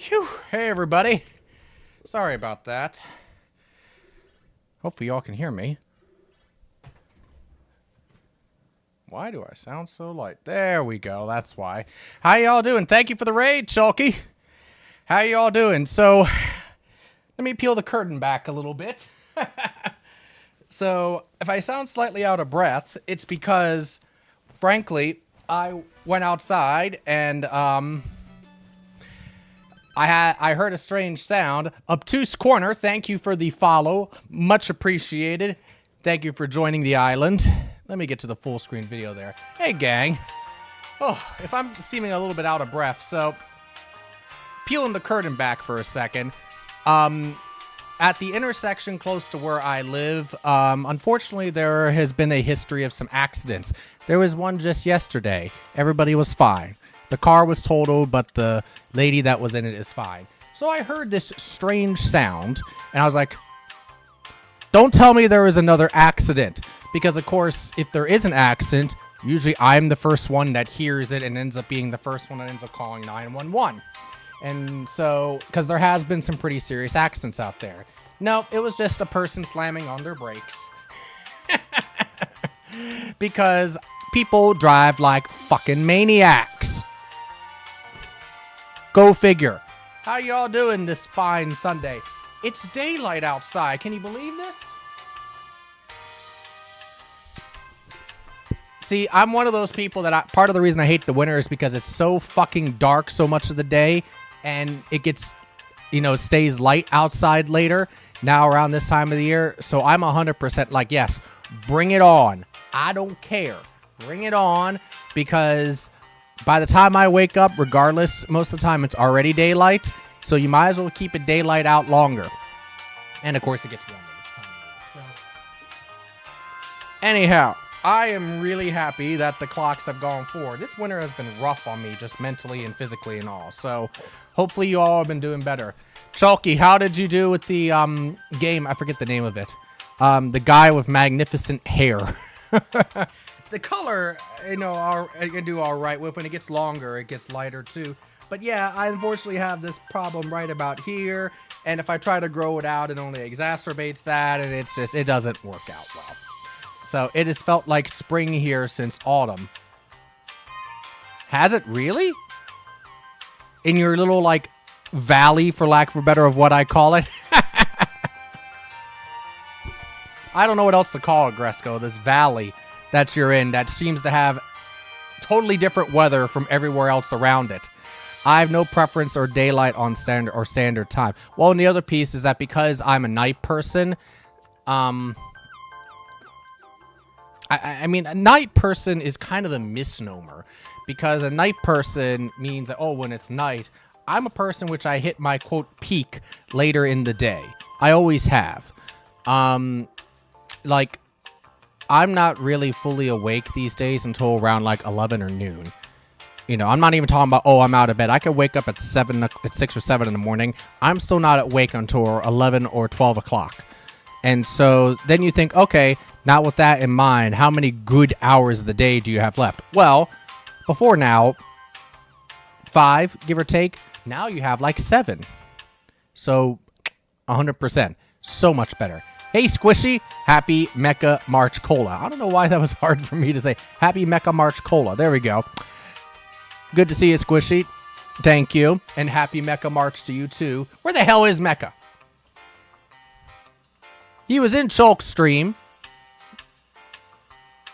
Phew. Hey, everybody. Sorry about that. Hopefully y'all can hear me. Why do I sound so light? There we go. That's why. How y'all doing? Thank you for the raid, Chalky. How y'all doing? So, let me peel the curtain back a little bit. So, if I sound slightly out of breath, it's because, frankly, I went outside and, I heard a strange sound. Obtuse Corner, thank you for the follow. Much appreciated. Thank you for joining the island. Let me get to the full screen video there. Hey, gang. Oh, if I'm seeming a little bit out of breath, so peeling the curtain back for a second. At the intersection close to where I live, unfortunately, there has been a history of some accidents. There was one just yesterday. Everybody was fine. The car was totaled, but the lady that was in it is fine. So I heard this strange sound, and I was like, don't tell me there is another accident. Because, of course, if there is an accident, usually I'm the first one that hears it and ends up being the first one that ends up calling 911. And so, because there has been some pretty serious accidents out there. No, it was just a person slamming on their brakes. Because people drive like fucking maniacs. Go figure. How y'all doing this fine Sunday? It's daylight outside. Can you believe this? See, I'm one of those people that part of the reason I hate the winter is because it's so fucking dark so much of the day, and it gets, it stays light outside later, now around this time of the year. So I'm 100% like, yes, bring it on. I don't care. Bring it on, because by the time I wake up, regardless, most of the time it's already daylight, so you might as well keep it daylight out longer. And of course it gets warmer this time of year. So anyhow, I am really happy that the clocks have gone forward. This winter has been rough on me, just mentally and physically and all. So hopefully you all have been doing better. Chalky, how did you do with the game? I forget the name of it. The guy with magnificent hair. The color, I can do all right with. When it gets longer, it gets lighter too. But yeah, I unfortunately have this problem right about here. And if I try to grow it out, it only exacerbates that. And it doesn't work out well. So it has felt like spring here since autumn. Has it really? In your little, valley, for lack of a better of what I call it? I don't know what else to call it, Gresco. This valley that you're in that seems to have totally different weather from everywhere else around it. I have no preference or daylight on standard time. Well, and the other piece is that because I'm a night person, I mean, a night person is kind of a misnomer, because a night person means that, when it's night, I'm a person which I hit my, quote, peak later in the day. I always have. I'm not really fully awake these days until around, 11 or noon. I'm not even talking about, I'm out of bed. I could wake up at 6 or 7 in the morning. I'm still not awake until 11 or 12 o'clock. And so then you think, okay, now with that in mind, how many good hours of the day do you have left? Well, before now, 5, give or take. Now you have 7. So 100%. So much better. Hey, Squishy. Happy Mecha March Cola. I don't know why that was hard for me to say. Happy Mecha March Cola. There we go. Good to see you, Squishy. Thank you. And happy Mecha March to you, too. Where the hell is Mecha? He was in Shulk's stream.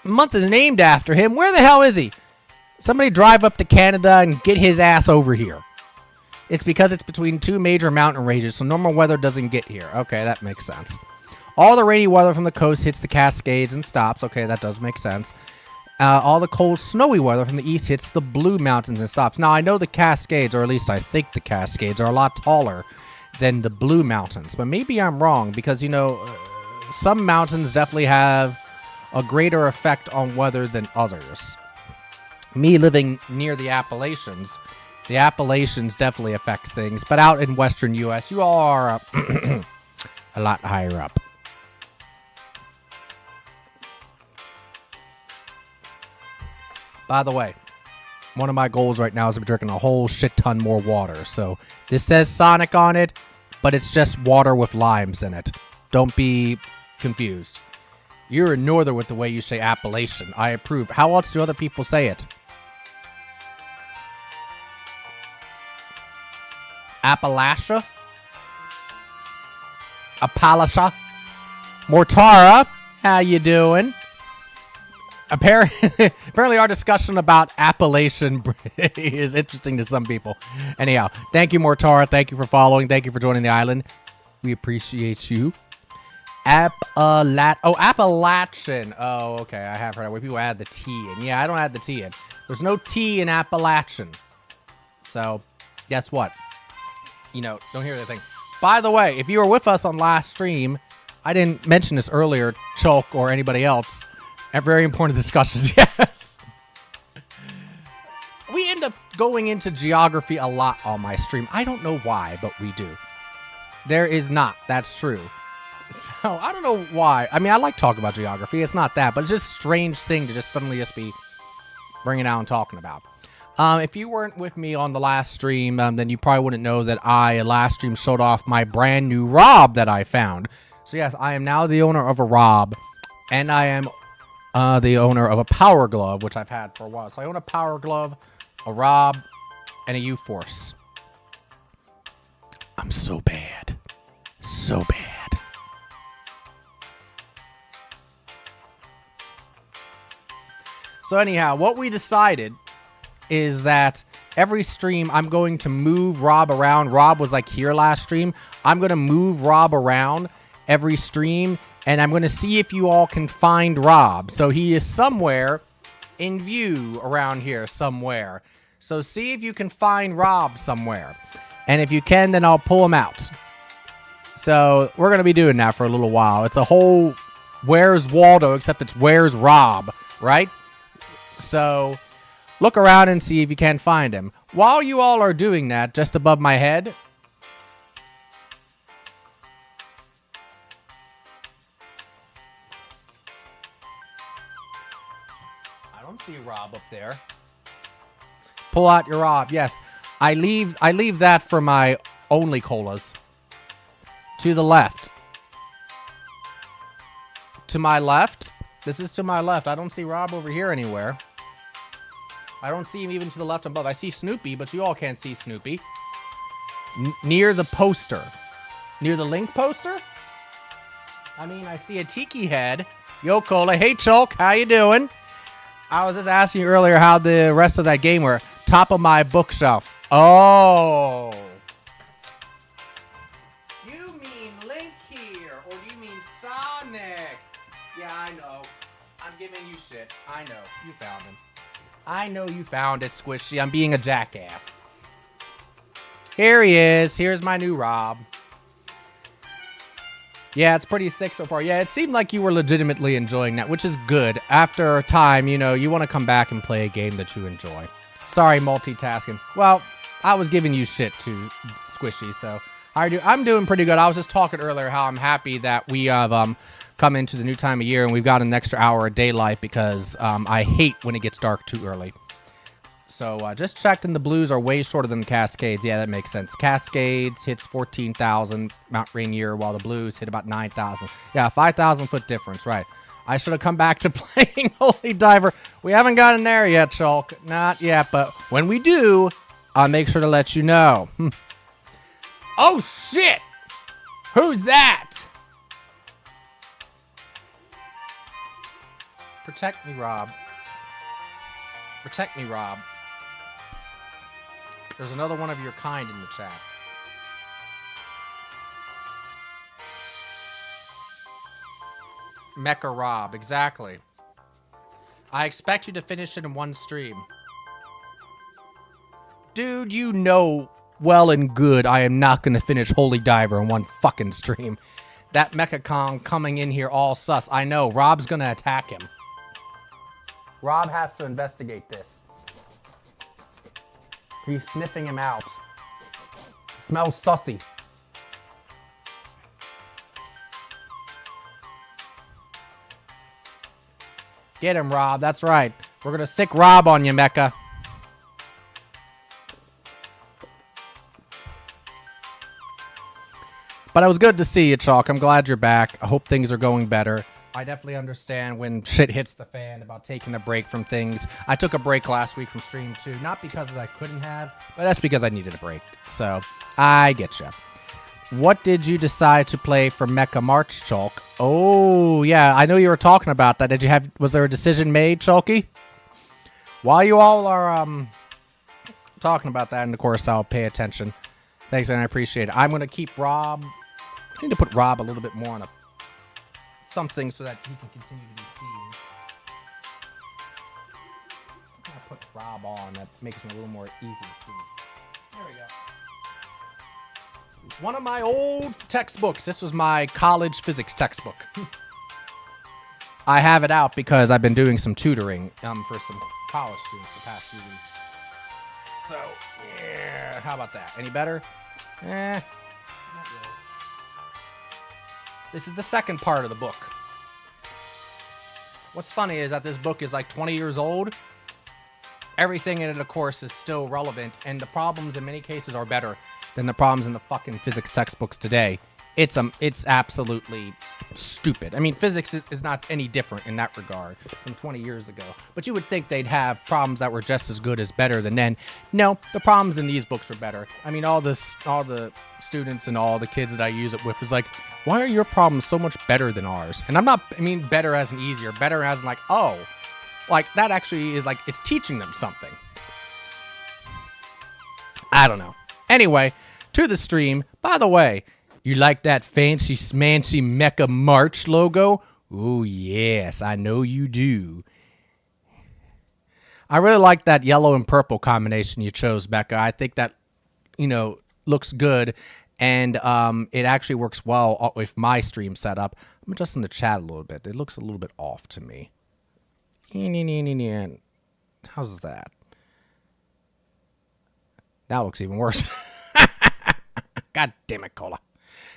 The month is named after him. Where the hell is he? Somebody drive up to Canada and get his ass over here. It's because it's between 2 major mountain ranges, so normal weather doesn't get here. Okay, that makes sense. All the rainy weather from the coast hits the Cascades and stops. Okay, that does make sense. All the cold, snowy weather from the east hits the Blue Mountains and stops. Now, I know the Cascades, or at least I think the Cascades, are a lot taller than the Blue Mountains. But maybe I'm wrong, because, some mountains definitely have a greater effect on weather than others. Me living near the Appalachians definitely affects things. But out in western U.S., you all are a lot higher up. By the way, One of my goals right now is to be drinking a whole shit ton more water. So this says Sonic on it, but it's just water with limes in it. Don't be confused. You're a norther with the way you say Appalachian. I approve. How else do other people say it? Appalachia? Appalachia? Mortara? How you doing? Apparently our discussion about Appalachian is interesting to some people. Anyhow, thank you, Mortara. Thank you for following. Thank you for joining the island. We appreciate you. Appalachian. Oh, okay. I have heard where people add the T in. Yeah, I don't add the T in. There's no T in Appalachian. So, guess what? You know, don't hear anything. By the way, if you were with us on last stream, I didn't mention this earlier, Chulk or anybody else. Very important discussions, yes. We end up going into geography a lot on my stream. I don't know why, but we do. There is not. That's true. So, I don't know why. I mean, I like talking about geography. It's not that, but it's just a strange thing to just suddenly just be bringing out and talking about. If you weren't with me on the last stream, then you probably wouldn't know that I, last stream, showed off my brand new Rob that I found. So, yes, I am now the owner of a Rob, and I am the owner of a Power Glove, which I've had for a while. So, I own a Power Glove, a Rob, and a U-Force. I'm so bad. So bad. So anyhow, what we decided is that every stream I'm going to move Rob around. Rob was like here last stream. I'm going to move Rob around every stream, and I'm going to see if you all can find Rob. So he is somewhere in view around here somewhere. So see if you can find Rob somewhere. And if you can, then I'll pull him out. So we're going to be doing that for a little while. It's a whole Where's Waldo, except it's Where's Rob, right? So look around and see if you can find him. While you all are doing that, just above my head, I don't see Rob up there. Pull out your Rob. Yes, I leave that for my only colas. To the left. To my left. This is to my left. I don't see Rob over here anywhere. I don't see him even to the left and above. I see Snoopy, but you all can't see Snoopy. Near the poster. Near the link poster? I mean, I see a tiki head. Yo, Cola. Hey, Chulk. How you doing? I was just asking you earlier how the rest of that game were. Top of my bookshelf. Oh. You mean Link here, or do you mean Sonic? Yeah, I know. I'm giving you shit. I know. You found him. I know you found it, Squishy. I'm being a jackass. Here he is. Here's my new Rob. Yeah, it's pretty sick so far. Yeah, it seemed like you were legitimately enjoying that, which is good. After a time, you know, you want to come back and play a game that you enjoy. Sorry, multitasking. Well, I was giving you shit too, Squishy, so I'm doing pretty good. I was just talking earlier how I'm happy that we have come into the new time of year and we've got an extra hour of daylight because I hate when it gets dark too early. So just checked, and the Blues are way shorter than the Cascades. Yeah, that makes sense. Cascades hits 14,000 Mount Rainier, while the Blues hit about 9,000. Yeah, 5,000 foot difference, right. I should have come back to playing Holy Diver. We haven't gotten there yet, Chulk. Not yet, but when we do, I'll make sure to let you know. Oh, shit! Who's that? Protect me, Rob. Protect me, Rob. There's another one of your kind in the chat. Mecha Rob, exactly. I expect you to finish it in one stream. Dude, you know well and good I am not going to finish Holy Diver in one fucking stream. That Mecha Kong coming in here all sus. I know, Rob's going to attack him. Rob has to investigate this. He's sniffing him out. Smells sussy. Get him, Rob. That's right. We're going to sick Rob on you, Mecha. But it was good to see you, Chalk. I'm glad you're back. I hope things are going better. I definitely understand when shit hits the fan about taking a break from things. I took a break last week from stream too, not because I couldn't have, but that's because I needed a break. So, I get you. What did you decide to play for Mecha March, Chalk? Oh, yeah, I know you were talking about that. Was there a decision made, Chalky? While you all are talking about that, and of course I'll pay attention. Thanks, and I appreciate it. I'm going to keep Rob. I need to put Rob a little bit more on something so that he can continue to be seen. I'm going to put Rob on. That makes him a little more easy to see. There we go. One of my old textbooks. This was my college physics textbook. I have it out because I've been doing some tutoring for some college students the past few weeks. So, yeah, how about that? Any better? Not really. This is the second part of the book. What's funny is that this book is like 20 years old. Everything in it, of course, is still relevant, and the problems in many cases are better than the problems in the fucking physics textbooks today. It's absolutely stupid. I mean, physics is not any different in that regard from 20 years ago. But you would think they'd have problems that were just as good as better than then. No, the problems in these books are better. I mean, all the students and all the kids that I use it with is like, why are your problems so much better than ours? And I mean better as in easier, better as in like, oh, like that actually is like, it's teaching them something. I don't know. Anyway, to the stream. By the way, you like that fancy smancy Mecha March logo? Oh, yes, I know you do. I really like that yellow and purple combination you chose, Becca. I think that, looks good, and it actually works well with my stream setup. I'm adjusting the chat a little bit. It looks a little bit off to me. How's that? That looks even worse. God damn it, Cola.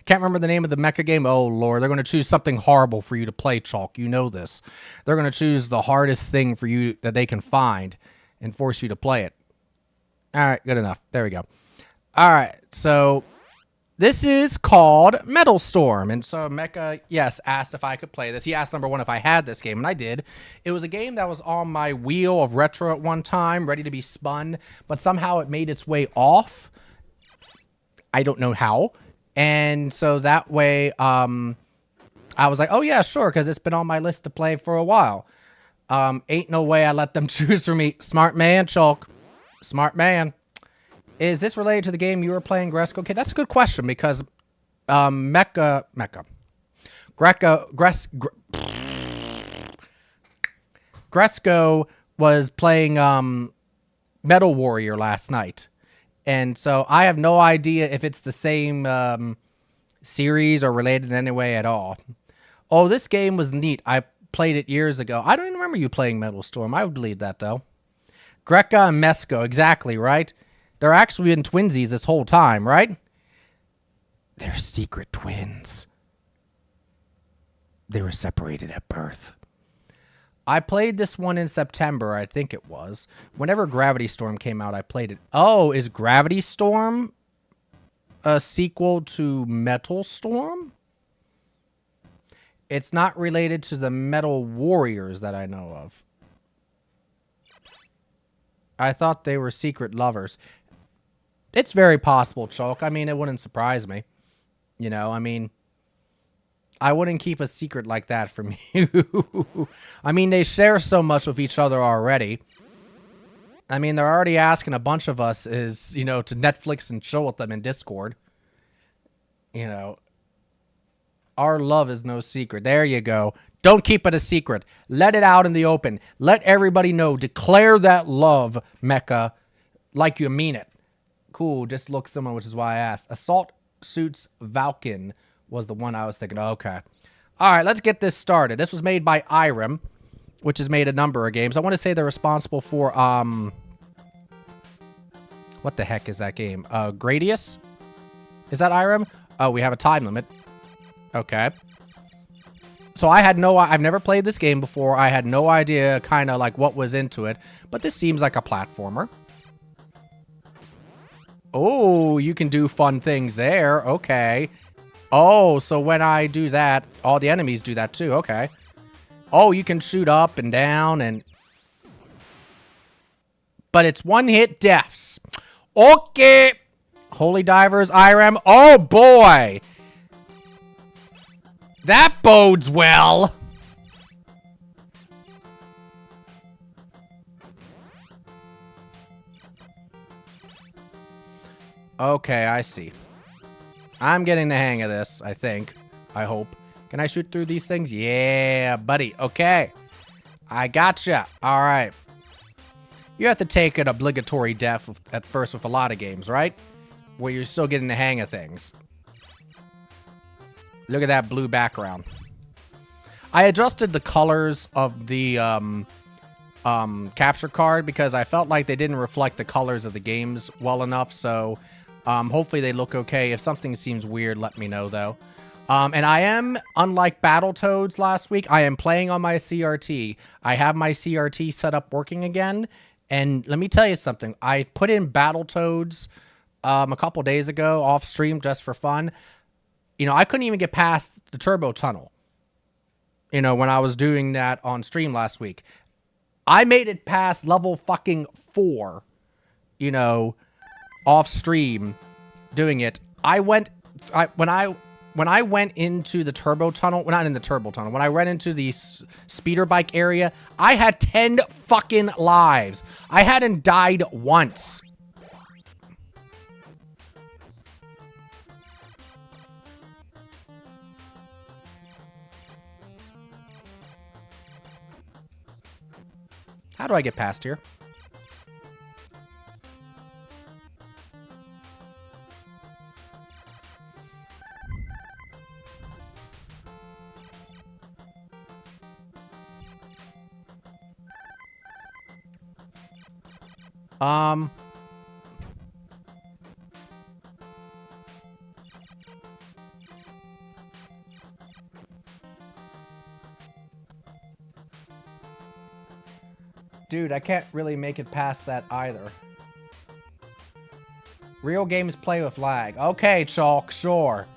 Can't remember the name of the mecha game. Oh, Lord. They're going to choose something horrible for you to play, Chalk. You know this. They're going to choose the hardest thing for you that they can find and force you to play it. All right, good enough. There we go. All right, so this is called Metal Storm. And so Mecha, yes, asked if I could play this. He asked, number one, if I had this game, and I did. It was a game that was on my wheel of retro at one time, ready to be spun, but somehow it made its way off. I don't know how. And so that way, I was like, oh, yeah, sure, because it's been on my list to play for a while. Ain't no way I let them choose for me. Smart man, Chalk. Smart man. Is this related to the game you were playing, Gresco? Okay, that's a good question, because Gresco was playing Metal Warrior last night. And so I have no idea if it's the same series or related in any way at all. Oh, this game was neat. I played it years ago. I don't even remember you playing Metal Storm. I would believe that, though. Greca and Mesco, exactly, right? They're actually been twinsies this whole time, right? They're secret twins. They were separated at birth. I played this one in September, I think it was. Whenever Gravity Storm came out, I played it. Oh, is Gravity Storm a sequel to Metal Storm? It's not related to the Metal Warriors that I know of. I thought they were secret lovers. It's very possible, Chalk. I mean, it wouldn't surprise me. I mean, I wouldn't keep a secret like that from you. I mean, they share so much with each other already. I mean, they're already asking a bunch of us to Netflix and chill with them in Discord. Our love is no secret. There you go. Don't keep it a secret. Let it out in the open. Let everybody know. Declare that love, Mecha, like you mean it. Cool. Just looks similar, which is why I asked. Assault Suits Valken was the one I was thinking. Okay. All right, let's get this started. This was made by Irem, which has made a number of games. I want to say they're responsible for, what the heck is that game? Gradius? Is that Irem? Oh, we have a time limit. Okay. So I've never played this game before. I had no idea kind of like what was into it, but this seems like a platformer. Oh, you can do fun things there. Okay. Oh, so when I do that, all the enemies do that too. Okay. Oh, you can shoot up and down and... But it's one-hit deaths. Okay. Holy Divers, IRM. Oh, boy. That bodes well. Okay, I see. I'm getting the hang of this, I think. I hope. Can I shoot through these things? Yeah, buddy. Okay. I gotcha. All right. You have to take an obligatory death at first with a lot of games, right? Where you're still getting the hang of things. Look at that blue background. I adjusted the colors of the capture card because I felt like they didn't reflect the colors of the games well enough, so... hopefully they look okay. If something seems weird, let me know, though. And I am, unlike Battletoads last week, I am playing on my CRT. I have my CRT set up working again. And let me tell you something. I put in Battletoads a couple days ago off stream just for fun. You know, I couldn't even get past the turbo tunnel. You know, when I was doing that on stream last week. I made it past level fucking 4. You know... off stream doing it. When I went into the turbo tunnel, well, not in the turbo tunnel, when I went into the speeder bike area, I had 10 fucking lives. I hadn't died once. How do I get past here? Dude, I can't really make it past that either. Real games play with lag. Okay, Chalk, sure.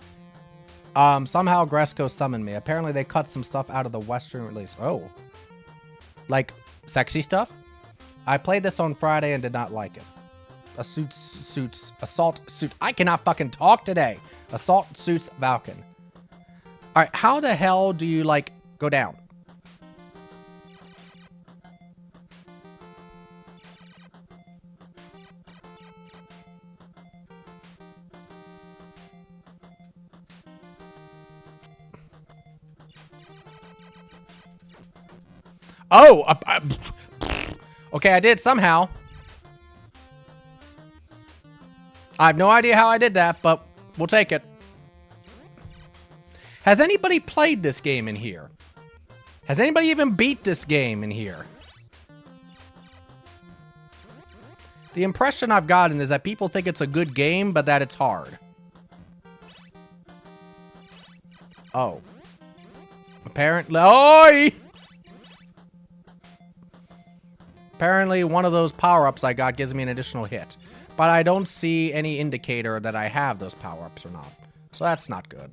Somehow Gresco summoned me. Apparently they cut some stuff out of the Western release. Oh. Like, sexy stuff? I played this on Friday and did not like it. Assault suit. I cannot fucking talk today. Assault suits Falcon. Alright, how the hell do you, like, go down? Oh! Okay, I did somehow. I have no idea how I did that, but we'll take it. Has anybody played this game in here? Has anybody even beat this game in here? The impression I've gotten is that people think it's a good game, but that it's hard. Oh. Apparently... Oi! Apparently, one of those power-ups I got gives me an additional hit. But I don't see any indicator that I have those power-ups or not. So that's not good.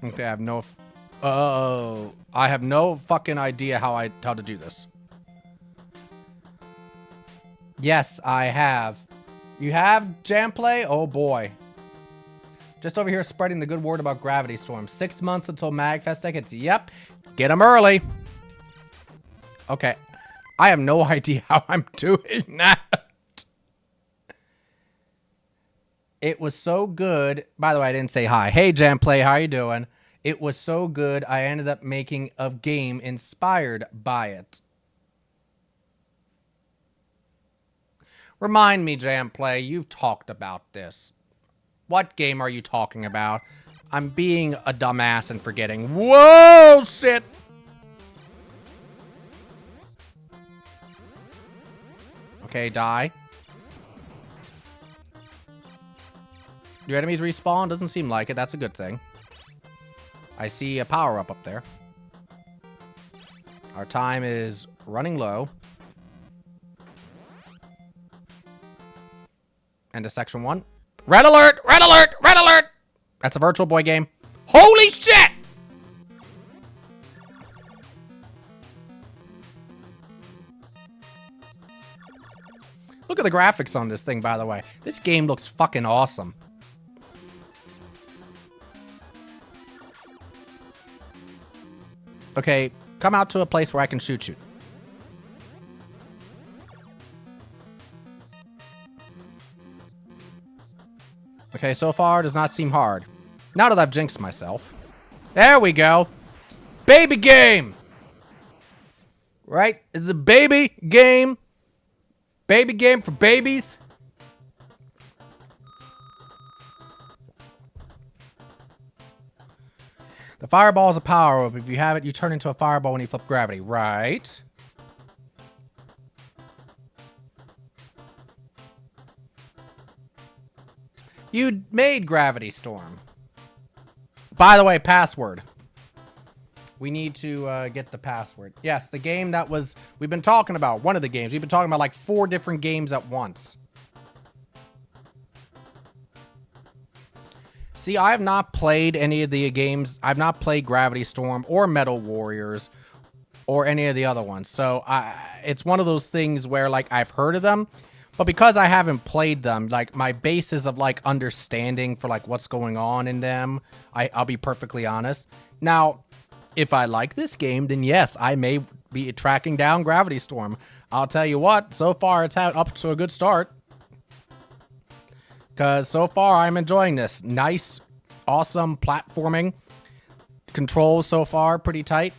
Okay, I have no... Oh, I have no fucking idea how to do this. Yes, I have. You have jam play? Oh boy. Just over here spreading the good word about Gravity Storm. 6 months until MagFest tickets. Yep. Get them early. Okay. I have no idea how I'm doing that. It was so good. By the way, I didn't say hi. Hey, Jam Play, how you doing? It was so good, I ended up making a game inspired by it. Remind me, Jam Play, you've talked about this. What game are you talking about? I'm being a dumbass and forgetting. Whoa, shit! Okay, die. Do enemies respawn? Doesn't seem like it. That's a good thing. I see a power-up up there. Our time is running low. End of section 1. Red alert! Red alert! Red alert! That's a Virtual Boy game. Holy shit! Look at the graphics on this thing, by the way. This game looks fucking awesome. Okay, come out to a place where I can shoot you. Okay, so far does not seem hard. Now that I've jinxed myself. There we go. Baby game! Right? It's a baby game. Baby game for babies. The fireball is a power up. If you have it, you turn into a fireball when you flip gravity. Right. You made Gravity Storm. By the way, password. We need to get the password. Yes, the game that was... We've been talking about. One of the games. We've been talking about like 4 different games at once. See, I have not played any of the games. I've not played Gravity Storm or Metal Warriors or any of the other ones. So it's one of those things where like I've heard of them, but because I haven't played them, like my basis of like understanding for like what's going on in them, I'll be perfectly honest. Now, if I like this game, then yes, I may be tracking down Gravity Storm. I'll tell you what, so far it's had up to a good start. Because so far I'm enjoying this. Nice, awesome platforming. Controls so far pretty tight.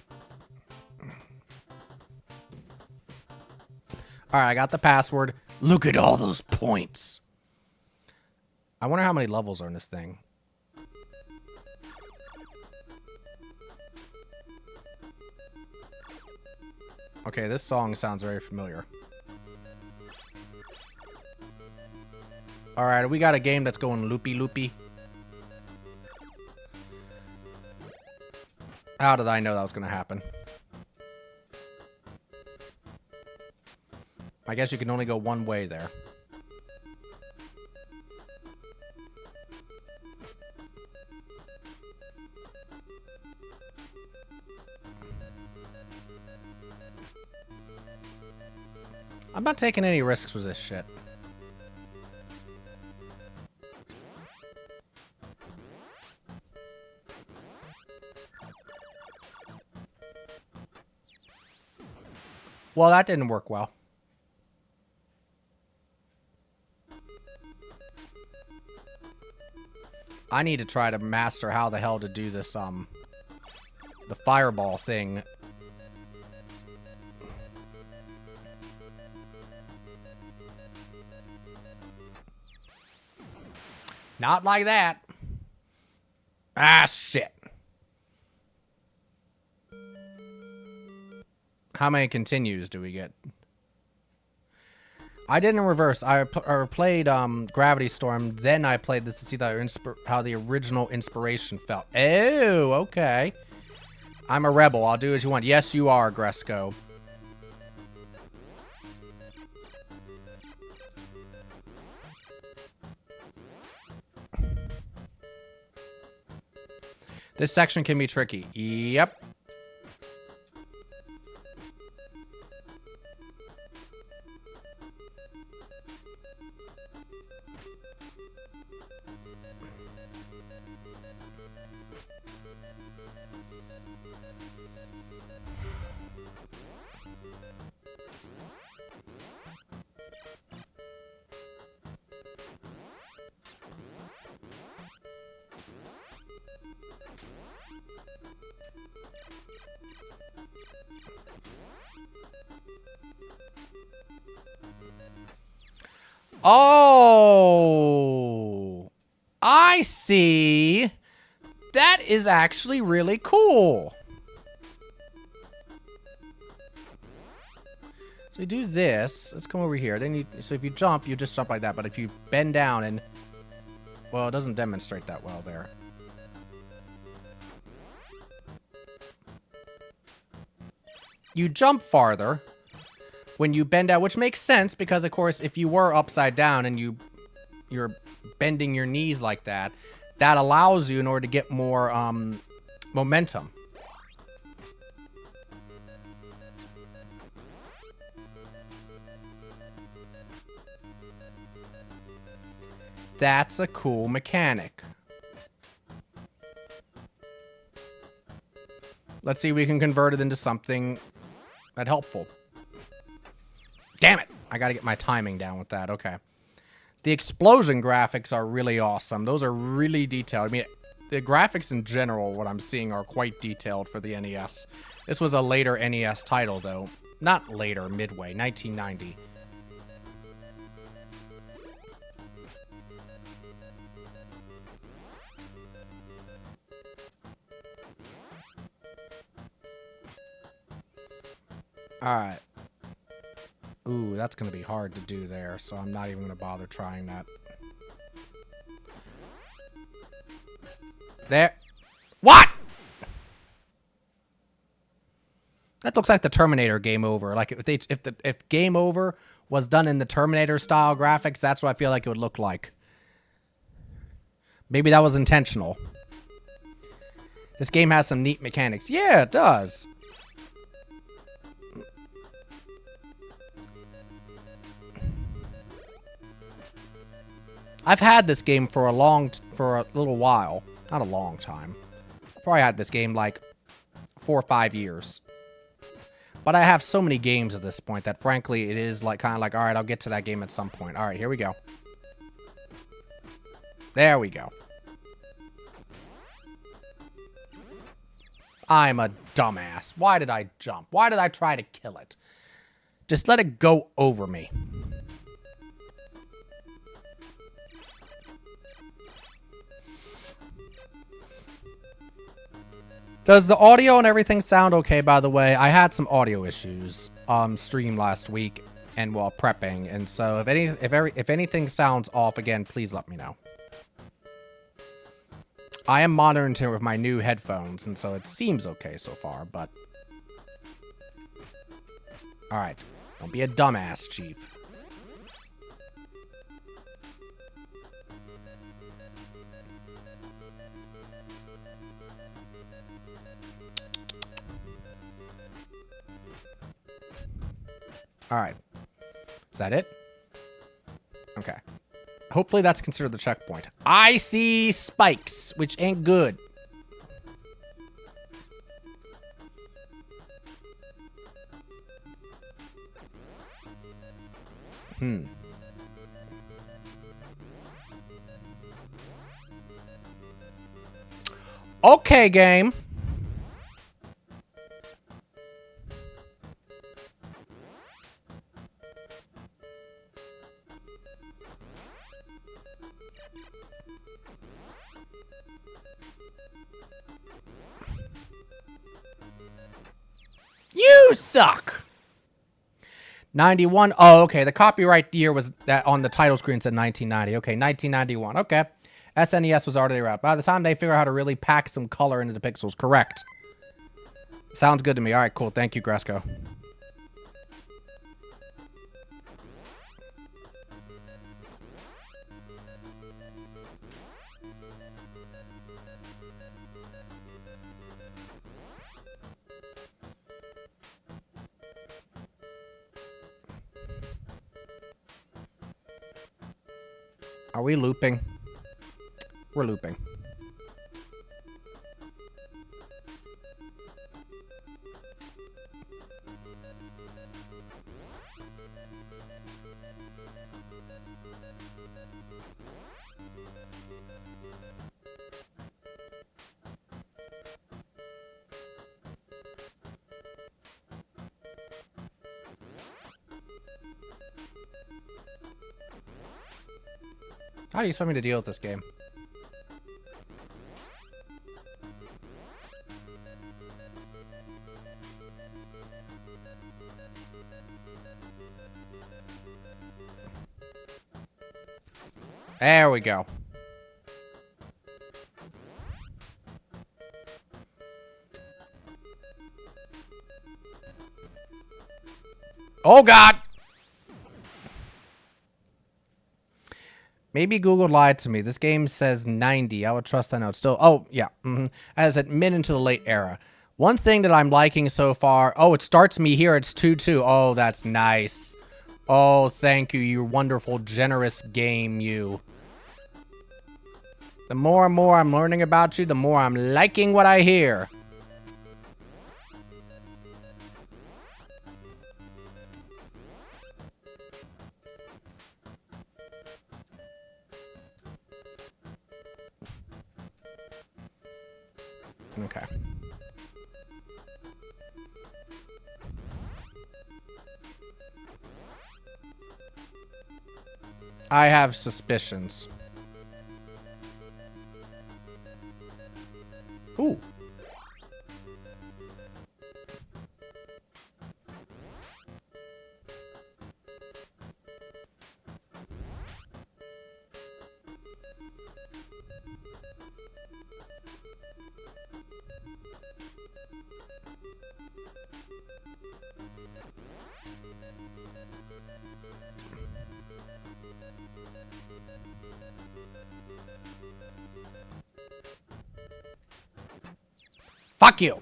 Alright, I got the password. Look at all those points. I wonder how many levels are in this thing. Okay, this song sounds very familiar. Alright, we got a game that's going loopy-loopy. How did I know that was going to happen? I guess you can only go one way there. I'm not taking any risks with this shit. Well, that didn't work well. I need to try to master how the hell to do this, the fireball thing. Not like that. Ah, shit. How many continues do we get? I did in reverse. I played Gravity Storm, then I played this to see how the original inspiration felt. Oh, okay. I'm a rebel. I'll do as you want. Yes, you are, Gresco. This section can be tricky. Yep. Oh, I see. is actually really cool. So you do this. Let's come over here. Then so if you jump, you just jump like that. But if you bend down and... Well, it doesn't demonstrate that well there. You jump farther when you bend out, which makes sense because, of course, if you were upside down and you're bending your knees like that, that allows you in order to get more momentum. That's a cool mechanic. Let's see if we can convert it into something that's helpful. Damn it! I gotta get my timing down with that. Okay. The explosion graphics are really awesome. Those are really detailed. I mean, the graphics in general, what I'm seeing, are quite detailed for the NES. This was a later NES title, though. Not later, midway, 1990. Alright. Ooh, that's going to be hard to do there, so I'm not even going to bother trying that. There. What?! That looks like the Terminator Game Over. Like, if Game Over was done in the Terminator style graphics, that's what I feel like it would look like. Maybe that was intentional. This game has some neat mechanics. Yeah, it does. I've had this game for a little while. Not a long time. Probably had this game like 4 or 5 years. But I have so many games at this point that frankly it is like kind of like, all right, I'll get to that game at some point. All right, here we go. There we go. I'm a dumbass. Why did I jump? Why did I try to kill it? Just let it go over me. Does the audio and everything sound okay, by the way? I had some audio issues on stream last week and while prepping, and so if anything sounds off again, please let me know. I am monitoring it with my new headphones, and so it seems okay so far, but... Alright. Don't be a dumbass, Chief. Alright. Is that it? Okay. Hopefully that's considered the checkpoint. I see spikes, which ain't good. Okay, game. You suck. 91. Oh, okay. The copyright year was that on the title screen said 1990. Okay, 1991. Okay. SNES was already out. By the time they figure out how to really pack some color into the pixels, correct. Sounds good to me. All right, cool. Thank you, Gresco. Are we looping? We're looping. How do you expect me to deal with this game? There we go. Oh, God. Maybe Google lied to me. This game says 90. I would trust that note still. Oh, yeah. As at mid into the late era. One thing that I'm liking so far. Oh, it starts me here. It's 2-2. Oh, that's nice. Oh, thank you, you wonderful, generous game, you. The more and more I'm learning about you, the more I'm liking what I hear. Okay. I have suspicions. Ooh. Fuck you.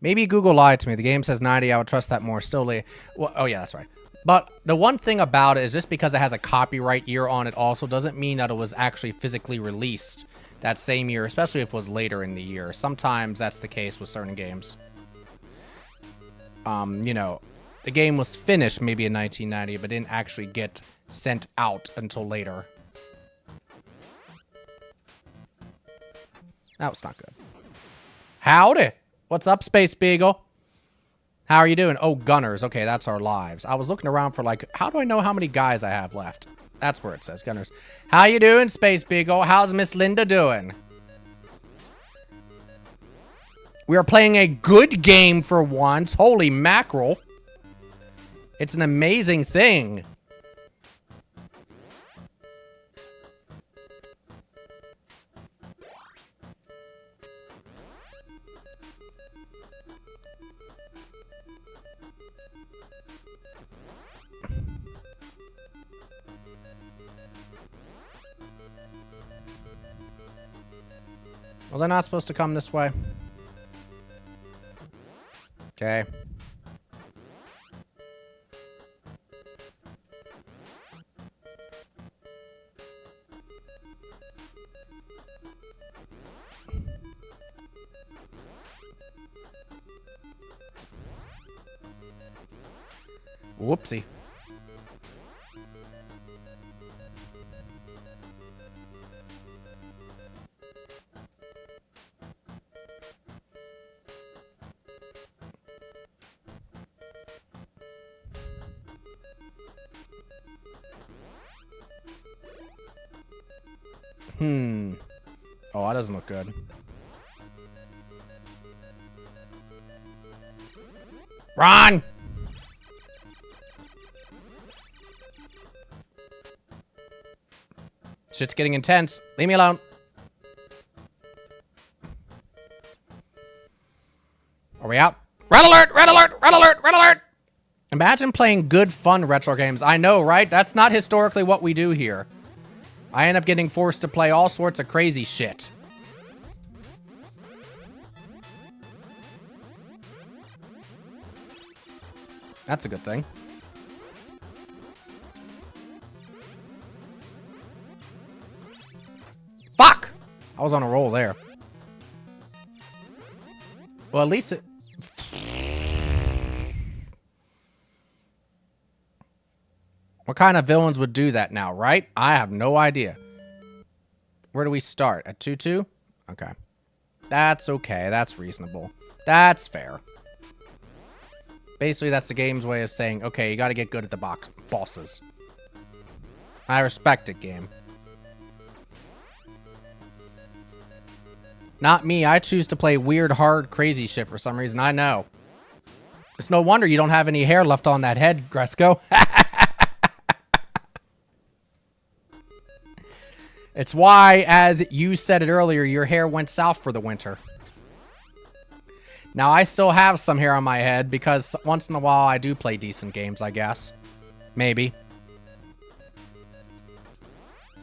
Maybe Google lied to me. The game says 90. I would trust that more. Still, well, oh yeah, that's right. But the one thing about it is just because it has a copyright year on it also doesn't mean that it was actually physically released that same year, especially if it was later in the year. Sometimes that's the case with certain games. You know, the game was finished maybe in 1990, but didn't actually get sent out until later. That was not good. Howdy. What's up, Space Beagle? How are you doing? Oh, Gunners. Okay, that's our lives. I was looking around for, like, how do I know how many guys I have left? That's where it says Gunners. How you doing, Space Beagle? How's Miss Linda doing? We are playing a good game for once. Holy mackerel. It's an amazing thing. Was I not supposed to come this way? Okay. Whoopsie. Oh, that doesn't look good. Run! Shit's getting intense. Leave me alone. Are we out? Red alert! Red alert! Red alert! Red alert! Imagine playing good, fun retro games. I know, right? That's not historically what we do here. I end up getting forced to play all sorts of crazy shit. That's a good thing. Fuck! I was on a roll there. Well, at least it... What kind of villains would do that now, right? I have no idea. Where do we start? At 2-2? Okay. That's okay. That's reasonable. That's fair. Basically, that's the game's way of saying, okay, you gotta get good at the bosses. I respect it, game. Not me. I choose to play weird, hard, crazy shit for some reason. I know. It's no wonder you don't have any hair left on that head, Gresco. It's why, as you said it earlier, your hair went south for the winter. Now, I still have some hair on my head because once in a while I do play decent games, I guess. Maybe.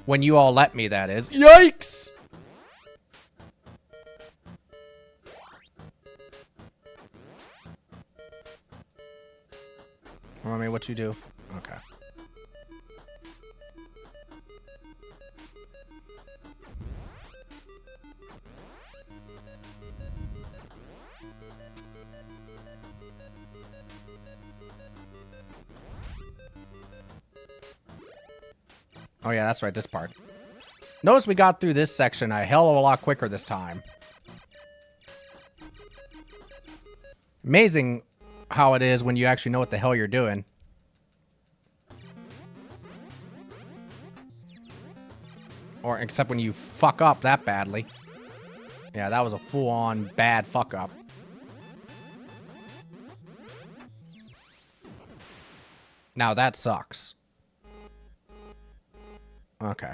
When you all let me, that is. Yikes! I mean, what you do? Okay. Oh yeah, that's right, this part. Notice we got through this section a hell of a lot quicker this time. Amazing how it is when you actually know what the hell you're doing. Or except when you fuck up that badly. Yeah, that was a full-on bad fuck up. Now that sucks. Okay.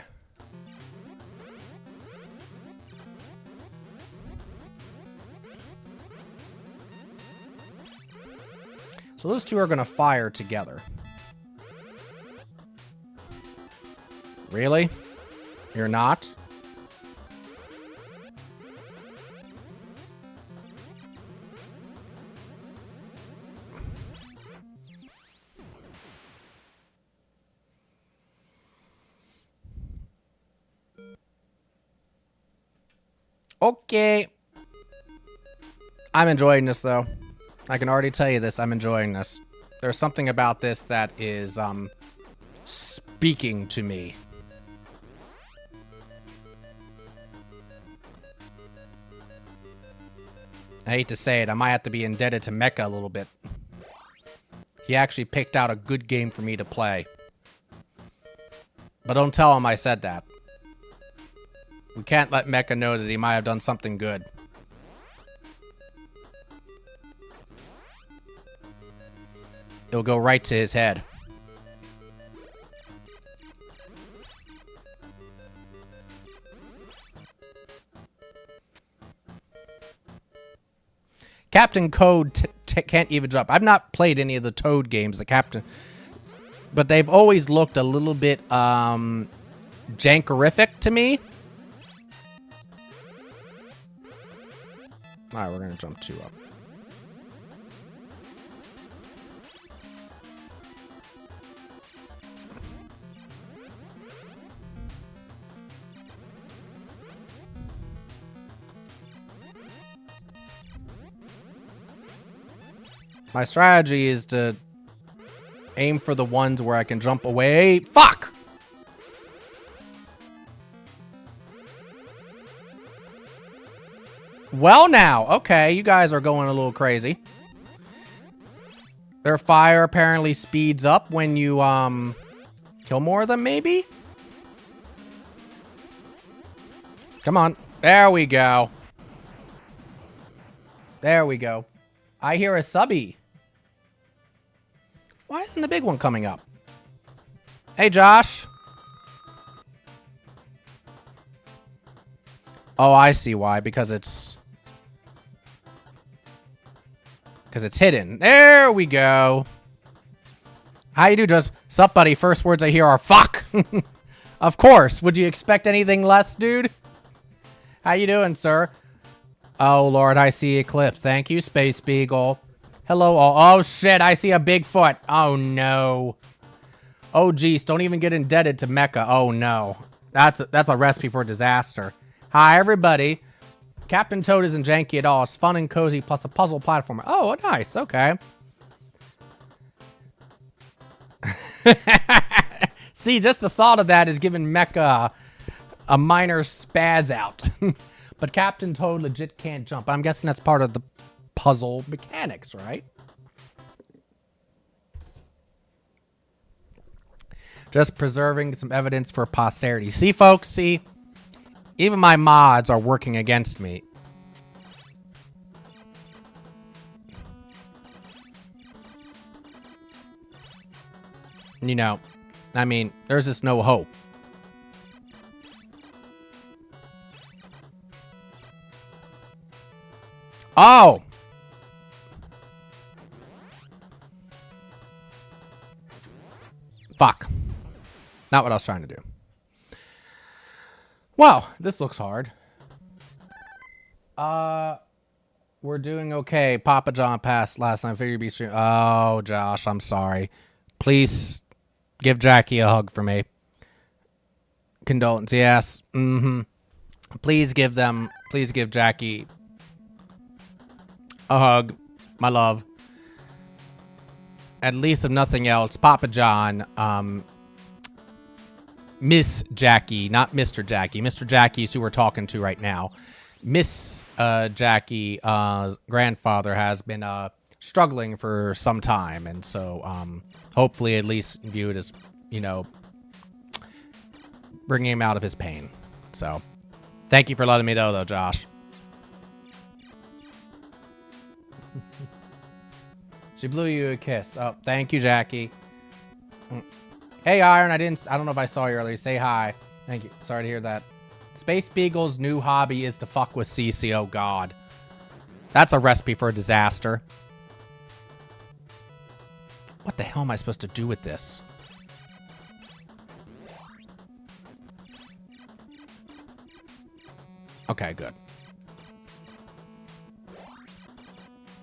So those two are going to fire together. Really? You're not? Okay. I'm enjoying this, though. I can already tell you this. I'm enjoying this. There's something about this that is, speaking to me. I hate to say it. I might have to be indebted to Mecha a little bit. He actually picked out a good game for me to play. But don't tell him I said that. We can't let Mecha know that he might have done something good. It'll go right to his head. Captain Code can't even jump. I've not played any of the Toad games, the Captain, but they've always looked a little bit jankerific to me. All right, we're gonna jump 2 up. My strategy is to aim for the ones where I can jump away. Fuck! Well now, okay, you guys are going a little crazy. Their fire apparently speeds up when you, kill more of them, maybe? Come on. There we go. There we go. I hear a subby. Why isn't the big one coming up? Hey, Josh. Oh, I see why. Because it's hidden. There we go. How you do, just sup, buddy? First words I hear are fuck. Of course. Would you expect anything less, dude? How you doing, sir? Oh, Lord, I see Eclipse. Thank you, Space Beagle. Hello, all. Oh, shit, I see a Bigfoot. Oh, no. Oh, geez, don't even get indebted to Mecha. Oh, no. That's a recipe for disaster. Hi, everybody. Captain Toad isn't janky at all. It's fun and cozy, plus a puzzle platformer. Oh, nice. Okay. See, just the thought of that is giving Mecha a minor spaz out. But Captain Toad legit can't jump. I'm guessing that's part of the puzzle mechanics, right? Just preserving some evidence for posterity. See, folks, see? Even my mods are working against me. You know, I mean, there's just no hope. Oh! Fuck. Not what I was trying to do. Well, this looks hard. We're doing okay. Papa John passed last night. Figure be stream. Oh, Josh, I'm sorry. Please give Jackie a hug for me. Condolence, yes. Please give Jackie a hug, my love. At least if nothing else, Papa John, Miss Jackie, not Mr. Jackie. Mr. Jackie's who we're talking to right now. Miss Jackie, grandfather has been struggling for some time, and so hopefully at least view it as, you know, bringing him out of his pain. So thank you for letting me know, though, Josh. She blew you a kiss. Oh, thank you, Jackie. Hey, Iron, I don't know if I saw you earlier. Say hi. Thank you. Sorry to hear that. Space Beagle's new hobby is to fuck with Cece. Oh, God. That's a recipe for a disaster. What the hell am I supposed to do with this? Okay, good.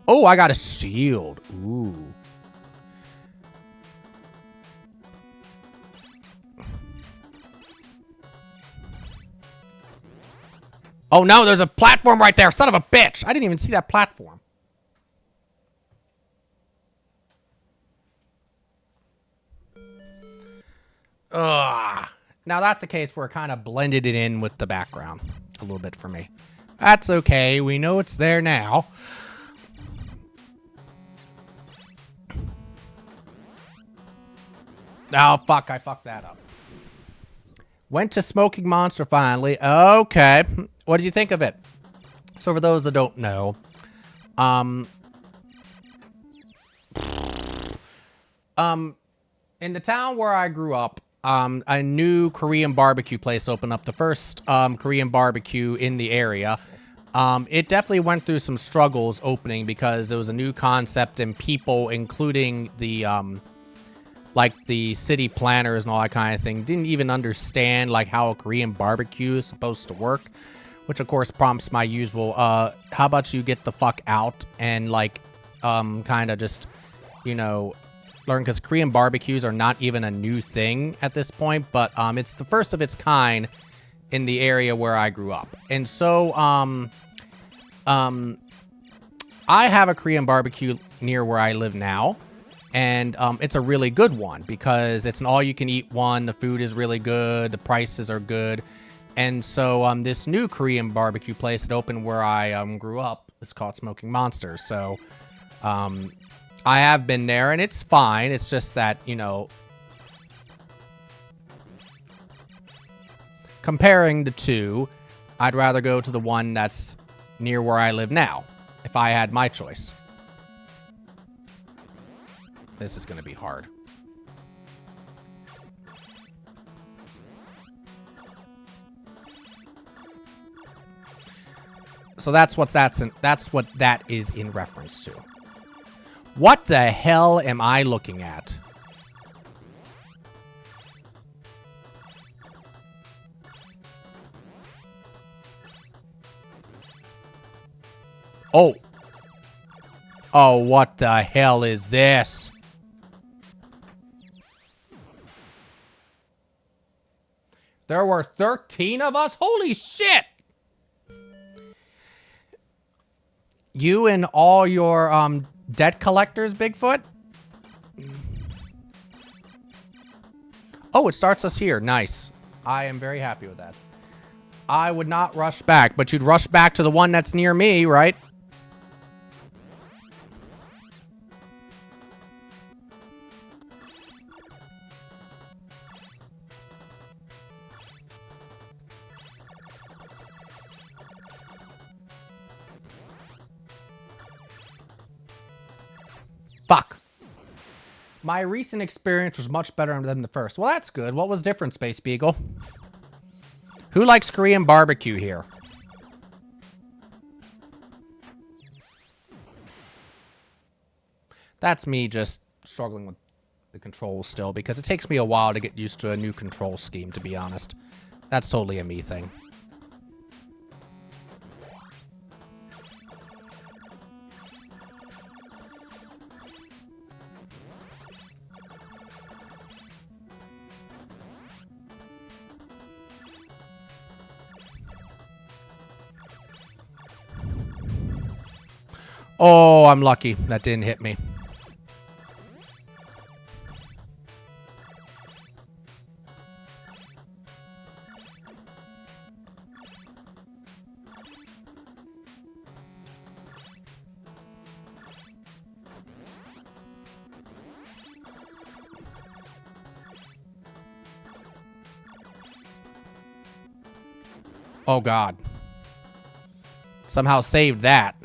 Oh, I got a shield. Ooh. Oh, no, there's a platform right there. Son of a bitch. I didn't even see that platform. Ugh. Now, that's a case where it kind of blended it in with the background a little bit for me. That's okay. We know it's there now. Oh, fuck. I fucked that up. Went to Smoking Monster finally. Okay. What did you think of it? So for those that don't know, in the town where I grew up, a new Korean barbecue place opened up, the first Korean barbecue in the area. It definitely went through some struggles opening because it was a new concept and people, including the like the city planners and all that kind of thing, didn't even understand like how a Korean barbecue is supposed to work, which of course prompts my usual, how about you get the fuck out and like, kind of just, you know, learn, because Korean barbecues are not even a new thing at this point, but it's the first of its kind in the area where I grew up. And so, I have a Korean barbecue near where I live now. And it's a really good one because it's an all-you-can-eat one. The food is really good. The prices are good. And so this new Korean barbecue place that opened where I grew up is called Smoking Monster. So I have been there, and it's fine. It's just that, you know, comparing the two, I'd rather go to the one that's near where I live now if I had my choice. This is going to be hard. So that's what that is in reference to. What the hell am I looking at? Oh. Oh, what the hell is this? There were 13 of us? Holy shit! You and all your debt collectors, Bigfoot? Oh, it starts us here. Nice. I am very happy with that. I would not rush back, but you'd rush back to the one that's near me, right? Fuck. My recent experience was much better than the first. Well, that's good. What was different, Space Beagle? Who likes Korean barbecue here? That's me just struggling with the controls still, because it takes me a while to get used to a new control scheme, to be honest. That's totally a me thing. Oh, I'm lucky. That didn't hit me. Oh, God. Somehow saved that.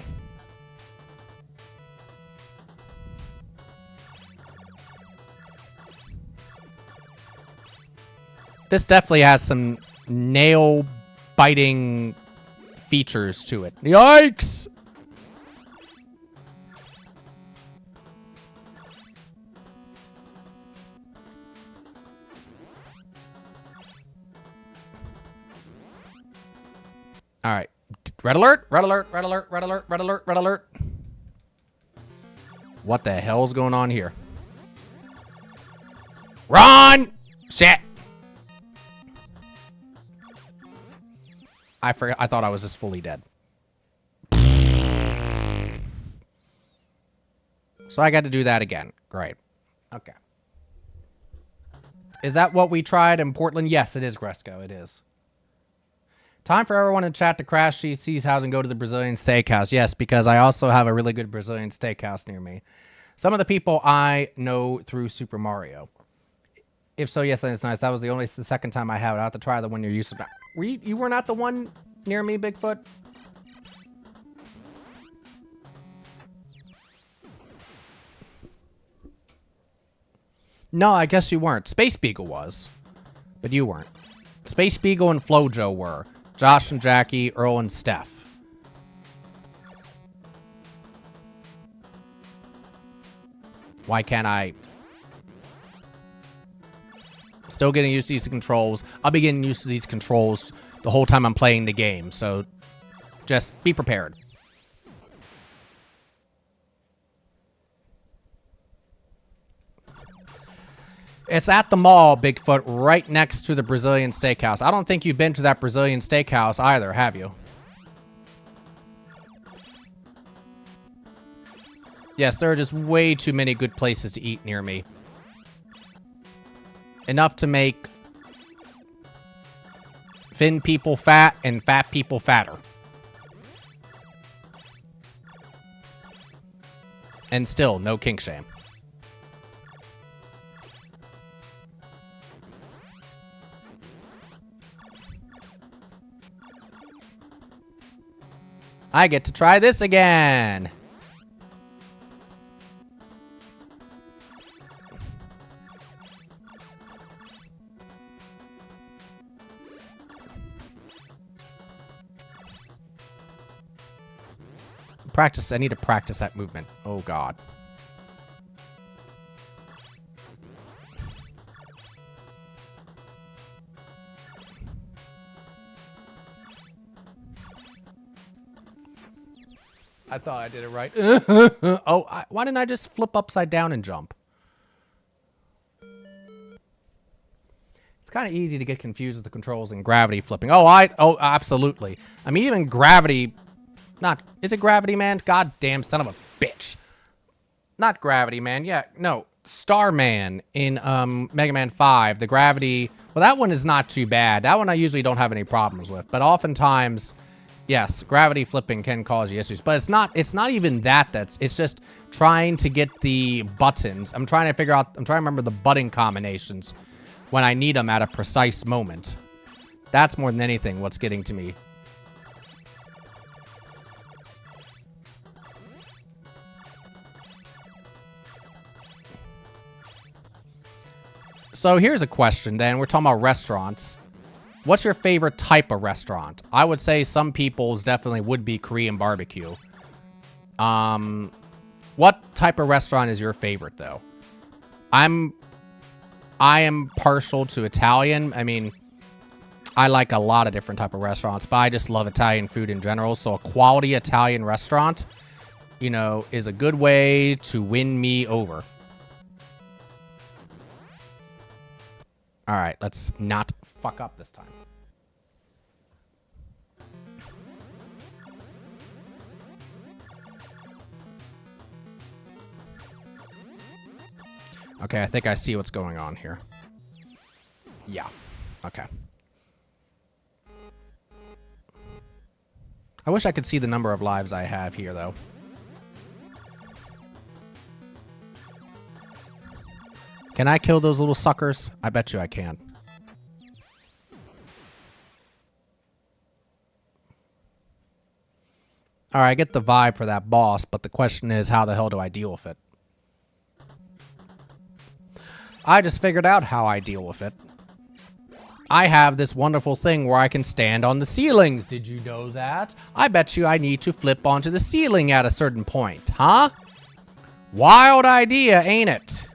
This definitely has some nail-biting features to it. Yikes! All right. Red alert, red alert, red alert, red alert, red alert, red alert. What the hell's going on here? Run! Shit! I forgot. I thought I was just fully dead. So I got to do that again. Great. Okay. Is that what we tried in Portland? Yes, it is, Gresco. It is. Time for everyone in chat to crash CC's house and go to the Brazilian steakhouse. Yes, because I also have a really good Brazilian steakhouse near me. Some of the people I know through Super Mario. If so, yes, then it's nice. That was the second time I have it. I have to try the one you're used to. You were not the one near me, Bigfoot? No, I guess you weren't. Space Beagle was, but you weren't. Space Beagle and Flojo were. Josh and Jackie, Earl and Steph. Why can't I? Still getting used to these controls. I'll be getting used to these controls the whole time I'm playing the game, so just be prepared. It's at the mall, Bigfoot, right next to the Brazilian steakhouse. I don't think you've been to that Brazilian steakhouse either, have you? Yes, there are just way too many good places to eat near me. Enough to make thin people fat and fat people fatter. And still, no kink shame. I get to try this again. Practice. I need to practice that movement. Oh, God. I thought I did it right. Why didn't I just flip upside down and jump? It's kind of easy to get confused with the controls and gravity flipping. Oh, absolutely. I mean, even gravity... Is it Gravity Man? Goddamn son of a bitch. Not Gravity Man. Yeah, no. Starman in Mega Man 5. The gravity... Well, that one is not too bad. That one I usually don't have any problems with. But oftentimes... Yes, gravity flipping can cause you issues, but it's not even that. It's just trying to get the buttons. I'm trying to remember the button combinations when I need them at a precise moment. That's more than anything what's getting to me. So here's a question then. We're talking about restaurants. What's your favorite type of restaurant? I would say some people's definitely would be Korean barbecue. What type of restaurant is your favorite, though? I am partial to Italian. I mean, I like a lot of different type of restaurants, but I just love Italian food in general. So a quality Italian restaurant, you know, is a good way to win me over. All right, let's not fuck up this time. Okay, I think I see what's going on here. Yeah. Okay. I wish I could see the number of lives I have here, though. Can I kill those little suckers? I bet you I can. Alright, I get the vibe for that boss, but the question is, how the hell do I deal with it? I just figured out how I deal with it. I have this wonderful thing where I can stand on the ceilings. Did you know that? I bet you I need to flip onto the ceiling at a certain point, huh? Wild idea, ain't it?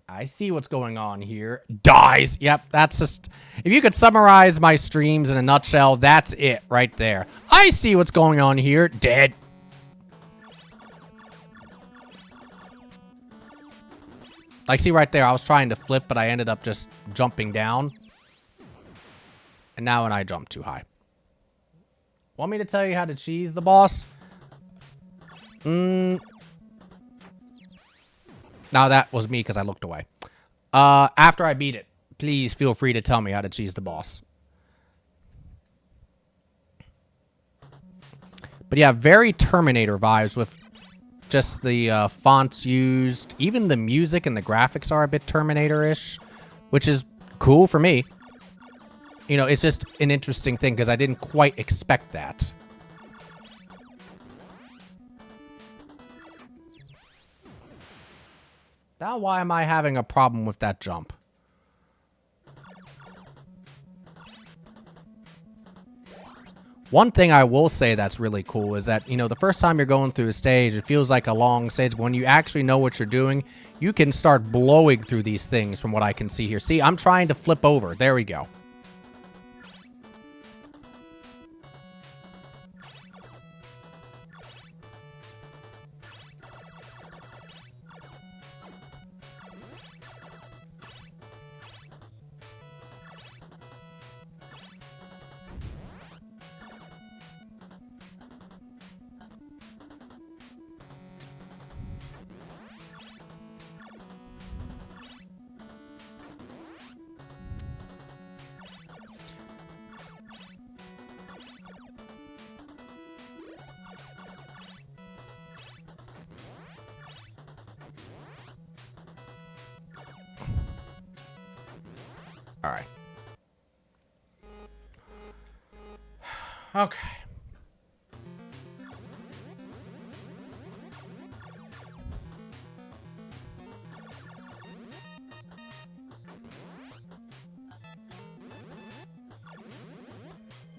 I see what's going on here. Dies. Yep, that's just... If you could summarize my streams in a nutshell, that's it right there. I see what's going on here. Dead. Like, see right there, I was trying to flip, but I ended up just jumping down. And now when I jump too high. Want me to tell you how to cheese the boss? No, that was me because I looked away. After I beat it, please feel free to tell me how to cheese the boss. But yeah, very Terminator vibes with just the fonts used. Even the music and the graphics are a bit Terminator-ish, which is cool for me. You know, it's just an interesting thing because I didn't quite expect that. Now why am I having a problem with that jump? One thing I will say that's really cool is that, you know, the first time you're going through a stage, it feels like a long stage. But when you actually know what you're doing, you can start blowing through these things from what I can see here. See, I'm trying to flip over. There we go. All right. Okay.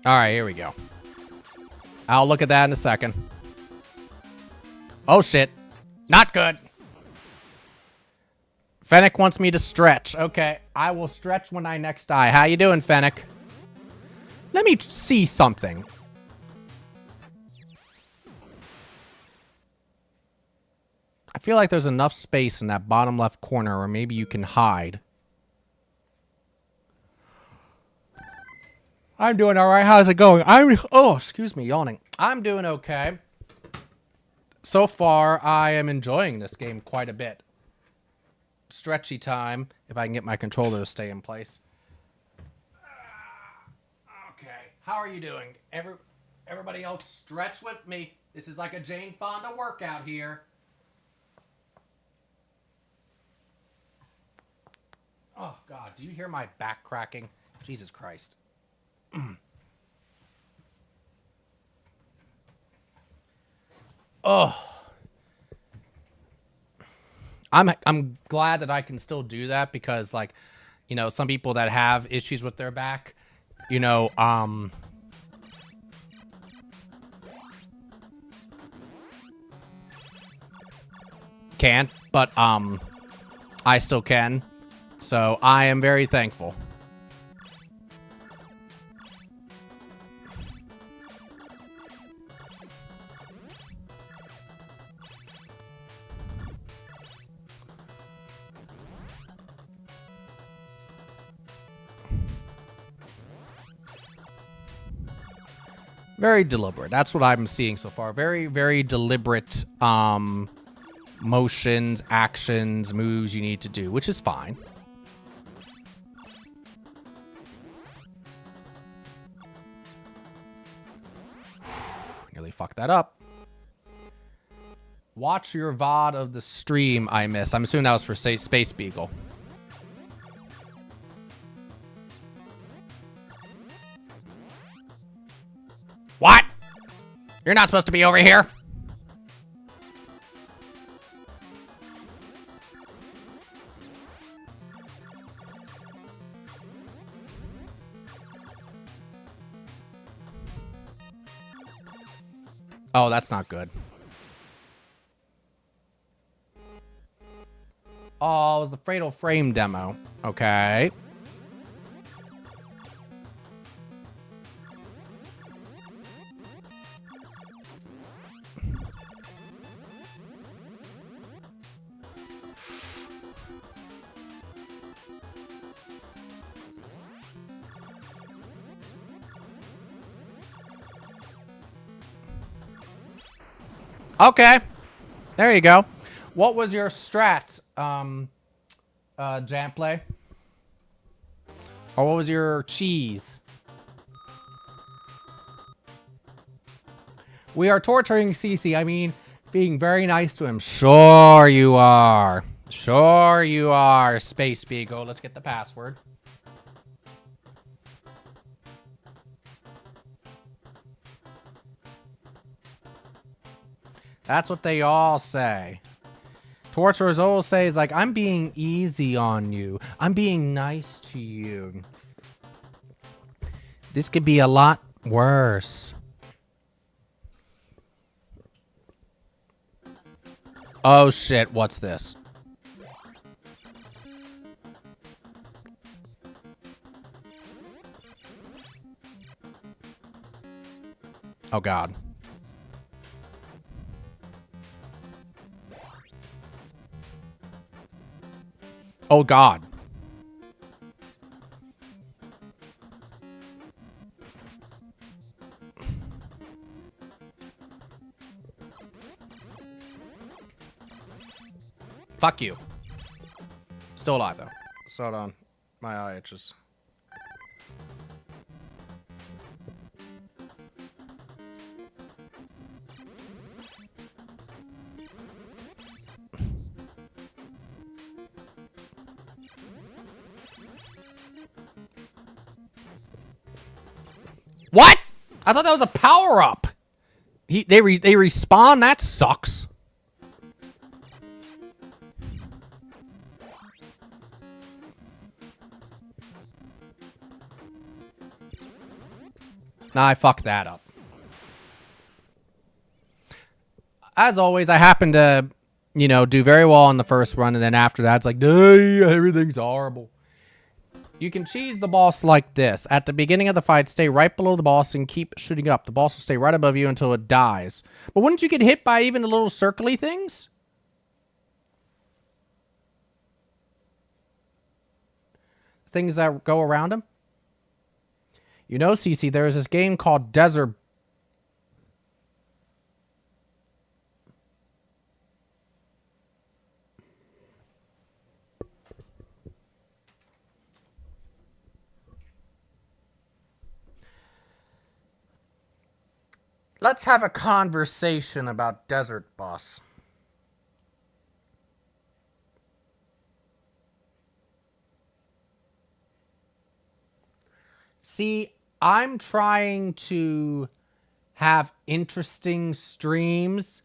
All right, here we go. I'll look at that in a second. Oh, shit. Not good. Fennec wants me to stretch. Okay, I will stretch when I next die. How you doing, Fennec? Let me see something. I feel like there's enough space in that bottom left corner where maybe you can hide. I'm doing all right. How's it going? Oh, excuse me, yawning. I'm doing okay. So far, I am enjoying this game quite a bit. Stretchy time, if I can get my controller to stay in place. Okay, how are you doing? Everybody else stretch with me. This is like a Jane Fonda workout here. Oh, God, do you hear my back cracking? Jesus Christ. Oh. I'm glad that I can still do that because, like, you know, some people that have issues with their back, you know, can't, but I still can. So I am very thankful. Very deliberate. That's what I'm seeing so far. Very, very deliberate motions, actions, moves you need to do, which is fine. Nearly fucked that up. Watch your VOD of the stream I missed. I'm assuming that was for, say, Space Beagle. What? You're not supposed to be over here. Oh, that's not good. Oh, it was the Fatal Frame demo. Okay. Okay. There you go. What was your strat, Jamplay? Or what was your cheese? We are torturing CC. I mean, being very nice to him. Sure you are. Sure you are, Space Beagle. Let's get the password. That's what they all say. Torturers always say is like, I'm being easy on you. I'm being nice to you. This could be a lot worse. Oh shit, what's this? Oh god. Oh god. Fuck you. Still alive though. So hold on. My eye itches. What? I thought that was a power-up. They respawn? That sucks. Nah, I fucked that up. As always, I happen to, you know, do very well on the first run, and then after that, it's like, hey, everything's horrible. You can cheese the boss like this. At the beginning of the fight, stay right below the boss and keep shooting up. The boss will stay right above you until it dies. But wouldn't you get hit by even the little circly things? Things that go around him? You know, Cece, there is this game called Desert. Let's have a conversation about Desert Bus. See, I'm trying to have interesting streams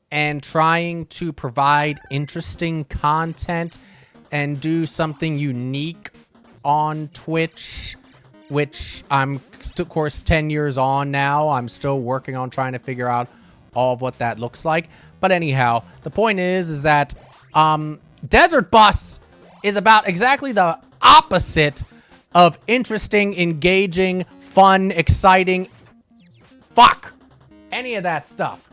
and trying to provide interesting content and do something unique on Twitch, which I'm, of course, 10 years on now. I'm still working on trying to figure out all of what that looks like. But anyhow, the point is that Desert Bus is about exactly the opposite of interesting, engaging, fun, exciting, fuck, any of that stuff.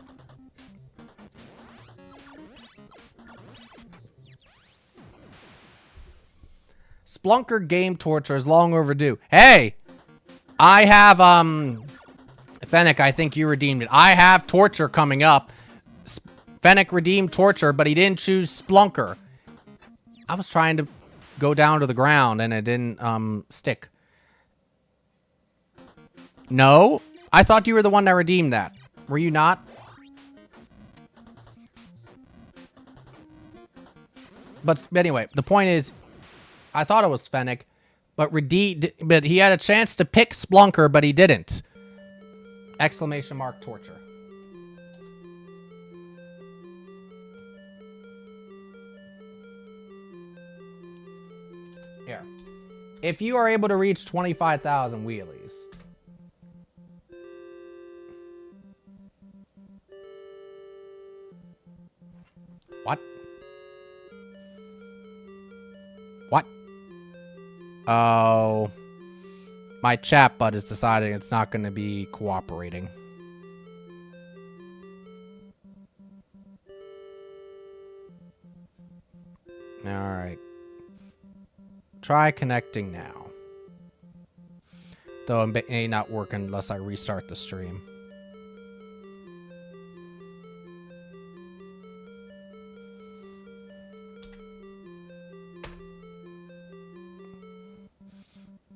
Splunker game torture is long overdue. Hey, I have, Fennec, I think you redeemed it. I have torture coming up. Fennec redeemed torture, but he didn't choose Splunker. I was trying to go down to the ground, and it didn't, stick. No? I thought you were the one that redeemed that. Were you not? But anyway, the point is, I thought it was Fennec, but he had a chance to pick Splunker, but he didn't. Exclamation mark torture. Here. If you are able to reach 25,000 wheelies. What? What? Oh. My chat bot is deciding it's not going to be cooperating. Alright. Try connecting now. Though it may not work unless I restart the stream.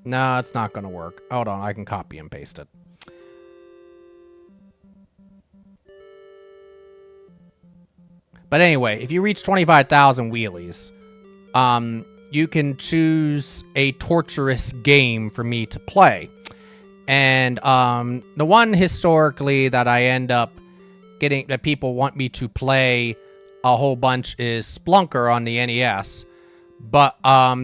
No, it's not going to work. Hold on, I can copy and paste it. But anyway, if you reach 25,000 wheelies, you can choose a torturous game for me to play. And the one historically that I end up getting, that people want me to play a whole bunch, is Splunker on the NES. But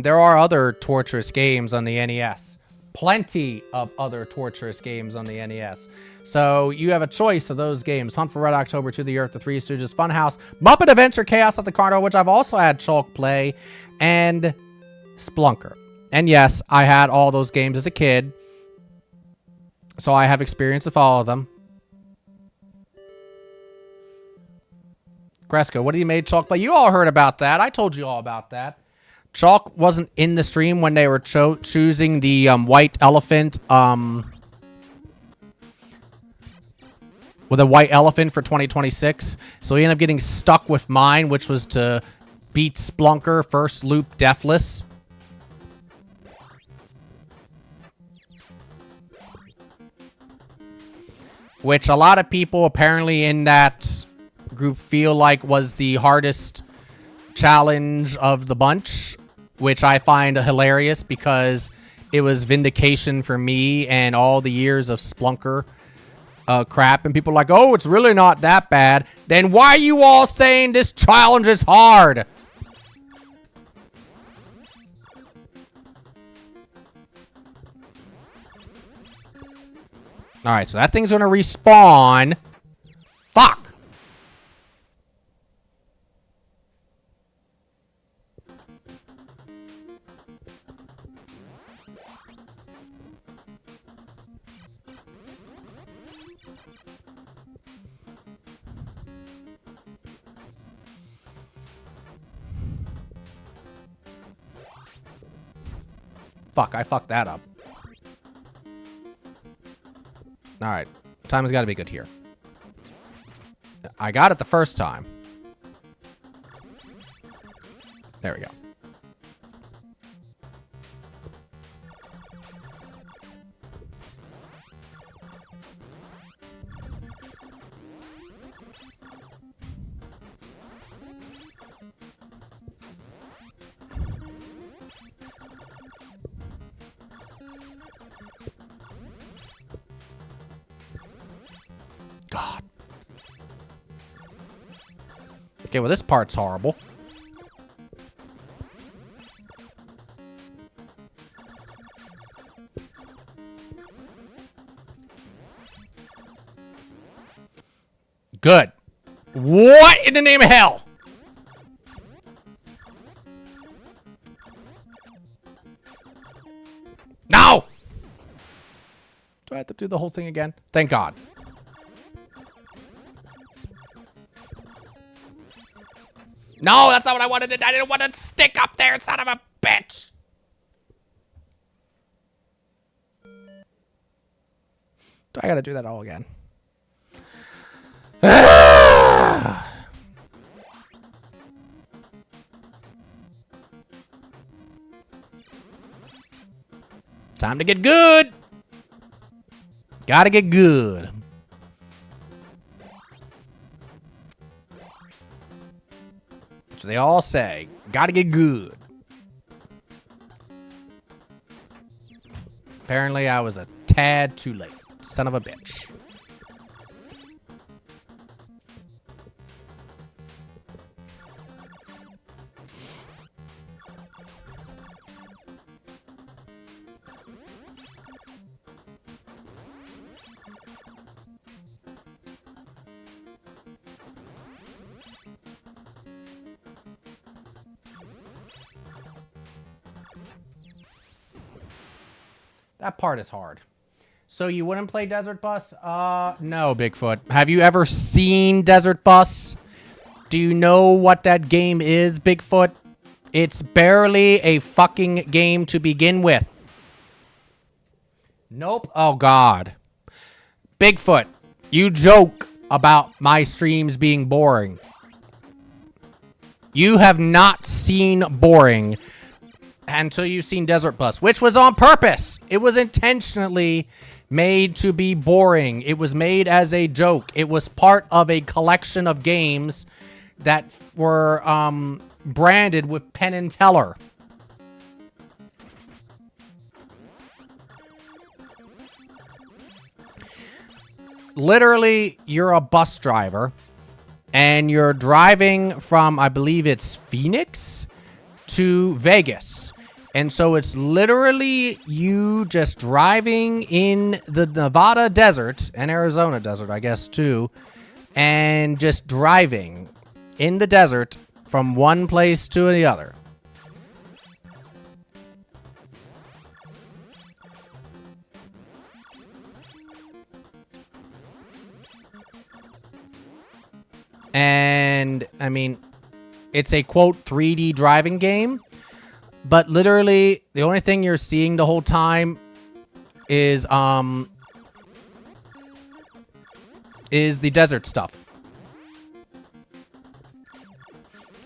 there are other torturous games on the NES. Plenty of other torturous games on the NES. So you have a choice of those games. Hunt for Red October, To the Earth, The Three Stooges, Funhouse, Muppet Adventure, Chaos at the Carnival, which I've also had Chalk play, and Splunker. And yes, I had all those games as a kid. So I have experience with all of them. Gresco, what do you made Chalk play? You all heard about that. I told you all about that. Chalk wasn't in the stream when they were choosing the white elephant, with a white elephant for 2026. So he ended up getting stuck with mine, which was to beat Splunker first loop deathless. Which a lot of people apparently in that group feel like was the hardest challenge of the bunch. Which I find hilarious because it was vindication for me and all the years of Splunker crap. And people are like, oh, it's really not that bad. Then why are you all saying this challenge is hard? Alright, so that thing's gonna respawn. Fuck! Fuck, I fucked that up. Alright. Time has got to be good here. I got it the first time. There we go. God. Okay, well, this part's horrible. Good. What in the name of hell? No! Do I have to do the whole thing again? Thank God. No, that's not what I wanted to do. I didn't want to stick up there, son of a bitch. Do I gotta do that all again? Time to get good. Gotta get good. So they all say, gotta get good. Apparently I was a tad too late. Son of a bitch. That part is hard. So you wouldn't play Desert Bus? No, Bigfoot. Have you ever seen Desert Bus? Do you know what that game is, Bigfoot? It's barely a fucking game to begin with. Nope. Oh, God. Bigfoot, you joke about my streams being boring. You have not seen boring until you've seen Desert Bus, which was on purpose. It was intentionally made to be boring. It was made as a joke. It was part of a collection of games that were branded with Penn and Teller. Literally, you're a bus driver, and you're driving from, I believe it's Phoenix to Vegas. And so it's literally you just driving in the Nevada desert and Arizona desert, I guess, too, and just driving in the desert from one place to the other. And, I mean, it's a, quote, 3D driving game. But literally, the only thing you're seeing the whole time is the desert stuff.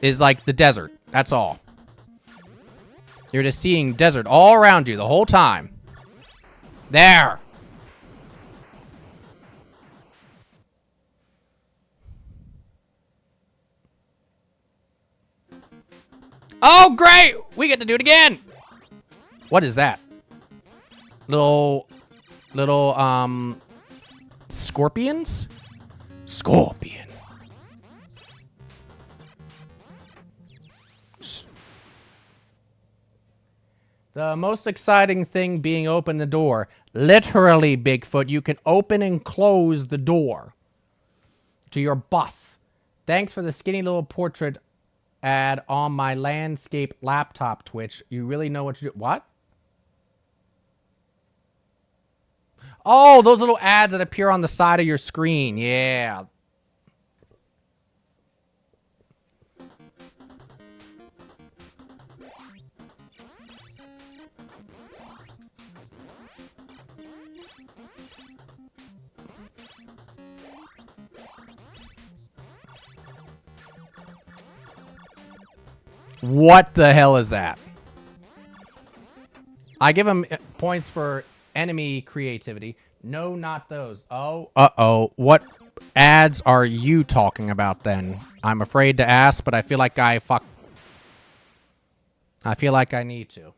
Is like the desert. That's all. You're just seeing desert all around you the whole time. There. Oh, great! We get to do it again! What is that? Little, scorpions? Scorpion. The most exciting thing being open the door. Literally, Bigfoot, you can open and close the door to your bus. Thanks for the skinny little portrait ad on my landscape laptop, Twitch. You really know what to do. What? Oh, those little ads that appear on the side of your screen. Yeah. What the hell is that? I give him points for enemy creativity. No, not those. Oh, uh-oh. What ads are you talking about then? I'm afraid to ask, but I feel like I feel like I need to.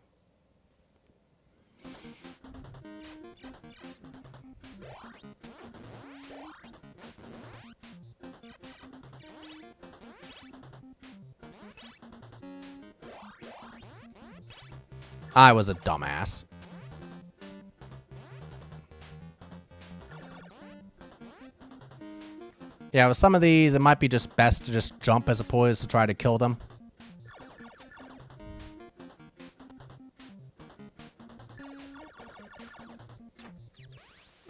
I was a dumbass. Yeah, with some of these, it might be just best to just jump as opposed to try to kill them.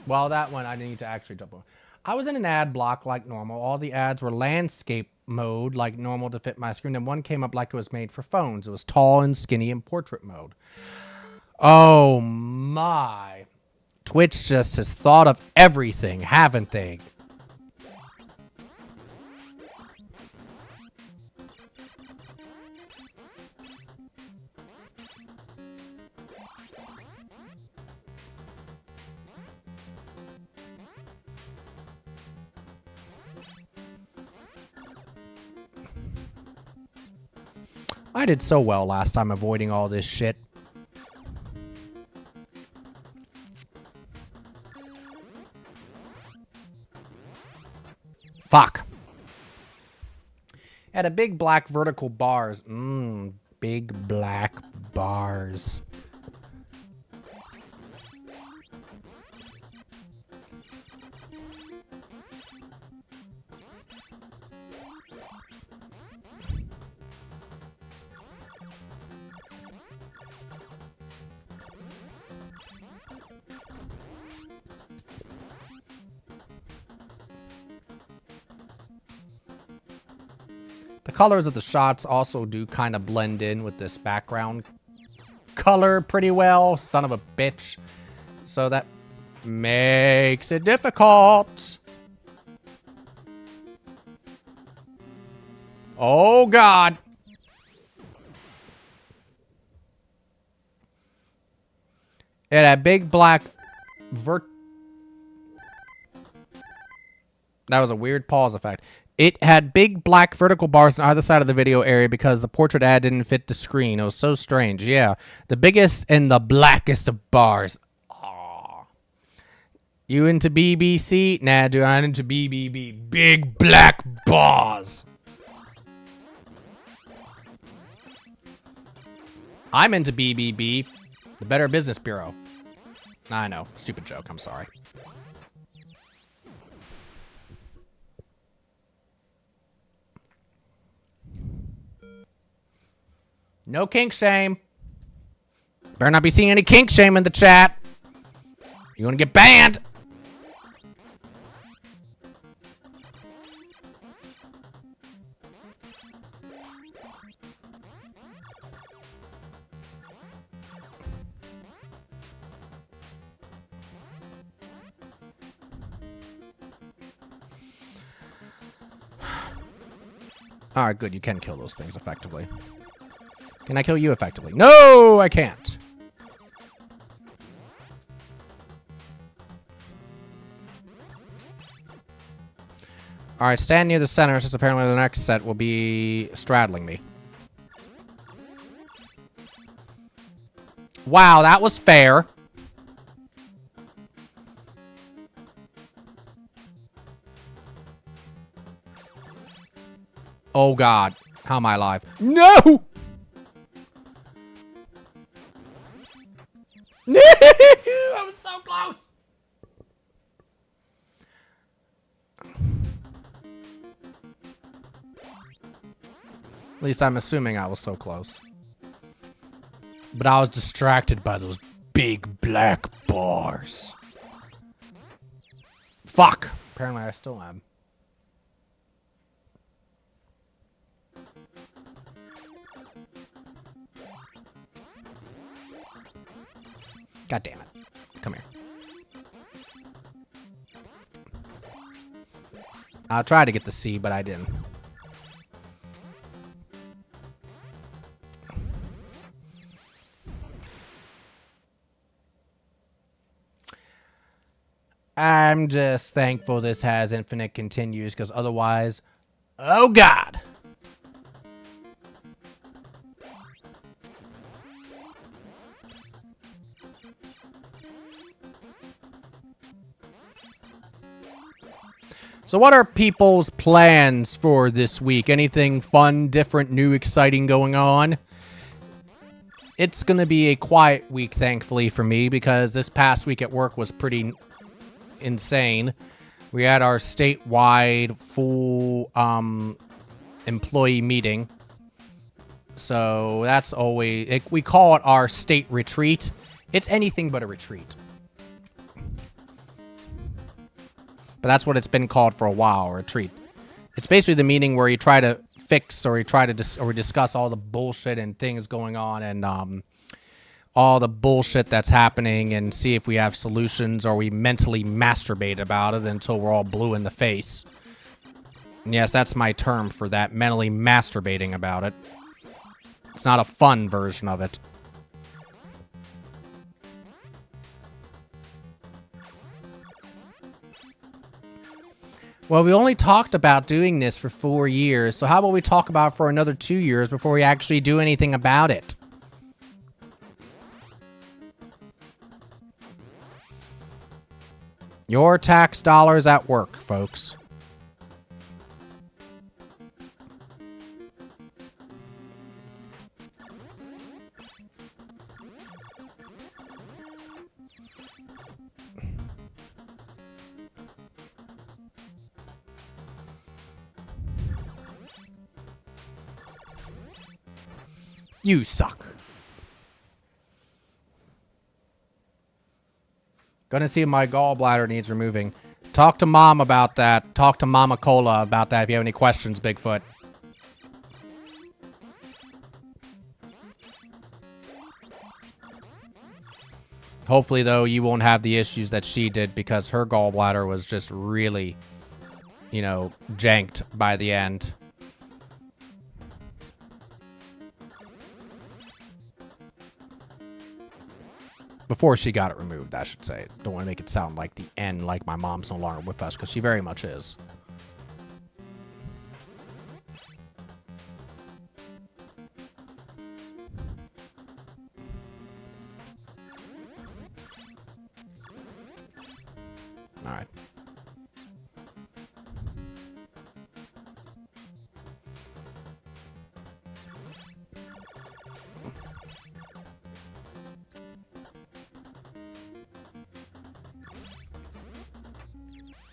Well, that one I need to actually jump on. I was in an ad block like normal. All the ads were landscape mode like normal to fit my screen. And one came up like it was made for phones. It was tall and skinny in portrait mode. Oh my. Twitch just has thought of everything, haven't they? I did so well last time avoiding all this shit. Fuck. Had a big black vertical bars. Big black bars. The colors of the shots also do kind of blend in with this background color pretty well, son of a bitch. So that makes it difficult. Oh, God. It had big black That was a weird pause effect. It had big black vertical bars on either side of the video area because the portrait ad didn't fit the screen. It was so strange. Yeah. The biggest and the blackest of bars. Aww. You into BBC? Nah, dude, I'm into BBB. Big black bars. I'm into BBB. The Better Business Bureau. I know. Stupid joke. I'm sorry. No kink shame. Better not be seeing any kink shame in the chat. You want to get banned. All right, good. You can kill those things effectively. Can I kill you effectively? No, I can't. All right, stand near the center since apparently the next set will be straddling me. Wow, that was fair. Oh, God. How am I alive? No! I was so close. At least I'm assuming I was so close. But I was distracted by those big black bars. Fuck. Apparently I still am. God damn it. Come here. I tried to get the C, but I didn't. I'm just thankful this has infinite continues, because otherwise, oh God. So what are people's plans for this week? Anything fun, different, new, exciting going on? It's going to be a quiet week, thankfully, for me, because this past week at work was pretty insane. We had our statewide full employee meeting. So that's always, we call it our state retreat. It's anything but a retreat. But that's what it's been called for a while, a retreat. It's basically the meeting where you try to fix or you try to or discuss all the bullshit and things going on and all the bullshit that's happening and see if we have solutions or we mentally masturbate about it until we're all blue in the face. And yes, that's my term for that, mentally masturbating about it. It's not a fun version of it. Well, we only talked about doing this for 4 years, so how about we talk about it for another 2 years before we actually do anything about it? Your tax dollars at work, folks. You suck. Gonna see if my gallbladder needs removing. Talk to Mom about that. Talk to Mama Cola about that if you have any questions, Bigfoot. Hopefully, though, you won't have the issues that she did because her gallbladder was just really, you know, janked by the end. Before she got it removed, I should say. Don't want to make it sound like the end, like my mom's no longer with us, because she very much is. All right.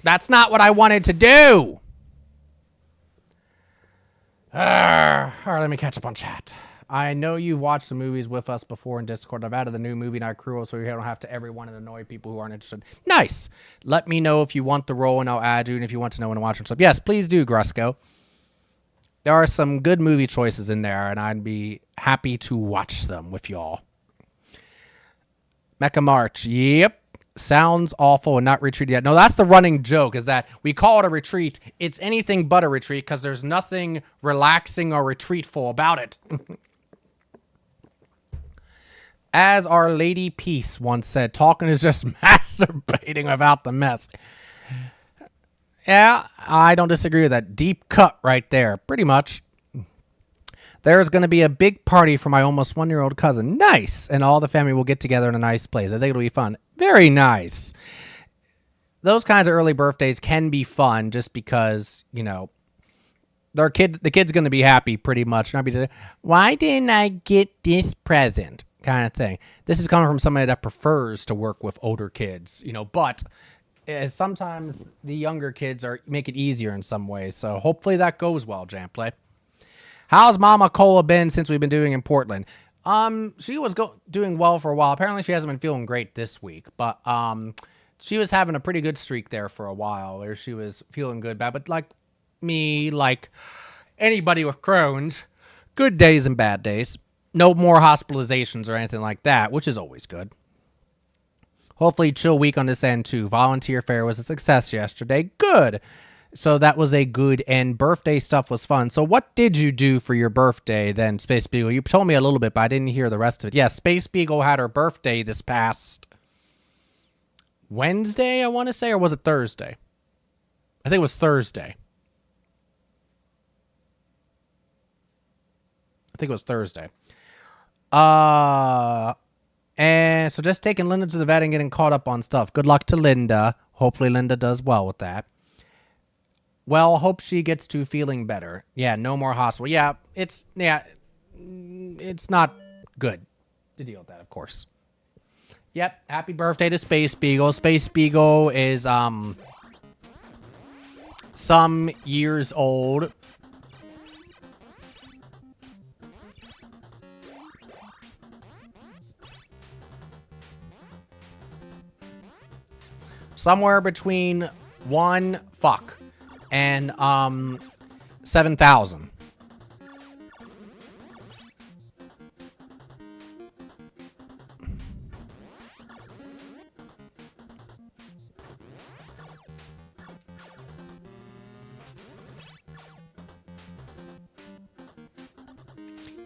That's not what I wanted to do. All right, let me catch up on chat. I know you've watched the movies with us before in Discord. I've added the new movie night crew so you don't have to everyone and annoy people who aren't interested. Nice. Let me know if you want the role and I'll add you. And if you want to know when to watch stuff, yes, please do, Grusco. There are some good movie choices in there, and I'd be happy to watch them with y'all. Mecha March. Yep. Sounds awful and not retreat yet. No, that's the running joke, is that we call it a retreat. It's anything but a retreat because there's nothing relaxing or retreatful about it. As Our Lady Peace once said, talking is just masturbating without the mess. Yeah, I don't disagree with that. Deep cut right there. Pretty much. There's going to be a big party for my almost 1-year-old cousin. Nice. And all the family will get together in a nice place. I think it'll be fun. Very nice. Those kinds of early birthdays can be fun just because, you know, the kid's going to be happy pretty much. Not be, why didn't I get this present? Kind of thing. This is coming from somebody that prefers to work with older kids, you know, but sometimes the younger kids make it easier in some ways. So hopefully that goes well, Jamplay. How's Mama Cola been since we've been doing in Portland? She was doing well for a while. Apparently she hasn't been feeling great this week, but she was having a pretty good streak there for a while where she was feeling good, bad. But like me, like anybody with Crohn's, good days and bad days. No more hospitalizations or anything like that, which is always good. Hopefully chill week on this end too. Volunteer fair was a success yesterday. Good. So that was a good end. Birthday stuff was fun. So what did you do for your birthday then, Space Beagle? You told me a little bit, but I didn't hear the rest of it. Yeah, Space Beagle had her birthday this past Wednesday, I want to say, or was it Thursday? I think it was Thursday. And so just taking Linda to the vet and getting caught up on stuff. Good luck to Linda. Hopefully Linda does well with that. Well, hope she gets to feeling better. Yeah, no more hospital. Yeah, it's not good to deal with that, of course. Yep, happy birthday to Space Beagle. Space Beagle is some years old. Somewhere between 1 fuck and 7,000.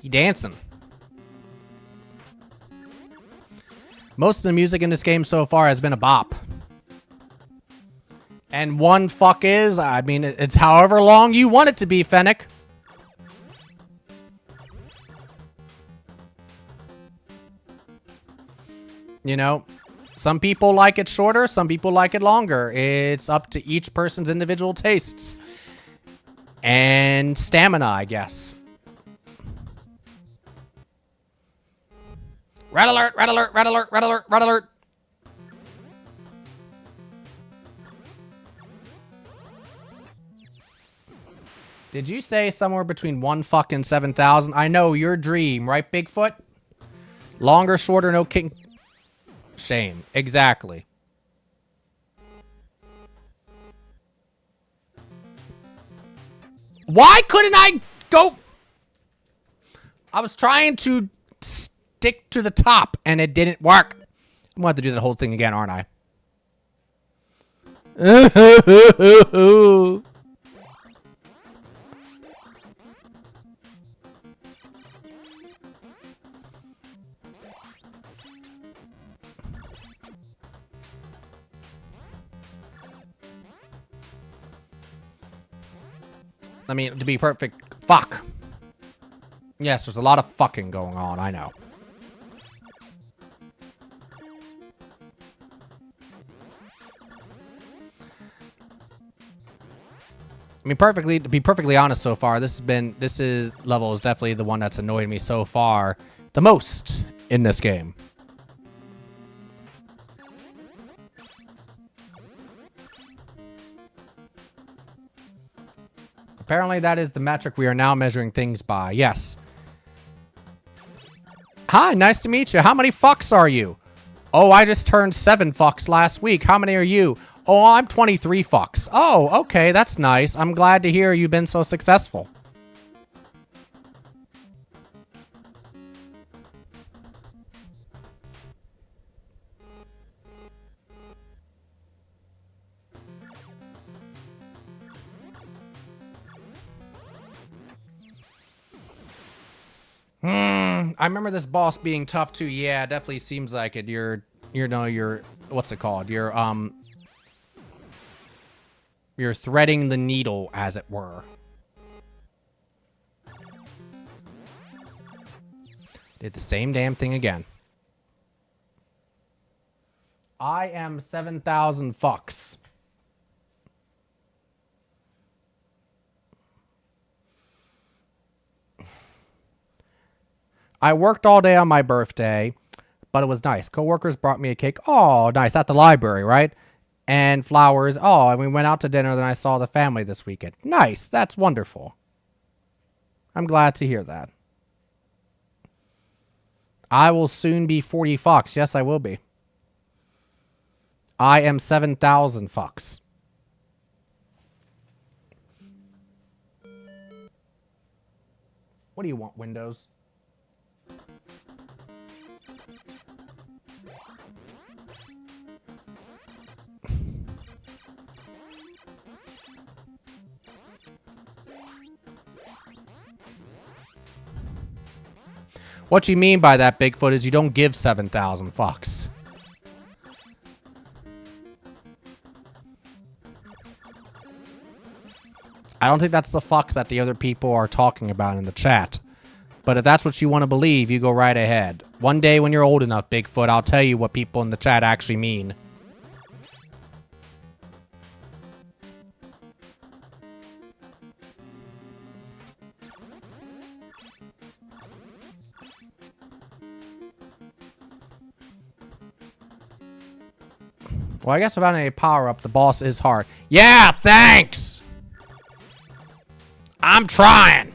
You dancing. Most of the music in this game so far has been a bop. And 1 fuck is, I mean, it's however long you want it to be, Fennec. You know, some people like it shorter, some people like it longer. It's up to each person's individual tastes. And stamina, I guess. Red alert, red alert, red alert, red alert, red alert. Did you say somewhere between 1 fuck and 7,000? I know your dream, right, Bigfoot? Longer, shorter, no king. Shame. Exactly. Why couldn't I go? I was trying to stick to the top and it didn't work. I'm gonna have to do that whole thing again, aren't I? I mean, to be perfect, fuck. Yes, there's a lot of fucking going on, I know. I mean, to be perfectly honest so far, this level is definitely the one that's annoyed me so far the most in this game. Apparently that is the metric we are now measuring things by. Yes. Hi, nice to meet you. How many fucks are you? Oh, I just turned 7 fucks last week. How many are you? Oh, I'm 23 fucks. Oh, okay, that's nice. I'm glad to hear you've been so successful. I remember this boss being tough too. Yeah, it definitely seems like it. You're what's it called? You're threading the needle, as it were. Did the same damn thing again. I am 7,000 fucks. I worked all day on my birthday, but it was nice. Coworkers brought me a cake. Oh, nice. At the library, right? And flowers. Oh, and we went out to dinner. Then I saw the family this weekend. Nice. That's wonderful. I'm glad to hear that. I will soon be 40 fucks. Yes, I will be. I am 7,000 fucks. What do you want, Windows? What you mean by that, Bigfoot, is you don't give 7,000 fucks. I don't think that's the fuck that the other people are talking about in the chat. But if that's what you want to believe, you go right ahead. One day when you're old enough, Bigfoot, I'll tell you what people in the chat actually mean. Well, I guess without any power-up, the boss is hard. Yeah, thanks! I'm trying.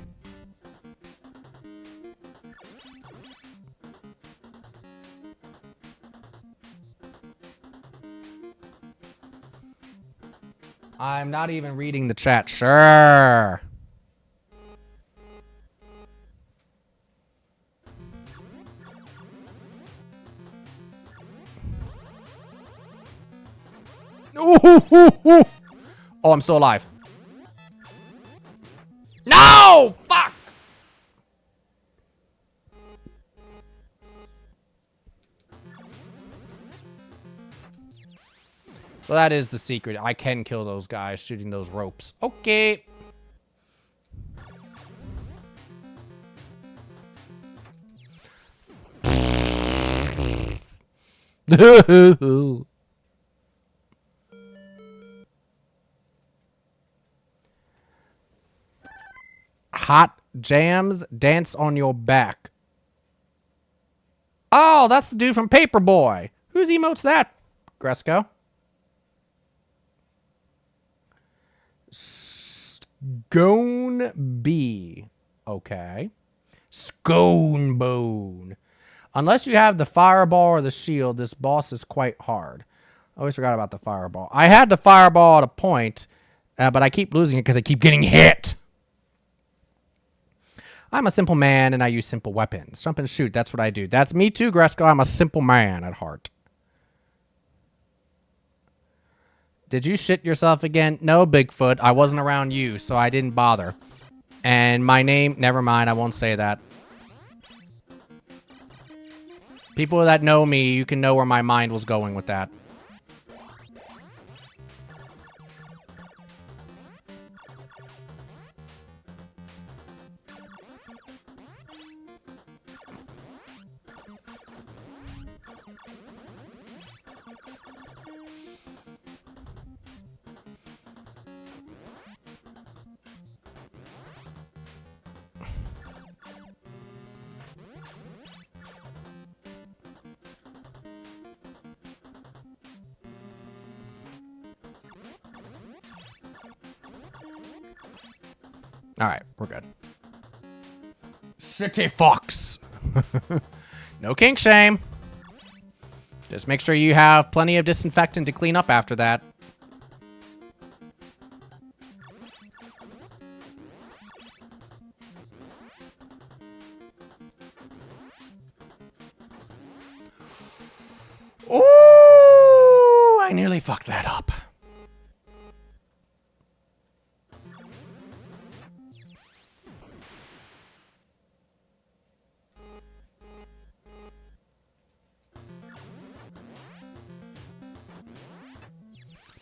I'm not even reading the chat. Sure. Ooh. Oh, I'm still alive. No! Fuck! So that is the secret. I can kill those guys shooting those ropes. Okay. Hot jams dance on your back. Oh, that's the dude from Paperboy. Whose emotes that, Gresco? Scone B. Okay. Scone Bone. Unless you have the fireball or the shield, this boss is quite hard. I always forgot about the fireball. I had the fireball at a point, but I keep losing it because I keep getting hit. I'm a simple man, and I use simple weapons. Jump and shoot, that's what I do. That's me too, Gresco. I'm a simple man at heart. Did you shit yourself again? No, Bigfoot. I wasn't around you, so I didn't bother. And my name, never mind, I won't say that. People that know me, you can know where my mind was going with that. All right, we're good. City Fox. No kink shame. Just make sure you have plenty of disinfectant to clean up after that. Ooh, I nearly fucked that up.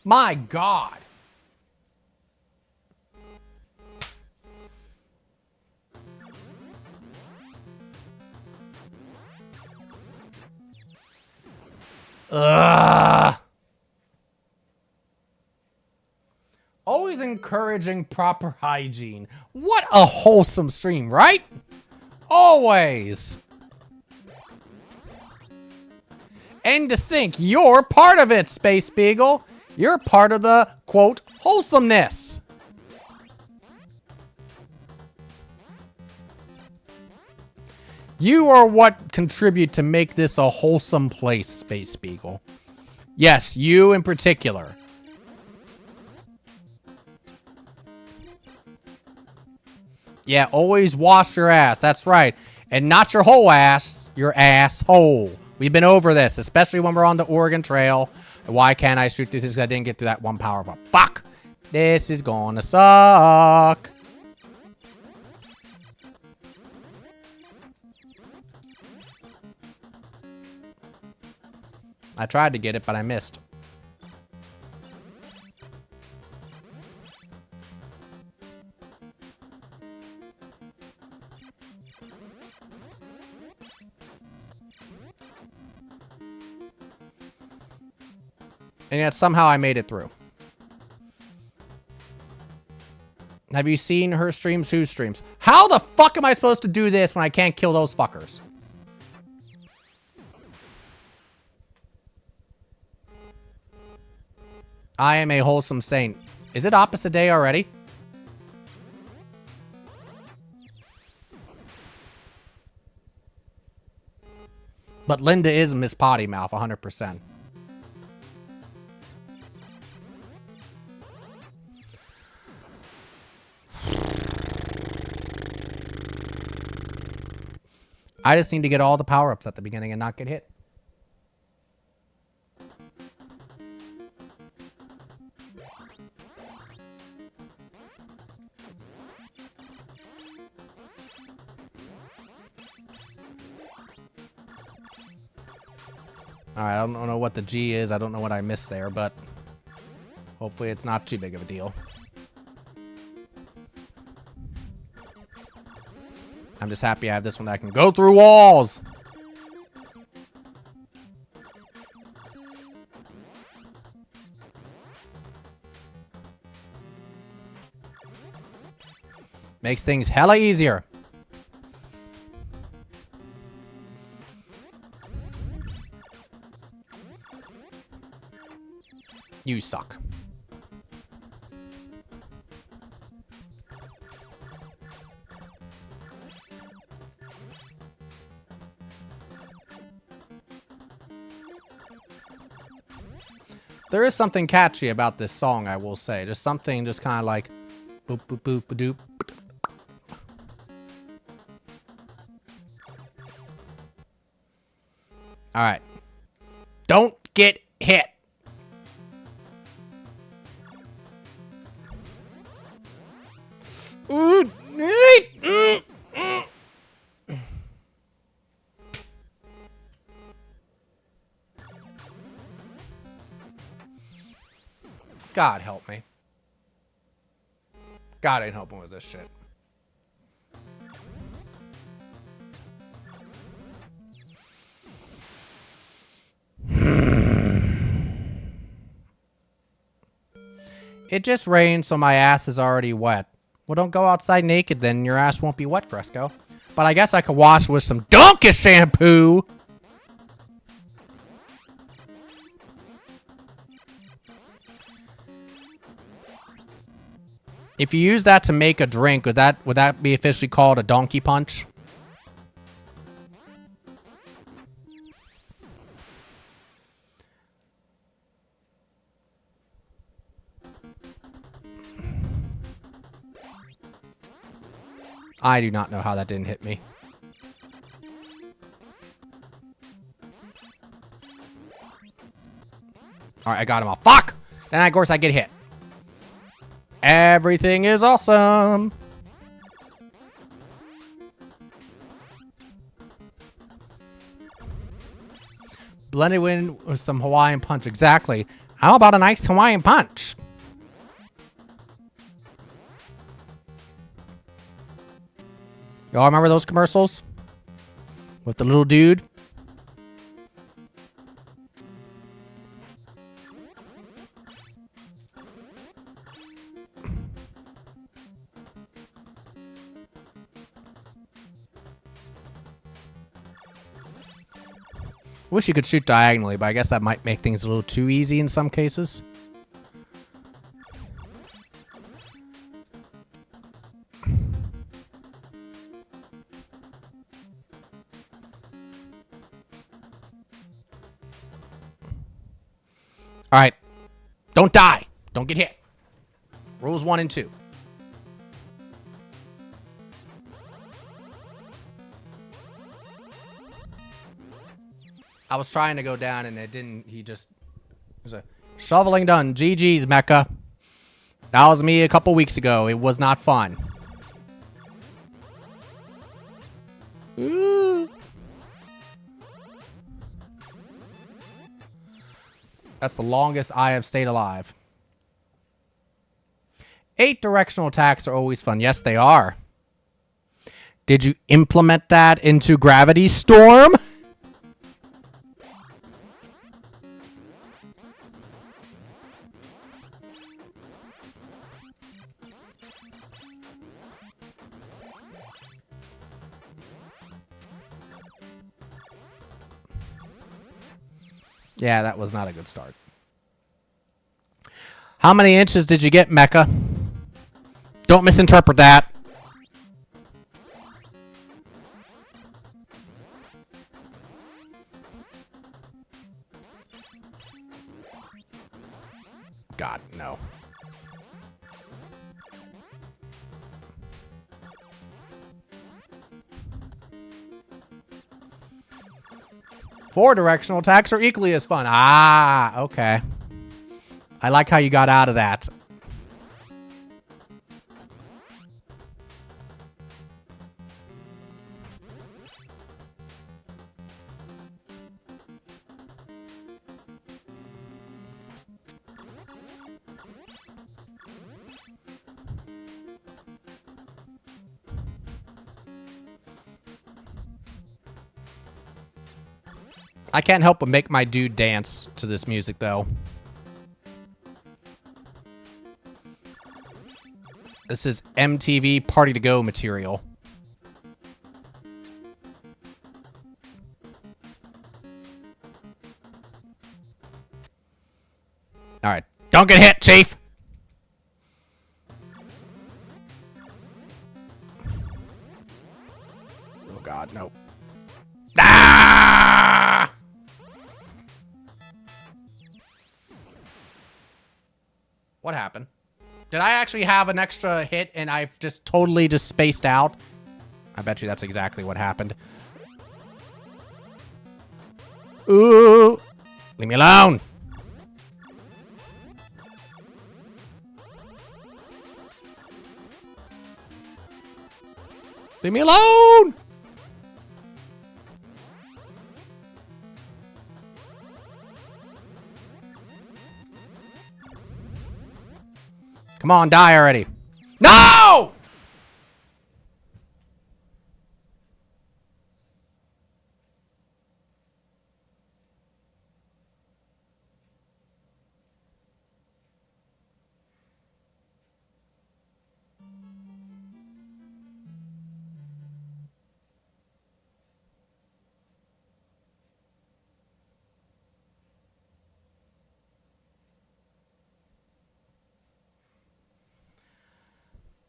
My God. Ugh. Always encouraging proper hygiene. What a wholesome stream, right? Always. And to think you're part of it, Space Beagle. You're part of the, quote, wholesomeness. You are what contribute to make this a wholesome place, Space Beagle. Yes, you in particular. Yeah, always wash your ass. That's right. And not your whole ass, your asshole. We've been over this, especially when we're on the Oregon Trail. Why can't I shoot through this? Because I didn't get through that one power up. Fuck! This is gonna suck. I tried to get it, but I missed. And yet somehow I made it through. Have you seen her streams? Whose streams? How the fuck am I supposed to do this when I can't kill those fuckers? I am a wholesome saint. Is it opposite day already? But Linda is Miss Potty Mouth, 100%. I just need to get all the power-ups at the beginning and not get hit. Alright, I don't know what the G is. I don't know what I missed there, but hopefully it's not too big of a deal. I'm just happy I have this one that I can go through walls. Makes things hella easier. You suck. There is something catchy about this song, I will say. Just something just kind of like boop boop boop doop. All right. Don't get hit. Ooh. God help me. God ain't helping with this shit. It just rained, so my ass is already wet. Well, don't go outside naked then. Your ass won't be wet, Fresco. But I guess I could wash with some donkey shampoo. If you use that to make a drink, would that be officially called a donkey punch? I do not know how that didn't hit me. Alright, I got him all. Fuck! Then, of course, I get hit. Everything is awesome. Blended in with some Hawaiian punch. Exactly. How about a nice Hawaiian punch? Y'all remember those commercials? With the little dude? Wish you could shoot diagonally, but I guess that might make things a little too easy in some cases. Alright. Don't die. Don't get hit. Rules 1 and 2. I was trying to go down and it didn't. He just... It was a shoveling done. GG's, Mecca. That was me a couple weeks ago. It was not fun. Ooh. That's the longest I have stayed alive. 8 directional attacks are always fun. Yes, they are. Did you implement that into Gravity Storm? Yeah, that was not a good start. How many inches did you get, Mecca? Don't misinterpret that. God, no. Four directional attacks are equally as fun. Ah, okay. I like how you got out of that. I can't help but make my dude dance to this music, though. This is MTV Party to Go material. All right. Don't get hit, Chief! Oh, God, no. Ah! What happened? Did I actually have an extra hit and I've just totally just spaced out? I bet you that's exactly what happened. Ooh! Leave me alone! Leave me alone! Come on, die already. No!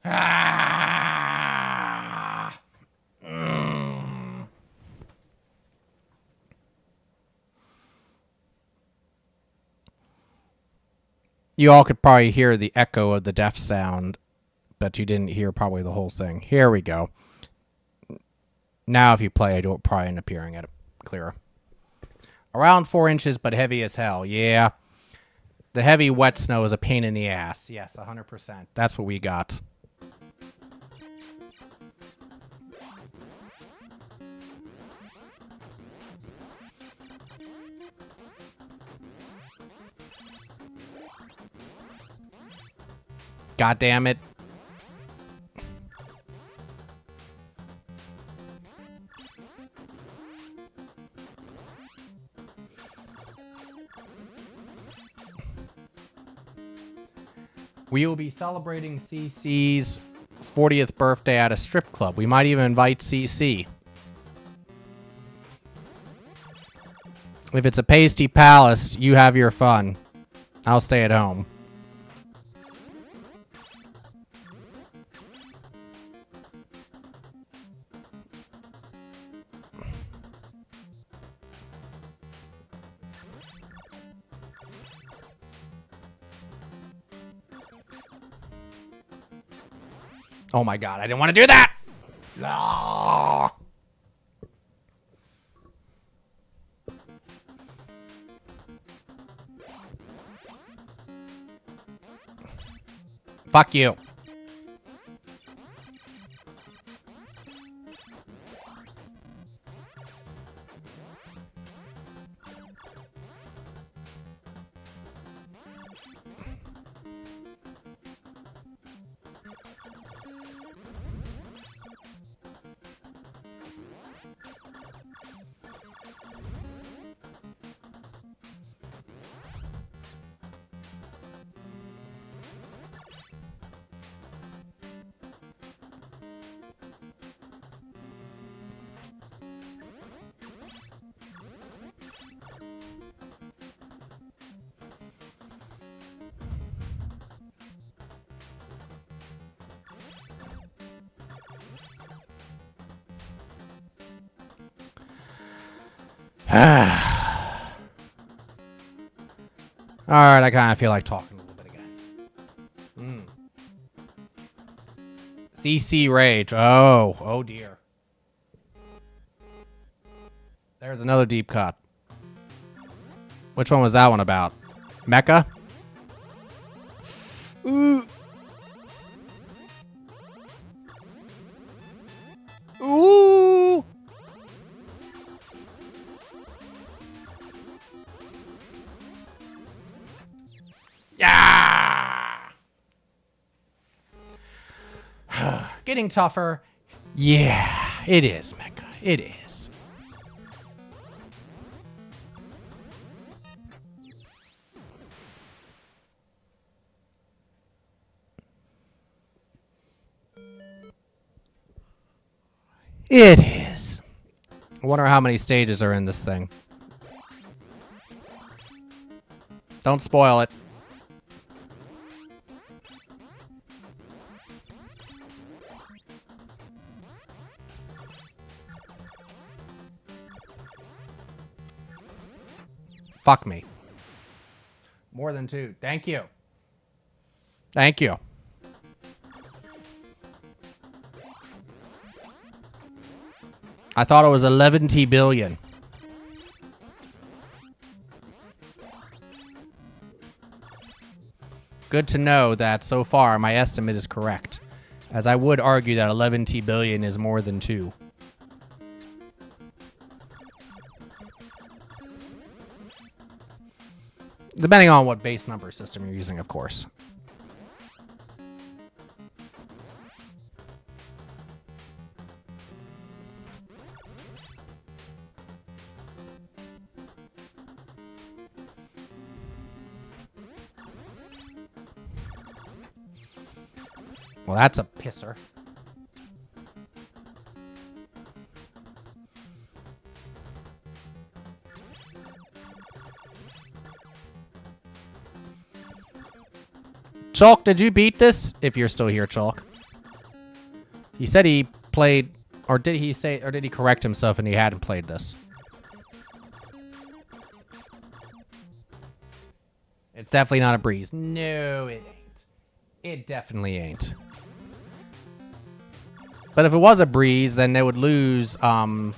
Ah. You all could probably hear the echo of the deaf sound, but you didn't hear probably the whole thing. Here we go. Now if you play, I don't probably end up hearing it clearer. Around 4 inches, but heavy as hell. Yeah. The heavy wet snow is a pain in the ass. Yes, 100%. That's what we got. God damn it. We will be celebrating CC's 40th birthday at a strip club. We might even invite CC. If it's a pasty palace, you have your fun. I'll stay at home. Oh my god, I didn't want to do that! No. Fuck you. Alright, I kind of feel like talking a little bit CC Rage. Oh dear. There's another deep cut. Which one was that one about? Mecca? Ooh. Ooh. Yeah. Getting tougher. Yeah, it is, Mecca. It is. It is. I wonder how many stages are in this thing. Don't spoil it. Fuck me. More than 2. Thank you. Thank you. I thought it was 11 billion. Good to know that so far my estimate is correct, as I would argue that 11 billion is more than 2. Depending on what base number system you're using, of course. Well, that's a pisser. Chalk, did you beat this? If you're still here, Chalk. He said he played, or did he say, or did he correct himself and he hadn't played this? It's definitely not a breeze. No, it ain't. It definitely ain't. But if it was a breeze, then they would lose the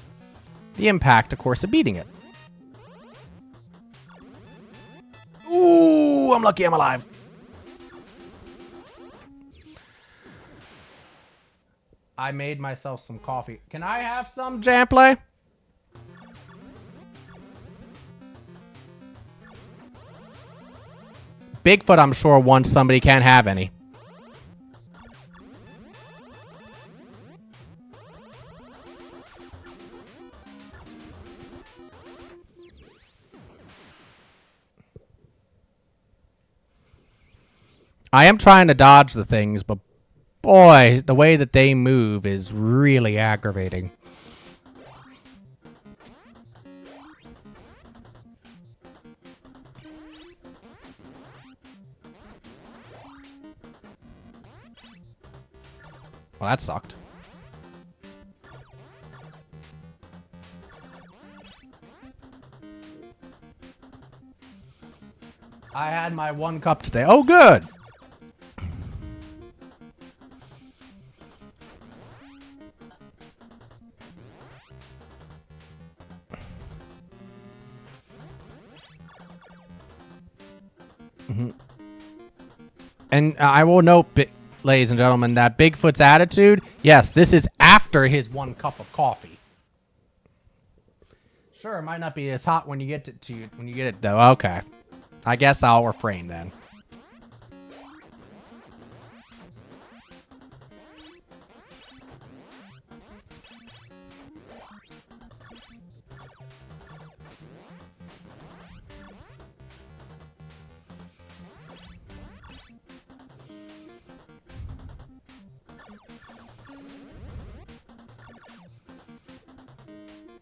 impact, of course, of beating it. Ooh, I'm lucky I'm alive. I made myself some coffee. Can I have some, Jamplay? Bigfoot, I'm sure, wants somebody can't have any. I am trying to dodge the things, but boy, the way that they move is really aggravating. Well, that sucked. I had my 1 cup today. Oh, good. And I will note, ladies and gentlemen, that Bigfoot's attitude, yes, this is after his 1 cup of coffee. Sure, it might not be as hot when you get when you get it, though. Okay. I guess I'll refrain then.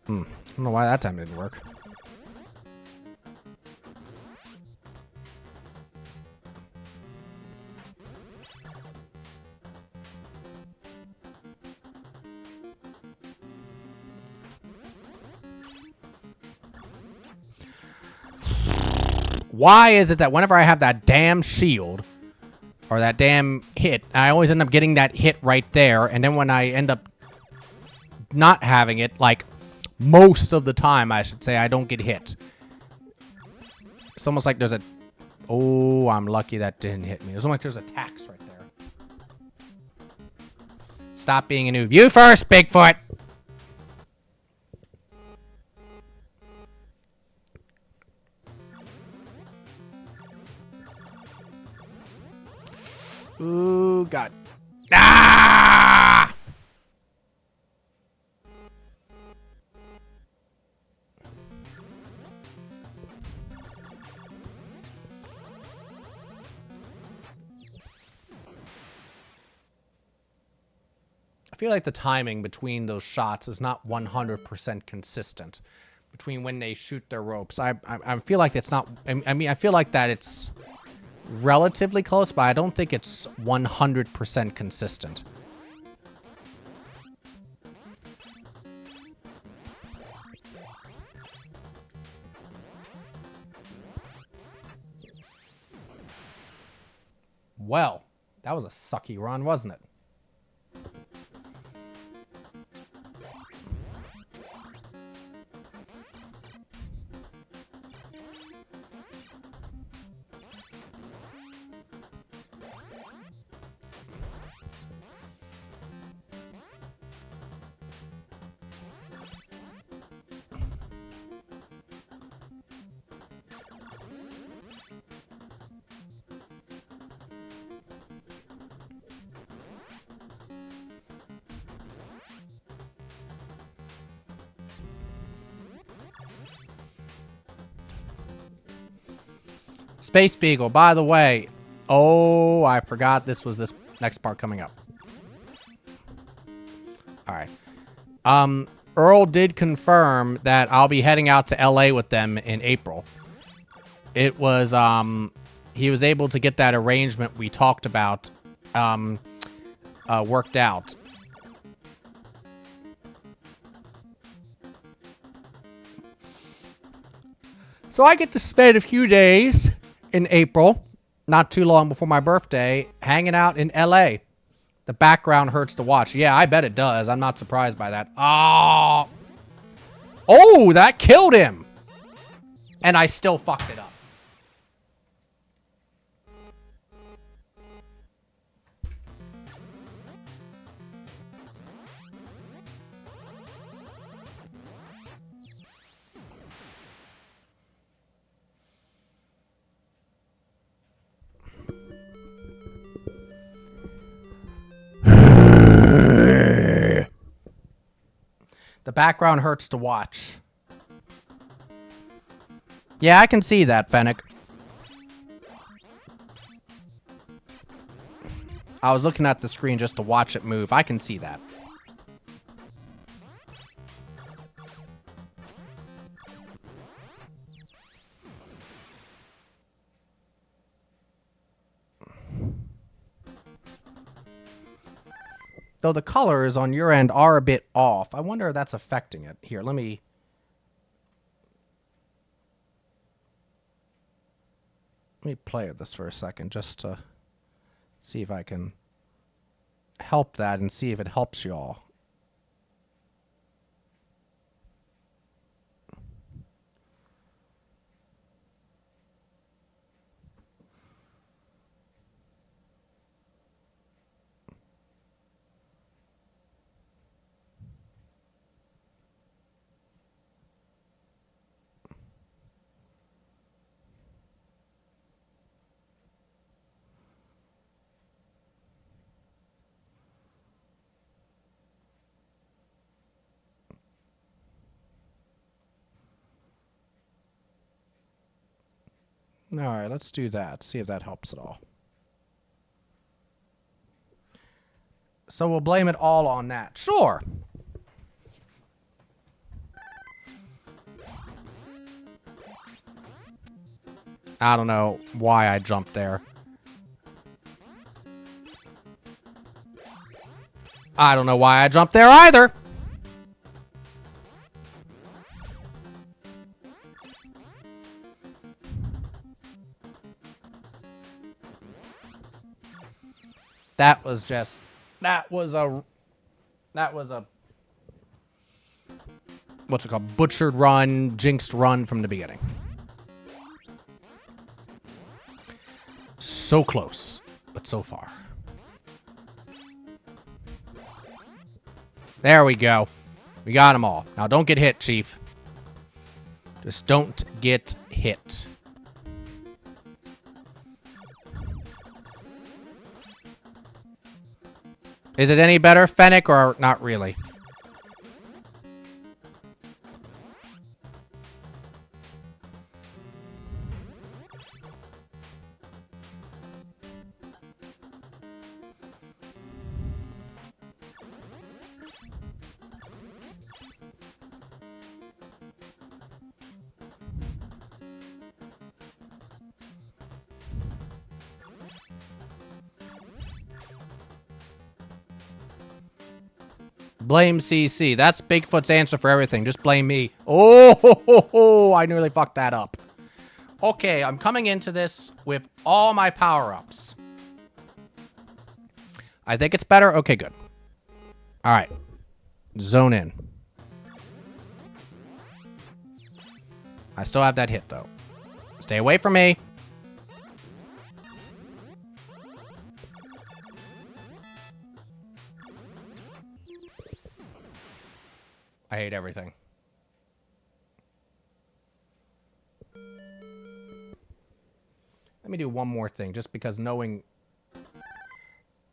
I don't know why that time didn't work. Why is it that whenever I have that damn shield, Or that damn hit. I always end up getting that hit right there. And then when I end up not having it, like most of the time, I should say, I don't get hit. It's almost like there's a... Oh, I'm lucky that didn't hit me. It's almost like there's a tax right there. Stop being a noob. You first, Bigfoot! Ooh, God. Ah! I feel like the timing between those shots is not 100% consistent between when they shoot their ropes. I feel like it's not... I mean, I feel like that it's relatively close, but I don't think it's 100% consistent. Well, that was a sucky run, wasn't it? Space Beagle, by the way. Oh, I forgot this was this next part coming up. All right. Earl did confirm that I'll be heading out to LA with them in April. It was, he was able to get that arrangement we talked about, worked out. So I get to spend a few days in April, not too long before my birthday, hanging out in LA. The background hurts to watch. Yeah, I bet it does. I'm not surprised by that. Oh, that killed him. And I still fucked it up. The background hurts to watch. Yeah, I can see that, Fennec. I was looking at the screen just to watch it move. I can see that. Though the colors on your end are a bit off. I wonder if that's affecting it. Here, let me play with this for a second just to see if I can help that and see if it helps y'all. All right, let's do that. See if that helps at all. So we'll blame it all on that. Sure. I don't know why I jumped there. I don't know why I jumped there either. That was just... That was a... What's it called? Butchered run, jinxed run from the beginning. So close, but so far. There we go. We got them all. Now don't get hit, Chief. Just don't get hit. Is it any better, Fennec, or not really? Blame CC. That's Bigfoot's answer for everything. Just blame me. Oh, I nearly fucked that up. Okay, I'm coming into this with all my power-ups. I think it's better. Okay, good. All right. Zone in. I still have that hit, though. Stay away from me. I hate everything. Let me do one more thing, just because knowing...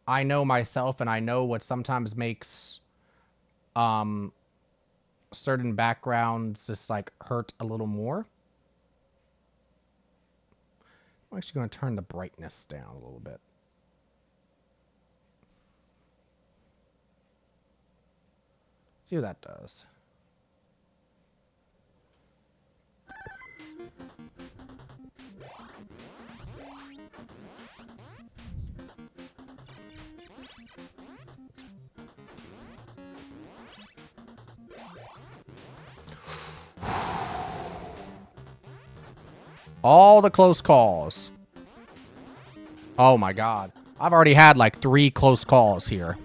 I know myself, and I know what sometimes makes certain backgrounds just, like, hurt a little more. I'm actually going to turn the brightness down a little bit. See what that does. All the close calls. Oh my god. I've already had like 3 close calls here.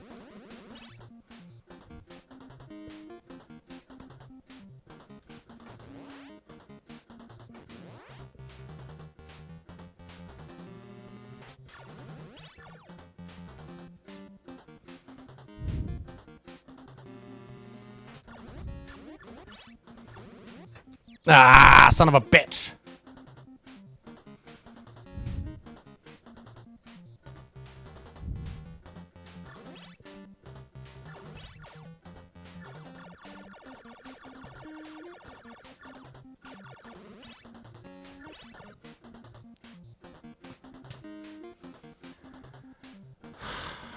Ah, son of a bitch.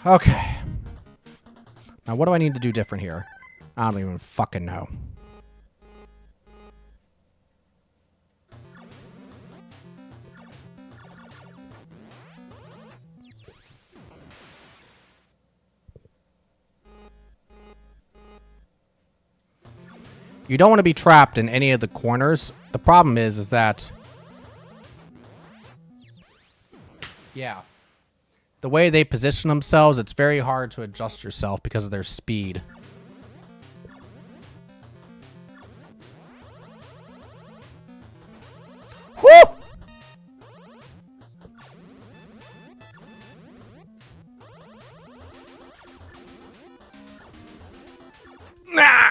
Okay. Now, what do I need to do different here? I don't even fucking know. You don't want to be trapped in any of the corners. The problem is that... Yeah. The way they position themselves, it's very hard to adjust yourself because of their speed. Woo! Nah!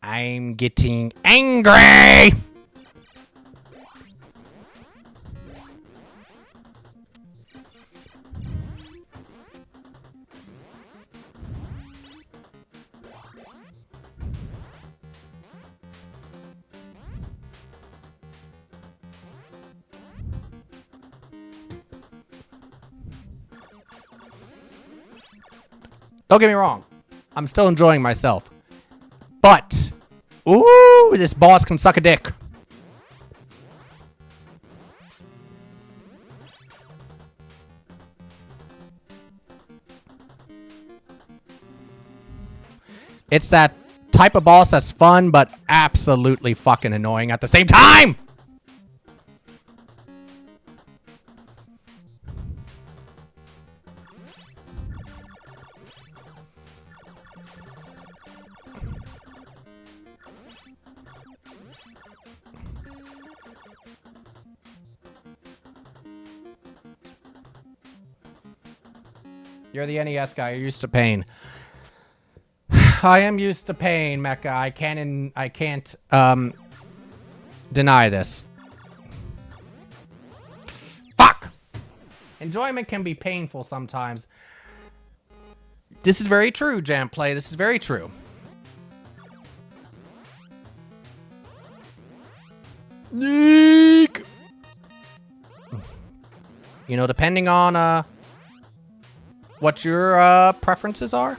I'm getting angry! Don't get me wrong. I'm still enjoying myself. But, ooh, this boss can suck a dick. It's that type of boss that's fun, but absolutely fucking annoying at the same time. You're the NES guy. You're used to pain. I am used to pain, Mecha. I can't deny this. Fuck! Enjoyment can be painful sometimes. This is very true, Jamplay. This is very true. Yeek! You know, depending on what your preferences are.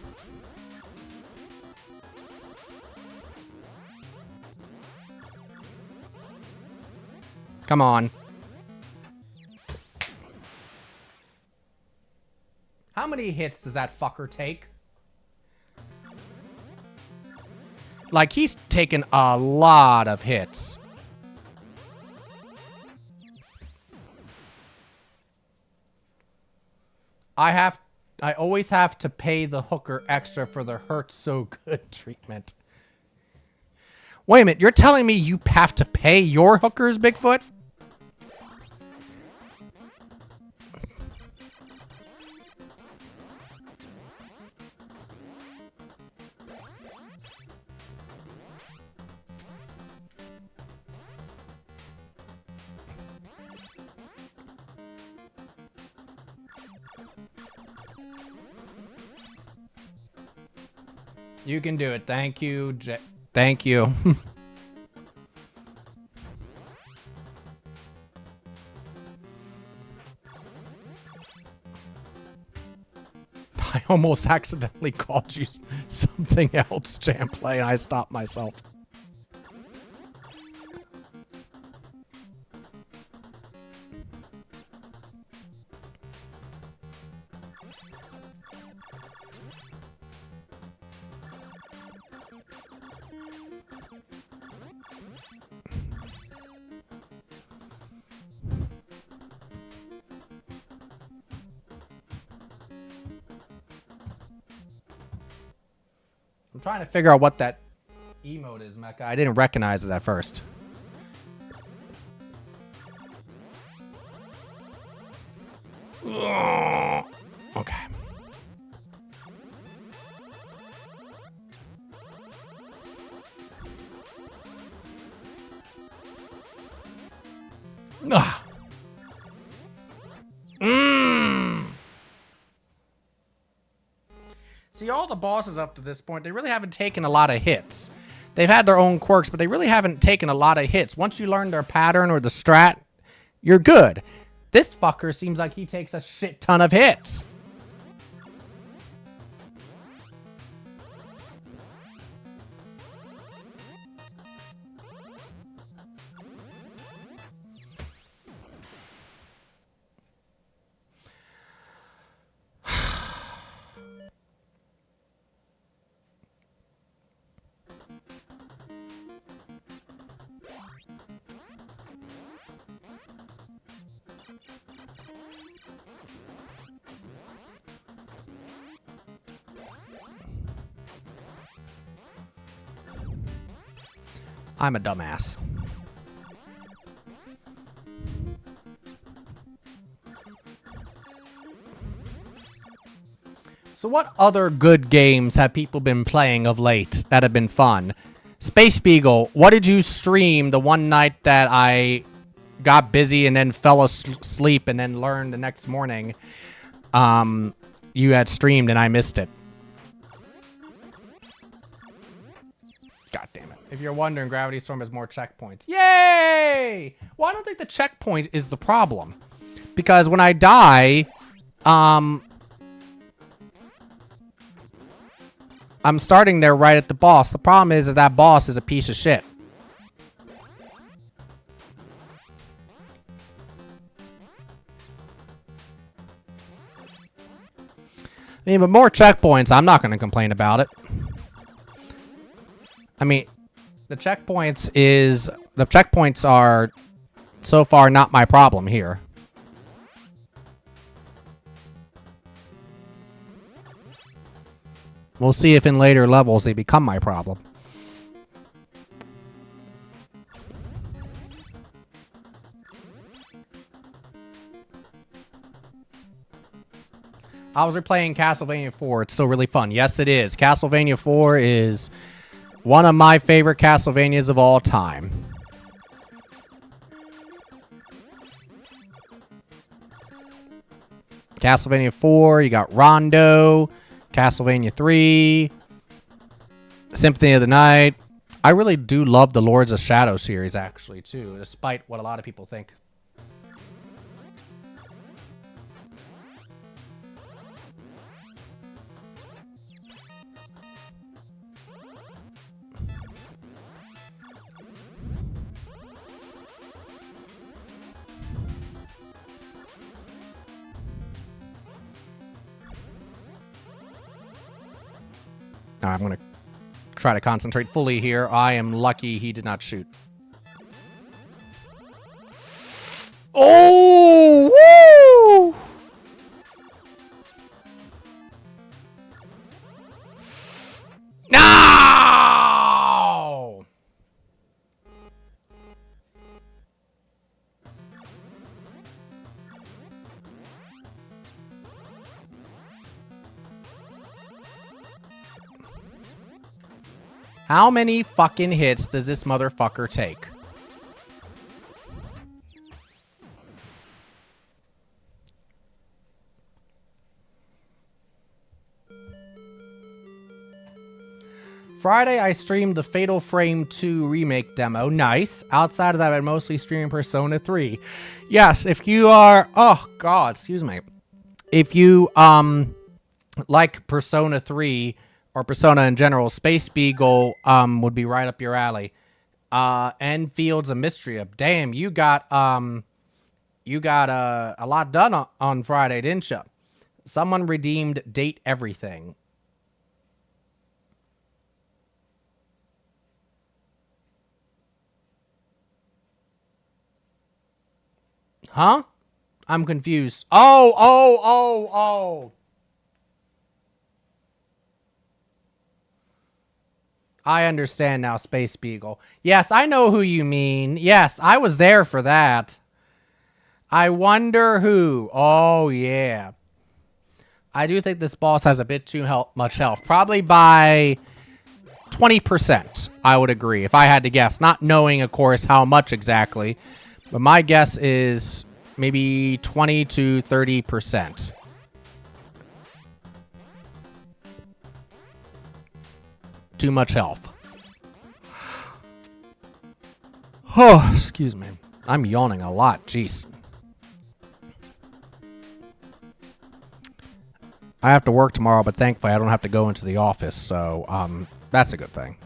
Come on. How many hits does that fucker take? Like, he's taken a lot of hits. I always have to pay the hooker extra for the hurt so good treatment. Wait a minute, you're telling me you have to pay your hookers, Bigfoot? You can do it. Thank you. Thank you. I almost accidentally called you something else, Jamplay, and I stopped myself. I'm trying to figure out what that emote is, Mecha. I didn't recognize it at first. Ugh. Okay. Ugh. See, all the bosses up to this point, they really haven't taken a lot of hits. They've had their own quirks, but they really haven't taken a lot of hits. Once you learn their pattern or the strat, you're good. This fucker seems like he takes a shit ton of hits. I'm a dumbass. So what other good games have people been playing of late that have been fun? Space Beagle, what did you stream the one night that I got busy and then fell asleep and then learned the next morning you had streamed and I missed it? God damn it. If you're wondering, Gravity Storm has more checkpoints. Yay! Well, I don't think the checkpoint is the problem. Because when I die, I'm starting there right at the boss. The problem is that boss is a piece of shit. I mean, but more checkpoints, I'm not going to complain about it. mean, the checkpoints are so far not my problem here. We'll see if in later levels they become my problem. I was replaying Castlevania 4. It's still really fun. Yes, it is. Castlevania 4 is one of my favorite Castlevanias of all time. Castlevania 4, you got Rondo, Castlevania 3, Symphony of the Night. I really do love the Lords of Shadow series, actually, too, despite what a lot of people think. Now I'm going to try to concentrate fully here. I am lucky he did not shoot. Oh! Woo! No! How many fucking hits does this motherfucker take? Friday, I streamed the Fatal Frame 2 remake demo. Nice. Outside of that, I mostly stream Persona 3. Yes, if you are... Oh, God, excuse me. If you, like Persona 3... or Persona in general, Space Beagle would be right up your alley. And Fields of Mystery. Damn, you got a lot done on Friday, didn't you? Someone redeemed Date Everything. Huh? I'm confused. Oh. I understand now, Space Beagle. Yes, I know who you mean. Yes, I was there for that. I wonder who. Oh, yeah. I do think this boss has a bit too much health. Probably by 20%, I would agree, if I had to guess. Not knowing, of course, how much exactly. But my guess is maybe 20 to 30%. Too much health. Oh, excuse me. I'm yawning a lot. Jeez. I have to work tomorrow, but thankfully I don't have to go into the office, so that's a good thing.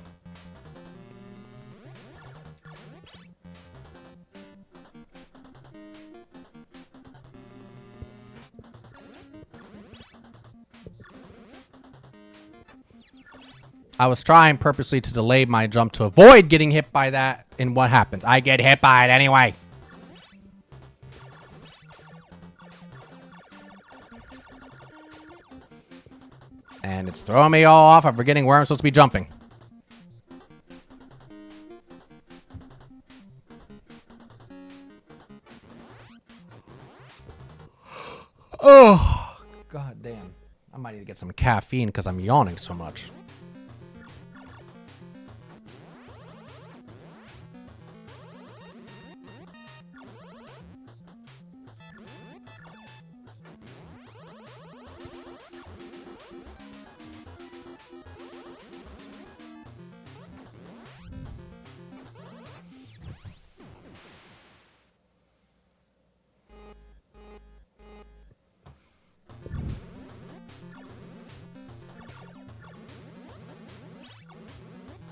I was trying purposely to delay my jump to avoid getting hit by that, and what happens? I get hit by it anyway. And it's throwing me all off. I'm forgetting where I'm supposed to be jumping. Oh, god damn. I might need to get some caffeine because I'm yawning so much.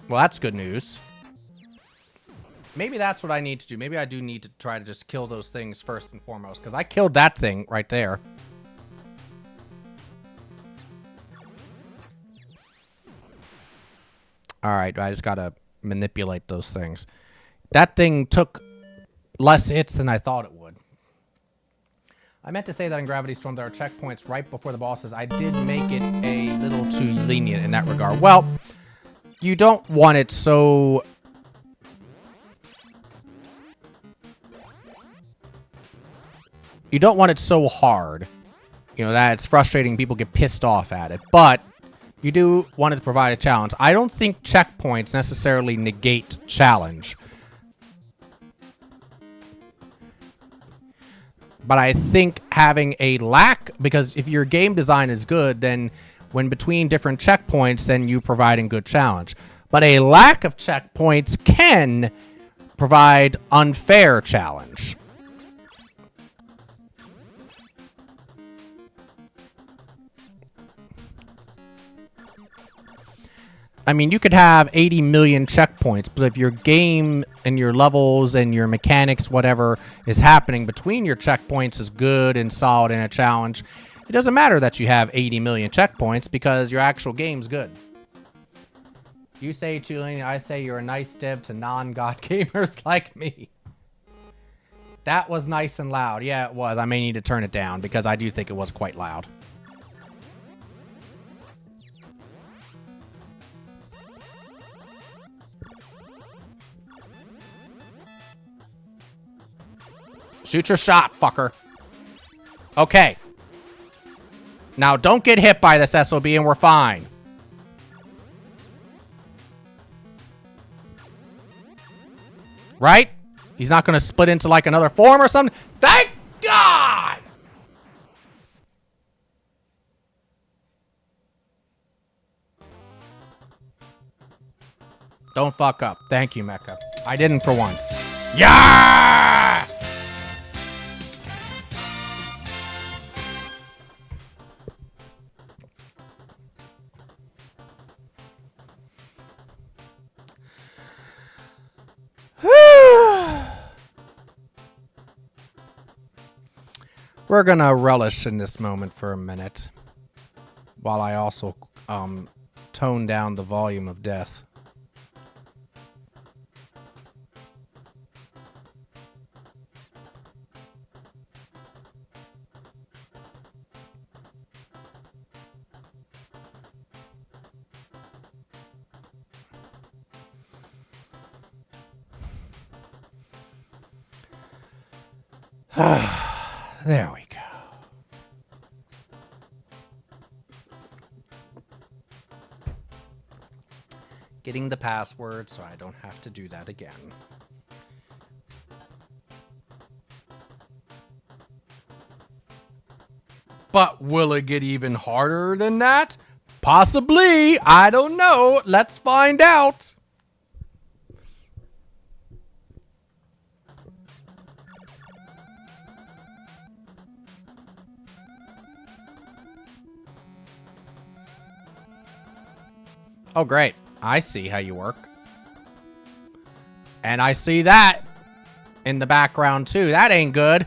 Well, that's good news. Maybe that's what I need to do. Maybe I do need to try to just kill those things first and foremost, because I killed that thing right there. All right, I just gotta manipulate those things. That thing took less hits than I thought it would. I meant to say that in Gravity Storm there are checkpoints right before the bosses. I did make it a little too lenient in that regard. Well, you don't want it so... You don't want it so hard. You know, that it's frustrating. People get pissed off at it. But you do want it to provide a challenge. I don't think checkpoints necessarily negate challenge. But I think having a lack, because if your game design is good, then when between different checkpoints, then you providing good challenge. But a lack of checkpoints can provide unfair challenge. I mean, you could have 80 million checkpoints, but if your game and your levels and your mechanics, whatever is happening between your checkpoints is good and solid in a challenge, it doesn't matter that you have 80 million checkpoints because your actual game's good. You say Julian, I say you're a nice div to non-god gamers like me. That was nice and loud. Yeah, it was. I may need to turn it down because I do think it was quite loud. Shoot your shot, fucker. Okay. Now, don't get hit by this SOB and we're fine. Right? He's not going to split into like another form or something. Thank God! Don't fuck up. Thank you, Mecha. I didn't for once. Yes! We're gonna relish in this moment for a minute, while I also tone down the volume of death. There we go. Getting the password so I don't have to do that again. But will it get even harder than that? Possibly. I don't know. Let's find out. Oh, great. I see how you work. And I see that in the background, too. That ain't good.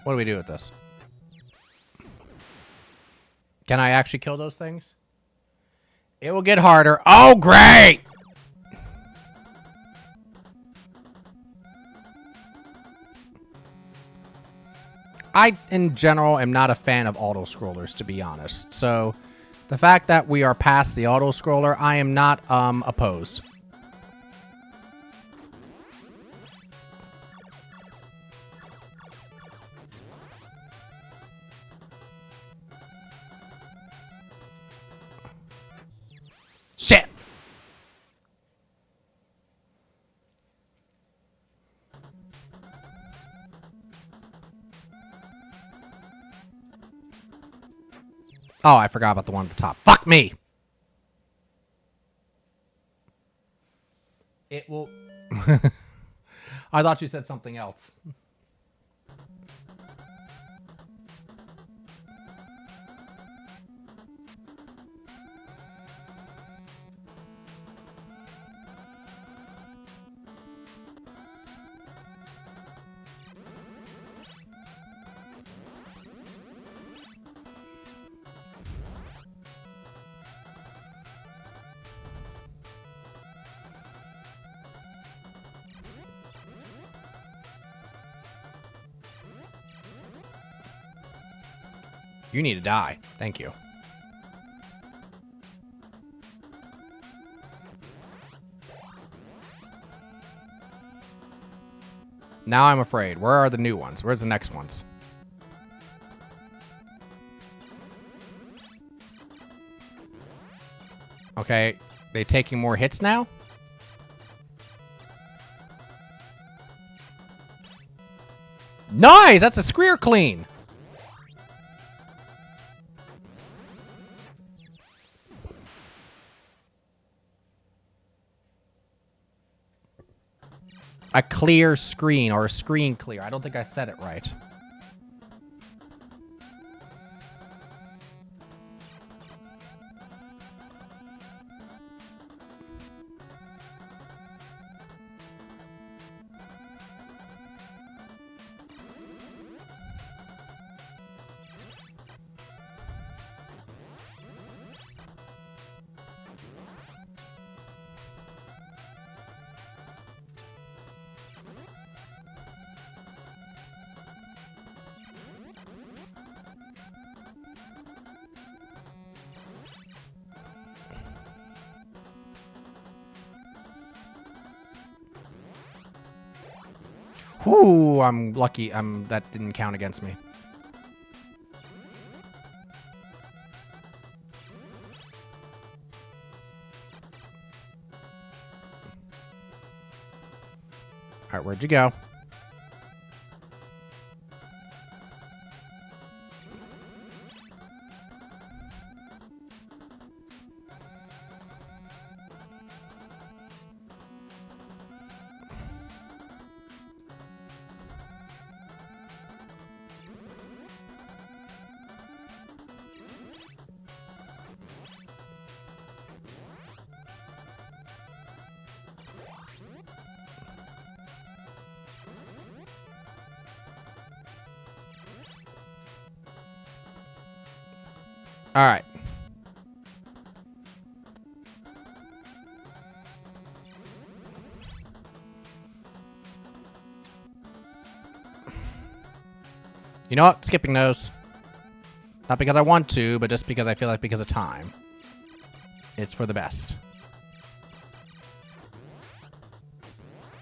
What do we do with this? Can I actually kill those things? It will get harder. Oh, great! I, in general, am not a fan of auto-scrollers, to be honest. So, the fact that we are past the auto-scroller, I am not opposed. Shit! Oh, I forgot about the one at the top. Fuck me! It will... I thought you said something else. You need to die. Thank you. Now I'm afraid. Where are the new ones? Where's the next ones? Okay. They taking more hits now? Nice! That's a Screer clean! A clear screen, or a screen clear. I don't think I said it right. Whew, I'm lucky. That didn't count against me. All right, where'd you go? All right. You know what? Skipping those. Not because I want to, but just because I feel like because of time. It's for the best.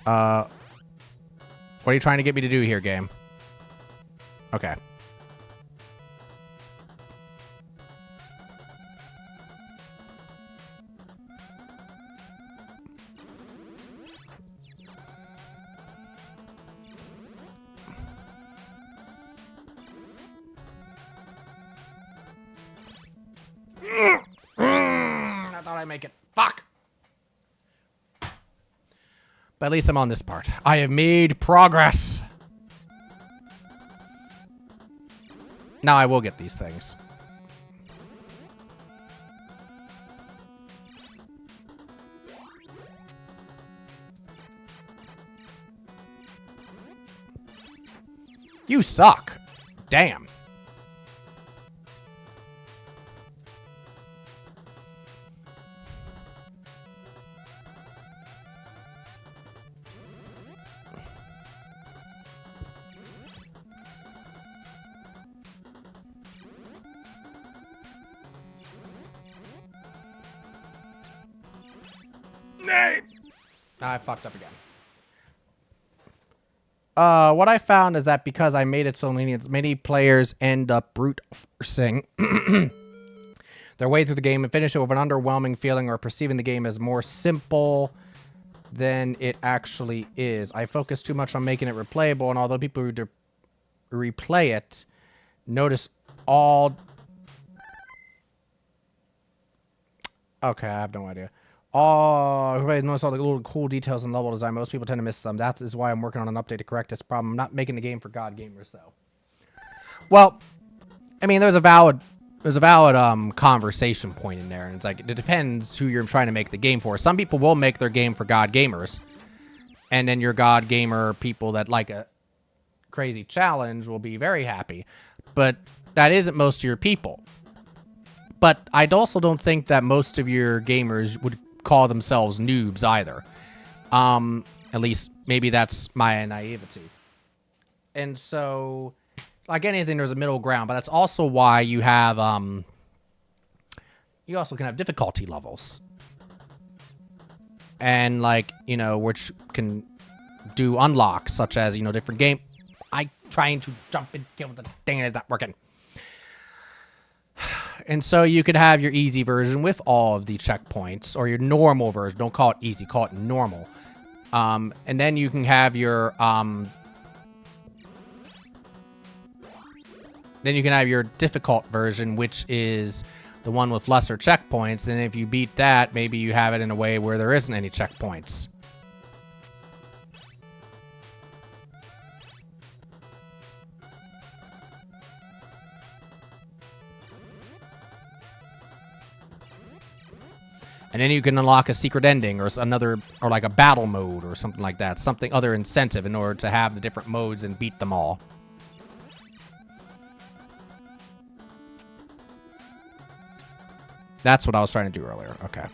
What are you trying to get me to do here, game? Okay. I thought I'd make it. Fuck! But at least I'm on this part. I have made progress. Now I will get these things. You suck. Damn. I fucked up again. What I found is that because I made it so lenient, many players end up brute forcing their way through the game and finish it with an underwhelming feeling or perceiving the game as more simple than it actually is. I focus too much on making it replayable, and although people who replay it notice all... Okay, I have no idea. Oh, everybody knows all the little cool details and level design. Most people tend to miss them. That is why I'm working on an update to correct this problem. I'm not making the game for God gamers, though. Well, I mean, there's a valid conversation point in there, and it's like it depends who you're trying to make the game for. Some people will make their game for God gamers, and then your God gamer people that like a crazy challenge will be very happy. But that isn't most of your people. But I also don't think that most of your gamers would call themselves noobs either. At least maybe that's my naivety. And so like anything, there's a middle ground, but that's also why you have you also can have difficulty levels. And like, you know, which can do unlocks such as, you know, different game. I trying to jump and kill the thing and it's not working. And so you could have your easy version with all of the checkpoints, or your normal version. Don't call it easy, call it normal. And then you can have your difficult version, which is the one with lesser checkpoints. And if you beat that, maybe you have it in a way where there isn't any checkpoints. And then you can unlock a secret ending or another, or like a battle mode or something like that. Something other incentive in order to have the different modes and beat them all. That's what I was trying to do earlier. Okay.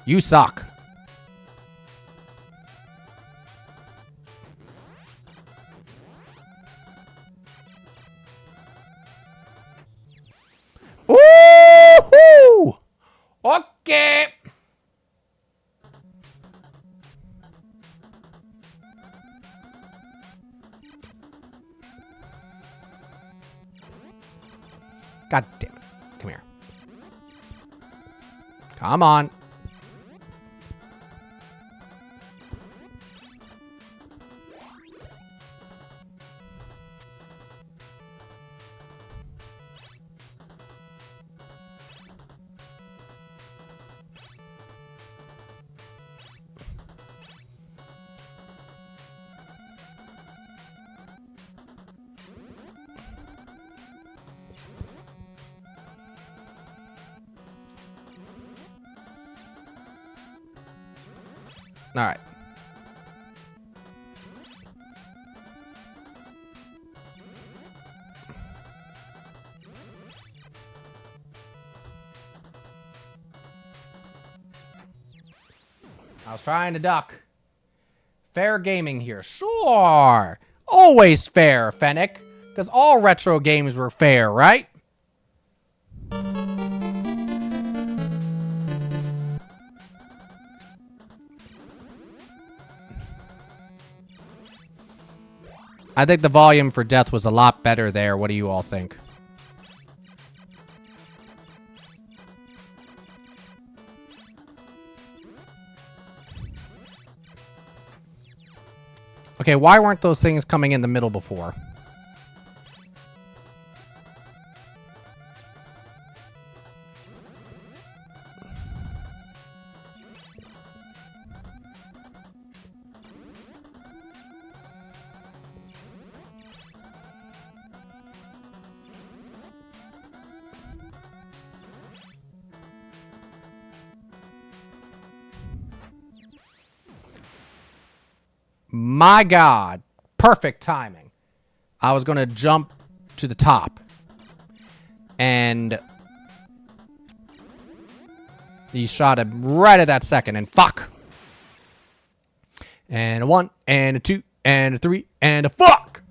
You suck. Woohoo! Okay. God damn it. Come here. Come on. All right. I was trying to duck. Fair gaming here. Sure. Always fair, Fennec. Because all retro games were fair, right? I think the volume for death was a lot better there. What do you all think? Okay, why weren't those things coming in the middle before? My God. Perfect timing. I was going to jump to the top. And he shot him right at that second. And fuck. And a 1, and a 2, and a 3, and a fuck.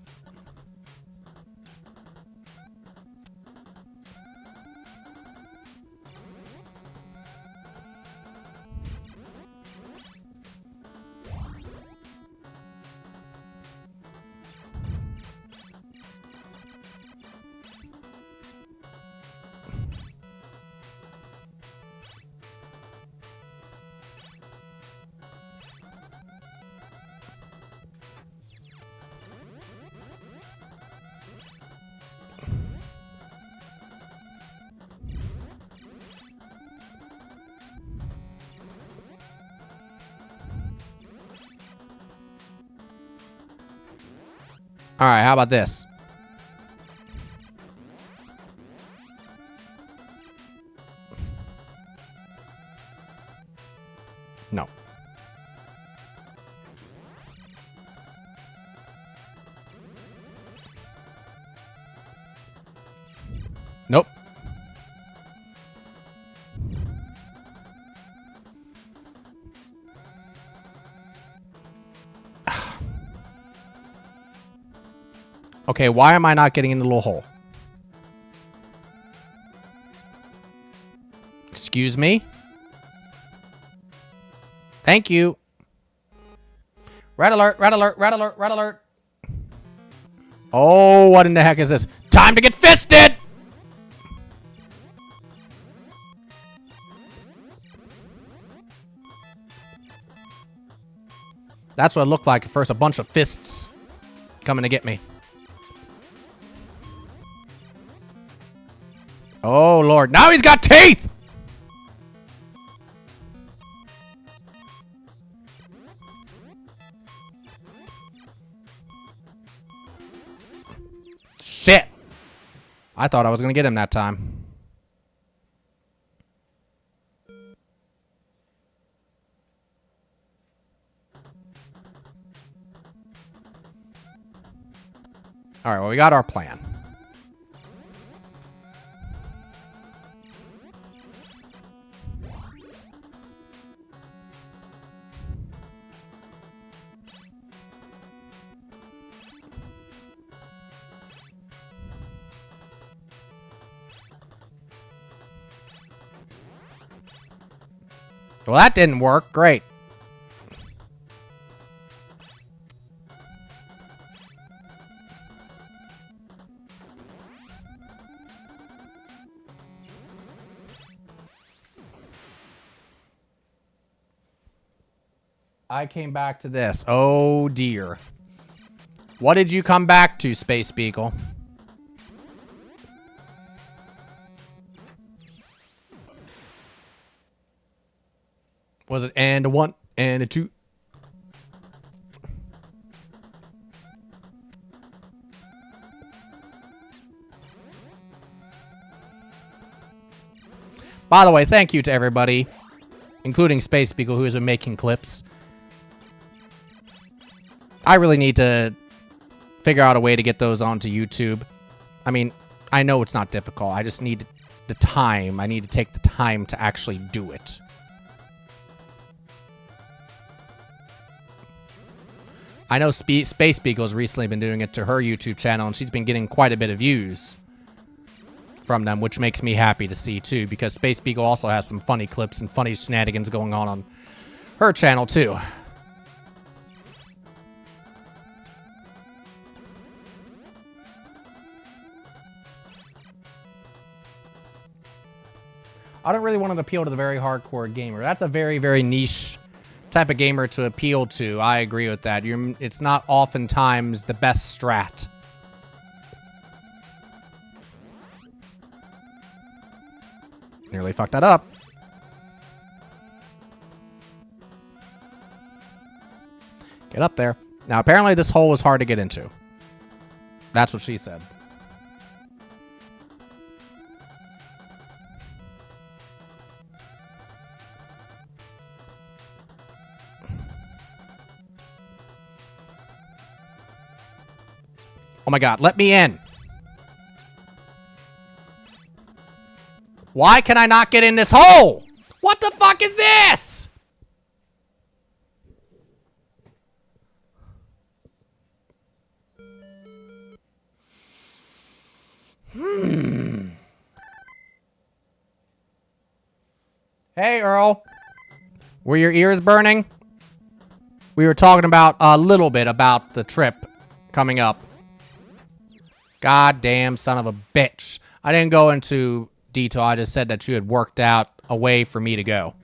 All right, how about this? No. Nope. Okay, why am I not getting in the little hole? Excuse me? Thank you. Red alert, red alert, red alert, red alert. Oh, what in the heck is this? Time to get fisted! That's what it looked like at first, a bunch of fists coming to get me. Oh, Lord. Now he's got teeth! Shit. I thought I was going to get him that time. All right, well, we got our plan. Well, that didn't work. Great. I came back to this. Oh, dear. What did you come back to, Space Beagle? Was it and a 1 and a 2? By the way, thank you to everybody, including Space Beagle, who has been making clips. I really need to figure out a way to get those onto YouTube. I mean, I know it's not difficult. I just need the time. I need to take the time to actually do it. I know Space Beagle's recently been doing it to her YouTube channel, and she's been getting quite a bit of views from them, which makes me happy to see, too, because Space Beagle also has some funny clips and funny shenanigans going on her channel, too. I don't really want to appeal to the very hardcore gamer. That's a very, very niche type of gamer to appeal to. I agree with that. It's not oftentimes the best strat. Nearly fucked that up. Get up there. Now, apparently this hole is hard to get into. That's what she said. Oh my god, let me in. Why can I not get in this hole? What the fuck is this? Hey, Earl. Were your ears burning? We were talking about a little bit about the trip coming up. Goddamn son of a bitch. I didn't go into detail. I just said that you had worked out a way for me to go.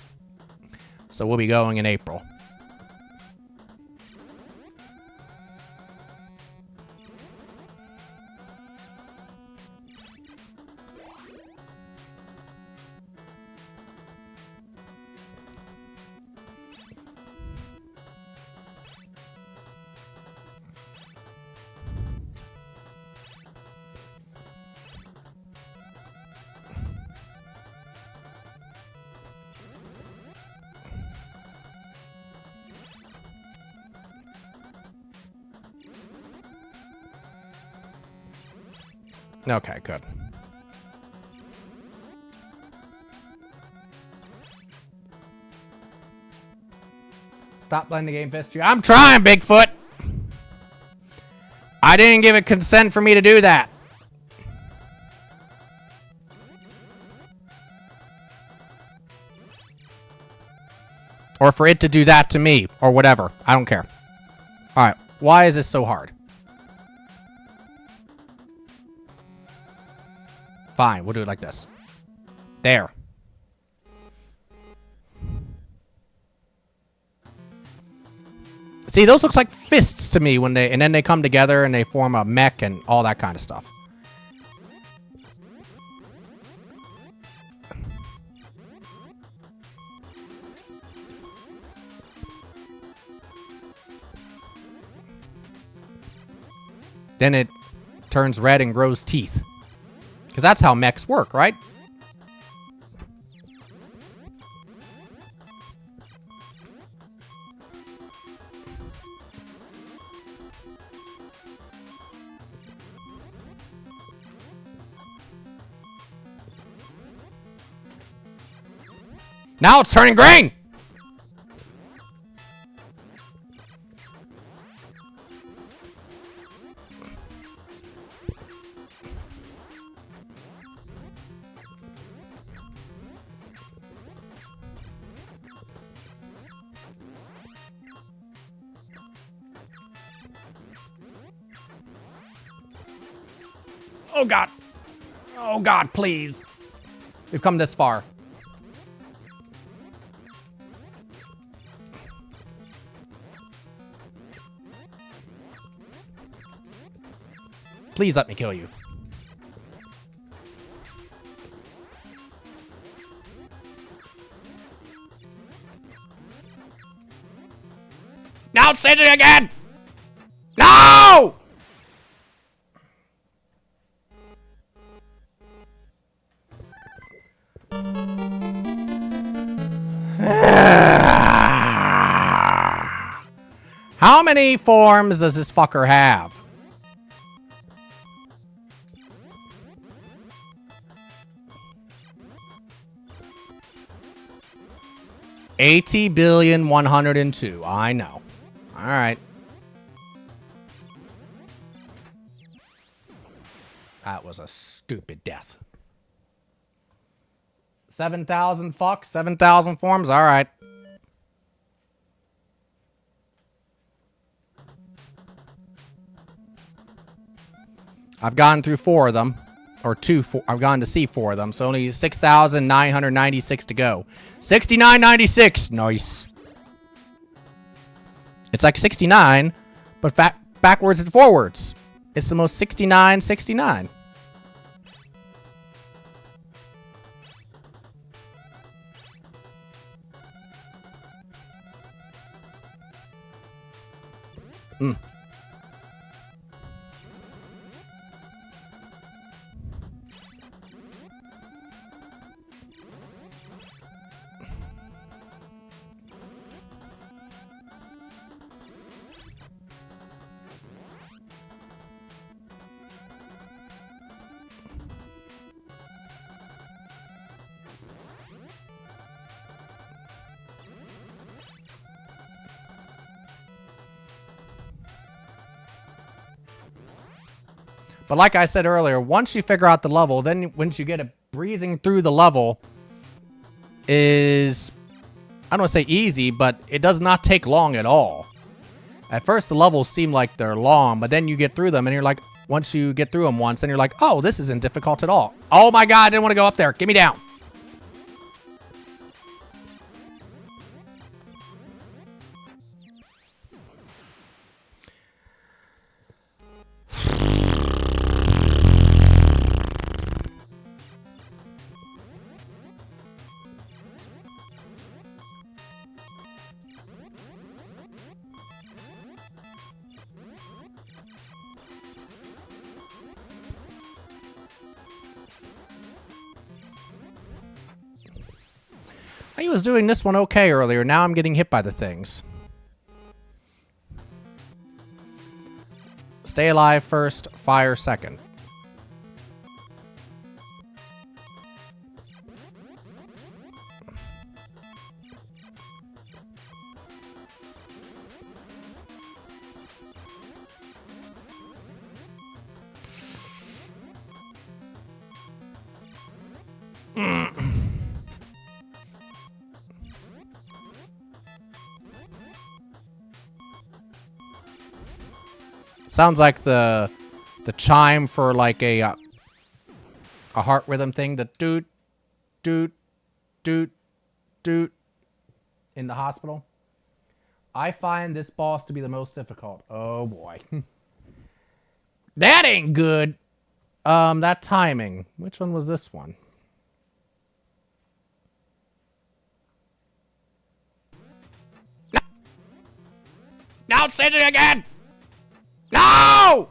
So we'll be going in April. Okay, good. Stop letting the game fist you. I'm trying, Bigfoot! I didn't give it consent for me to do that. Or for it to do that to me, or whatever. I don't care. Alright, why is this so hard? Fine, we'll do it like this. There. See, those looks like fists to me when and then they come together and they form a mech and all that kind of stuff. Then it turns red and grows teeth. Because that's how mechs work, right? Now it's turning green! Oh God. Oh God, please. We've come this far. Please let me kill you. Now it's changing again! No! How many forms does this fucker have? $80,102,000,000. I know. All right. That was a stupid death. 7,000 fucks, 7,000 forms. All right. I've gone through 4 of them. Or 2, 4. I've gone to see 4 of them. So only 6,996 to go. 69.96. Nice. It's like 69, but backwards and forwards. It's the most 69.69. But like I said earlier, once you figure out the level, then once you get it breezing through the level is, I don't want to say easy, but it does not take long at all. At first, the levels seem like they're long, but then you get through them and you're like, once you get through them once, then you're like, oh, this isn't difficult at all. Oh my God, I didn't want to go up there. Get me down. I was doing this one okay earlier. Now I'm getting hit by the things. Stay alive first, fire second. Sounds like the chime for like a heart rhythm thing. The doot, doot, doot, doot in the hospital. I find this boss to be the most difficult. Oh boy. That ain't good. That timing. Which one was this one? No! Now say it again! No!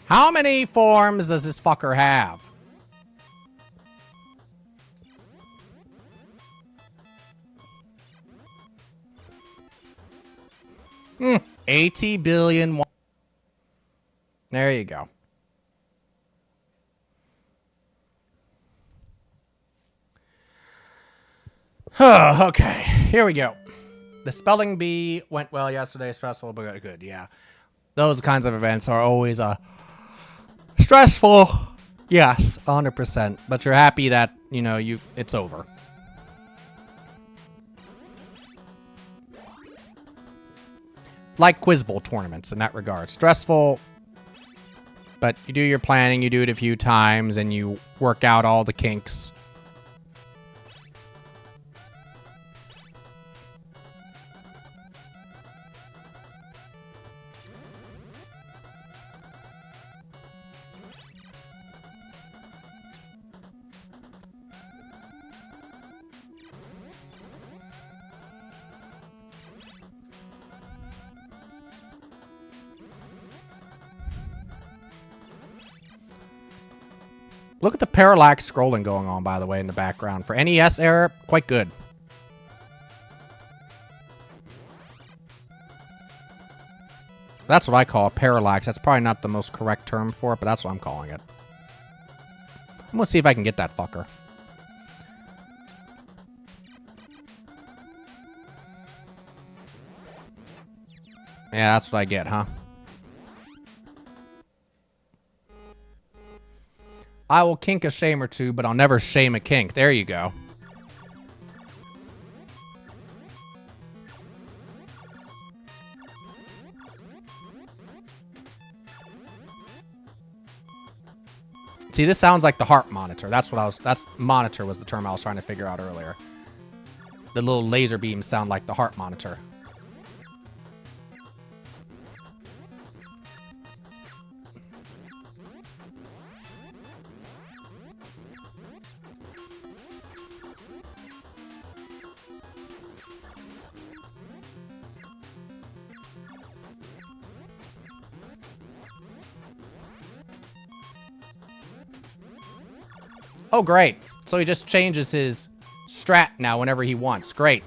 How many forms does this fucker have? Hmm. 80 billion. There you go. Okay, here we go. The spelling bee went well yesterday. Stressful, but good. Yeah. Those kinds of events are always stressful. Yes, 100%. But you're happy that, you know, it's over. Like Quiz Bowl tournaments in that regard. Stressful, but you do your planning, you do it a few times, and you work out all the kinks. Look at the parallax scrolling going on, by the way, in the background. For NES era, quite good. That's what I call a parallax. That's probably not the most correct term for it, but that's what I'm calling it. I'm gonna see if I can get that fucker. Yeah, that's what I get, huh? I will kink a shame or two, but I'll never shame a kink. There you go. See, this sounds like the heart monitor. That's monitor was the term I was trying to figure out earlier. The little laser beams sound like the heart monitor. Oh, great. So he just changes his strat now whenever he wants. Great.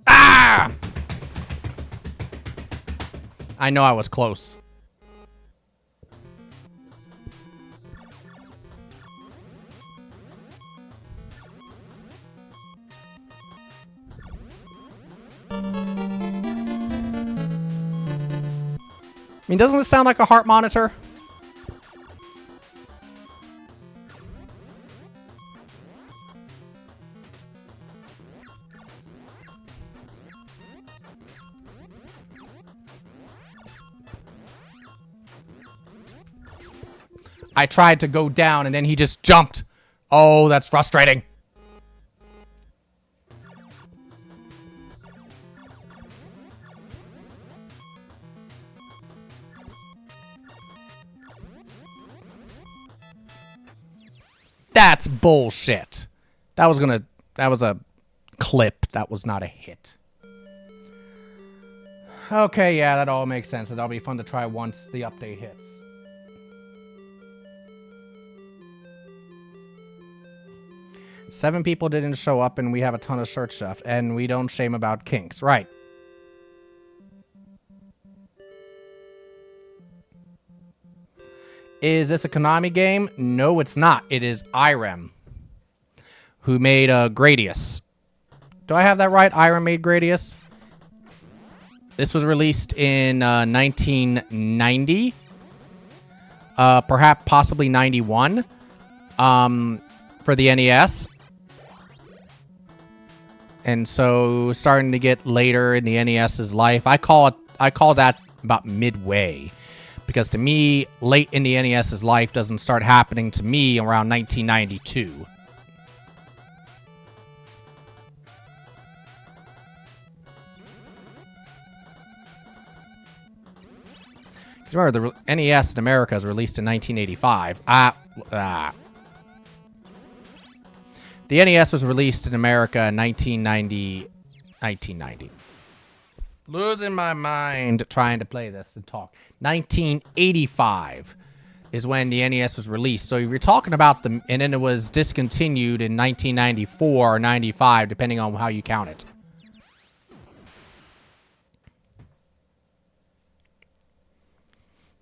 Ah! I know I was close. I mean, doesn't this sound like a heart monitor? I tried to go down and then he just jumped. Oh, that's frustrating. That's bullshit. That was a clip. That was not a hit. Okay, yeah, that all makes sense. That'll be fun to try once the update hits. Seven people didn't show up and we have a ton of shirts left and we don't shame about kinks. Right. Is this a Konami game? No, it's not. It is Irem, who made Gradius. Do I have that right? Irem made Gradius? This was released in 1990. Perhaps possibly 91. For the NES. And so starting to get later in the NES's life. I call that about midway. Because to me, late in the NES's life doesn't start happening to me around 1992. Remember, the NES in America was released in 1985. The NES was released in America in 1990. Losing my mind trying to play this and talk. 1985 is when the NES was released. So if you're talking about and then it was discontinued in 1994 or 95, depending on how you count it.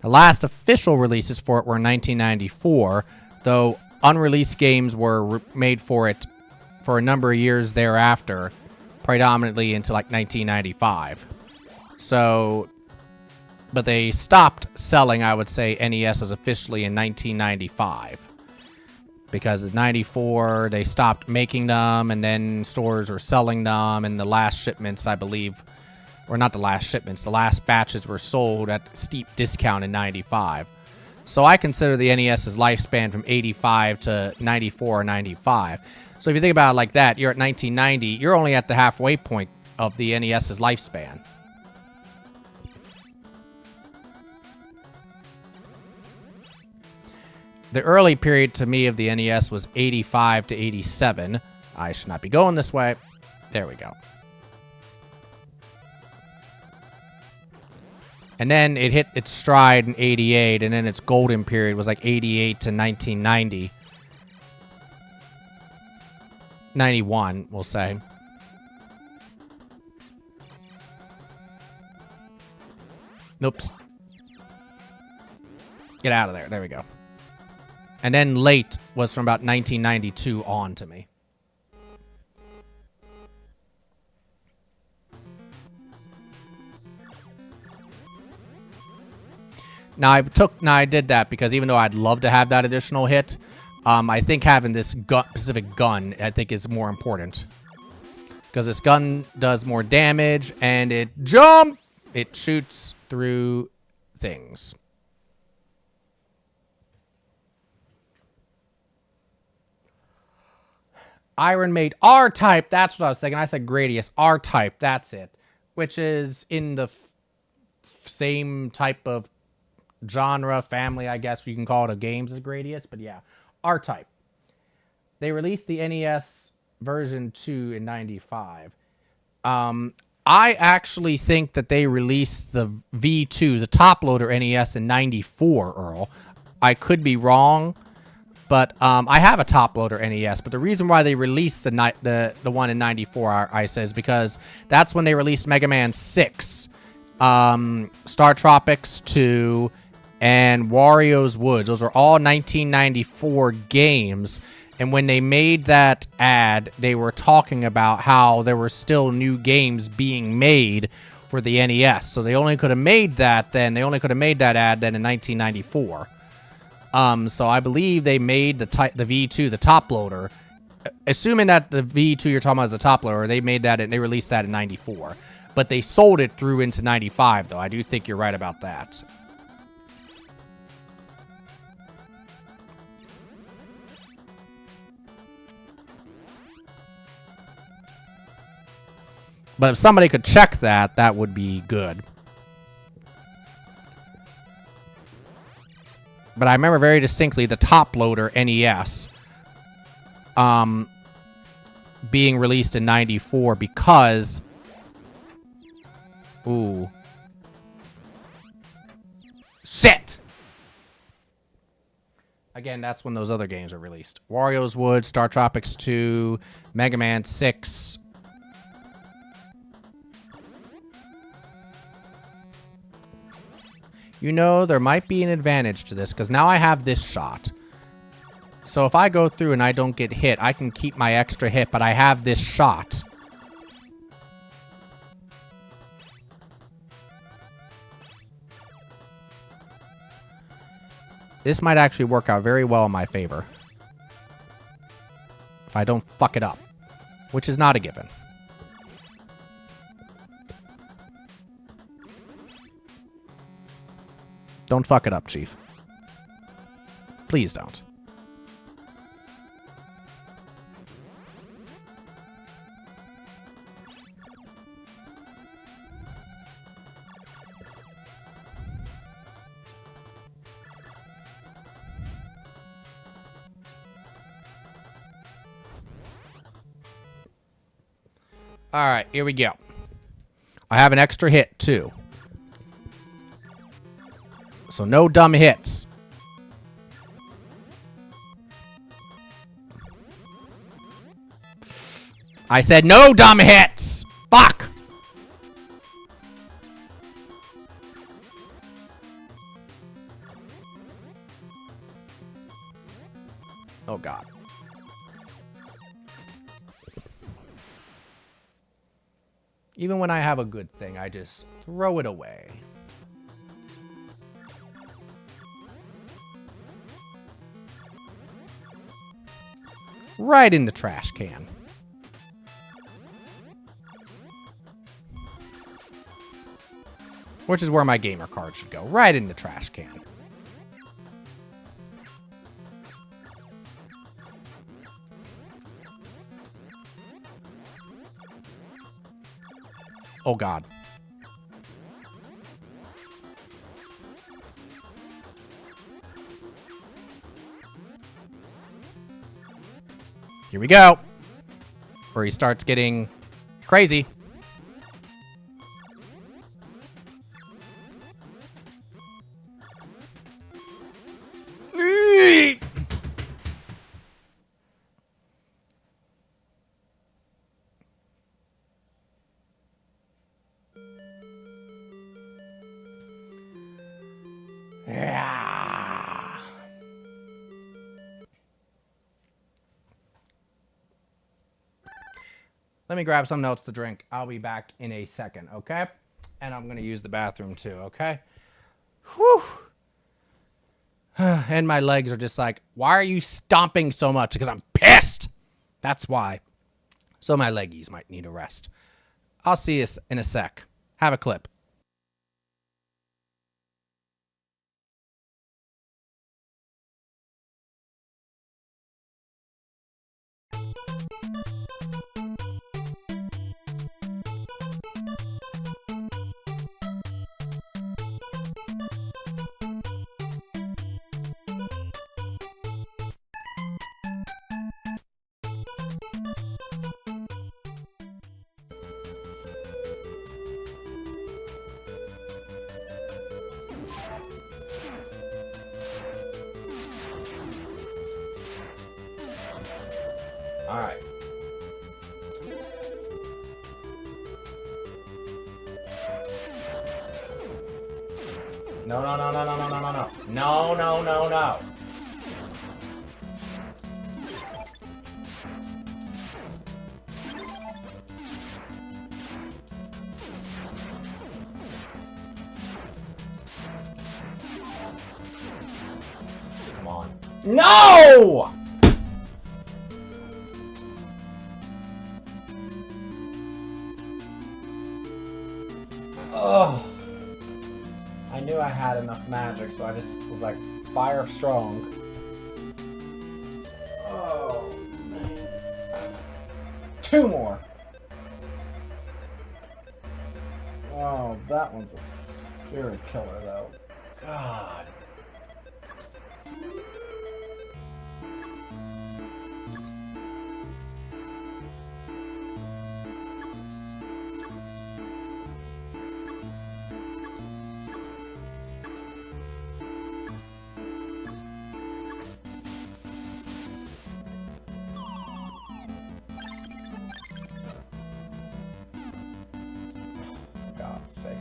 The last official releases for it were in 1994, though unreleased games were made for it for a number of years thereafter, predominantly into like 1995. So, but they stopped selling, I would say, NESs officially in 1995. Because in 94, they stopped making them, and then stores were selling them, and the last shipments, I believe, or not the last shipments, the last batches were sold at steep discount in 95. So I consider the NES's lifespan from 85 to 94 or 95. So if you think about it like that, you're at 1990, you're only at the halfway point of the NES's lifespan. The early period to me of the NES was 85 to 87. I should not be going this way. There we go. And then it hit its stride in 88, and then its golden period was like 88 to 1990. 91, we'll say. Oops. Get out of there. There we go. And then late was from about 1992 on to me. Now I did that because even though I'd love to have that additional hit, I think having this specific gun, I think, is more important. Because this gun does more damage, and it shoots through things. Iron made R-Type. That's what I was thinking. I said Gradius. R-Type. That's it. Which is in the same type of genre, family, I guess you can call it, of games as Gradius. But yeah, R-Type. They released the NES version 2 in 95. I actually think that they released the V2, the top loader NES, in 94, Earl. I could be wrong. But I have a top loader NES, but the reason why they released the one in 94, I say, is because that's when they released Mega Man 6, Star Tropics 2, and Wario's Woods. Those are all 1994 games, and when they made that ad, they were talking about how there were still new games being made for the NES. So they only could have made that then. They only could have made that ad then in 1994. So I believe they made the V2, the top loader. Assuming that the V2 you're talking about is the top loader, they made that and they released that in 94. But they sold it through into 95, though. I do think you're right about that. But if somebody could check that, that would be good. But I remember very distinctly the top loader NES being released in 94 because... Ooh. Shit! Again, that's when those other games were released. Wario's Wood, Star Tropics 2, Mega Man 6... You know, there might be an advantage to this, because now I have this shot. So if I go through and I don't get hit, I can keep my extra hit, but I have this shot. This might actually work out very well in my favor. If I don't fuck it up. Which is not a given. Don't fuck it up, Chief. Please don't. All right, here we go. I have an extra hit, too. So no dumb hits. I said no dumb hits! Fuck! Oh, God. Even when I have a good thing, I just throw it away. Right in the trash can. Which is where my gamer card should go. Right in the trash can. Oh, God. Here we go. Where he starts getting crazy. Yeah. Let me grab some notes to drink. I'll be back in a second, okay? And I'm going to use the bathroom too, okay? Whew. And my legs are just like, why are you stomping so much? Because I'm pissed. That's why. So my leggies might need a rest. I'll see you in a sec. Have a clip. All right. No, no, no, no, no, no, no, no, no. No, no, no, no. Come on. No! Oh, I knew I had enough magic, so I just was like, fire strong. Oh, man. 2 more. Oh, that one's a spirit killer, though. God. God's sakes.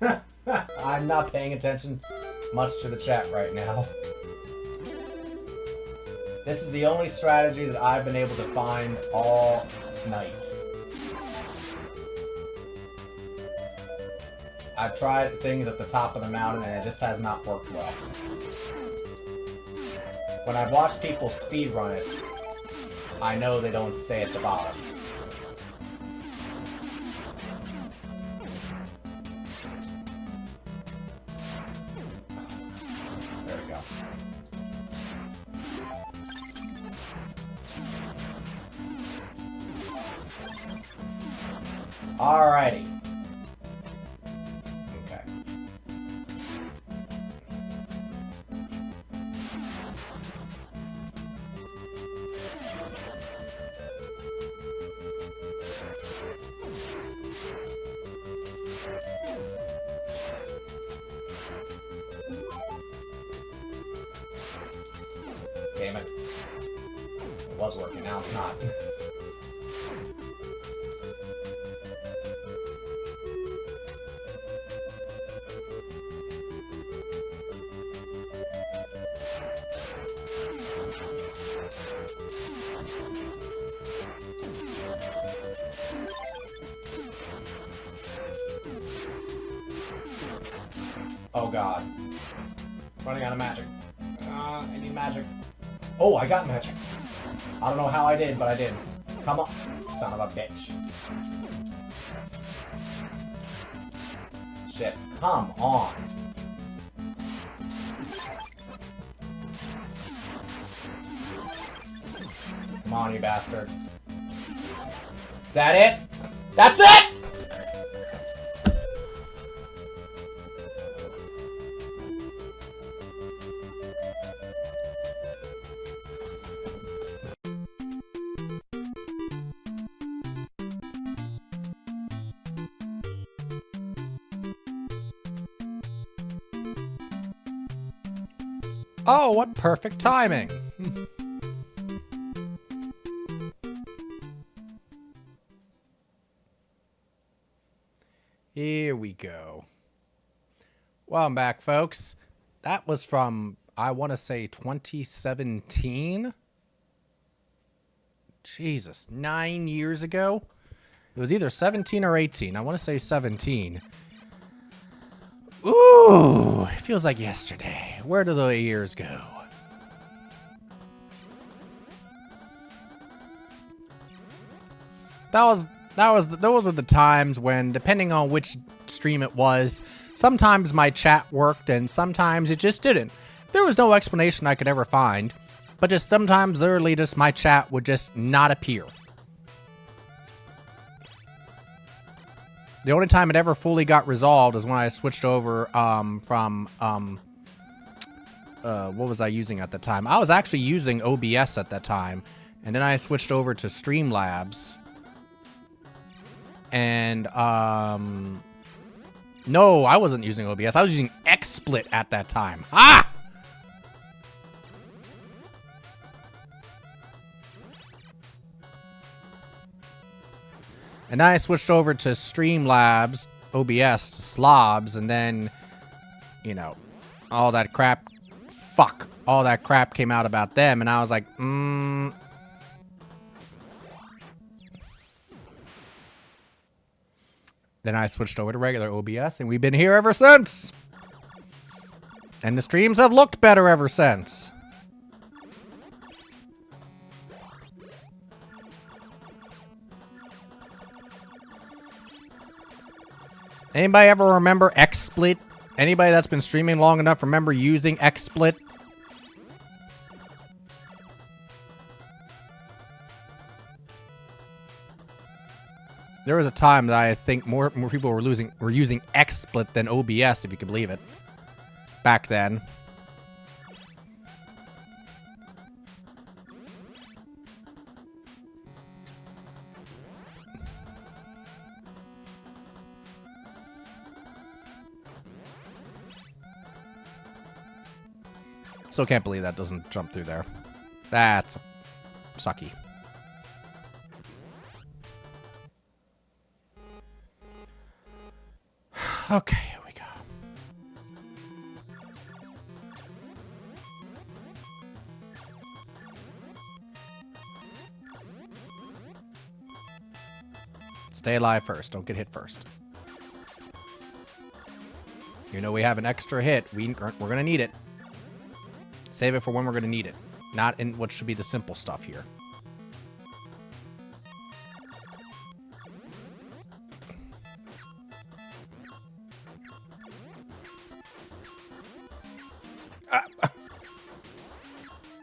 I'm not paying attention much to the chat right now. This is the only strategy that I've been able to find all night. I've tried things at the top of the mountain and it just has not worked well. When I've watched people speedrun it, I know they don't stay at the bottom. There we go. Alrighty. Okay. Damn it. It was working, now it's not. Oh god. Running out of magic. I need magic. Oh, I got magic. I don't know how I did, but I did. Come on, son of a bitch. Shit, come on. Come on, you bastard. Is that it? That's it! Oh, what perfect timing! Here we go. Well, I'm back, folks. That was from, I want to say, 2017? Jesus, 9 years ago? It was either 17 or 18. I want to say 17. Ooh, it feels like yesterday. Where do the years go? Those were the times when, depending on which stream it was, sometimes my chat worked and sometimes it just didn't. There was no explanation I could ever find, but just sometimes literally just my chat would just not appear. The only time it ever fully got resolved is when I switched over from what was I using at the time? I was actually using OBS at that time, and then I switched over to Streamlabs. And no, I wasn't using OBS. I was using XSplit at that time. Ah! And then I switched over to Streamlabs, OBS, to Slobs, and then, you know, all that crap, all that crap came out about them, and I was like, Then I switched over to regular OBS, and we've been here ever since. And the streams have looked better ever since. Anybody ever remember XSplit? Anybody that's been streaming long enough remember using XSplit? There was a time that I think more people were using XSplit than OBS, if you could believe it. Back then. Still can't believe that doesn't jump through there. That's sucky. Okay, here we go. Stay alive first. Don't get hit first. You know we have an extra hit. We're going to need it. Save it for when we're going to need it. Not in what should be the simple stuff here.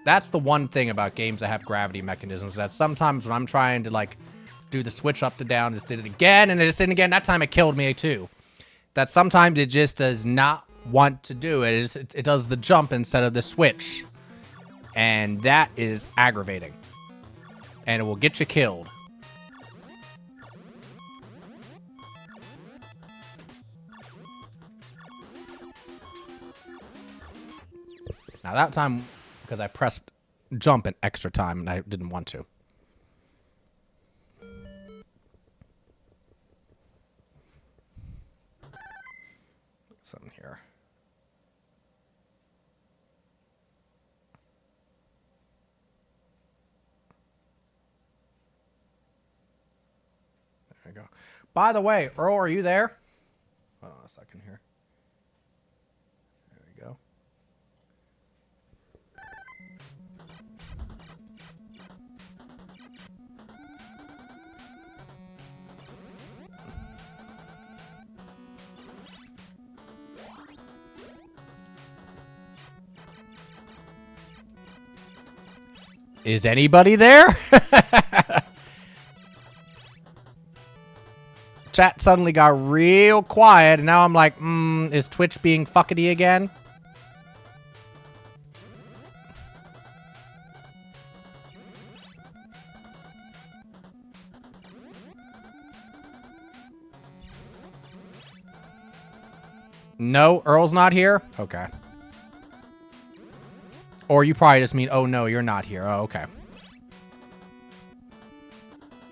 That's the one thing about games that have gravity mechanisms, that sometimes when I'm trying to, like, do the switch up to down, just did it again, and it just did it again. That time it killed me, too. That sometimes it just does not want to do it. It does the jump instead of the switch. And that is aggravating. And it will get you killed. Now that time, because I pressed jump an extra time and I didn't want to. Something here. There we go. By the way, Earl, are you there? Hold on a second here. There we go. Is anybody there? Chat suddenly got real quiet, and now I'm like, is Twitch being fuckety again? No, Earl's not here? Okay. Or you probably just mean, oh no, you're not here. Oh, okay.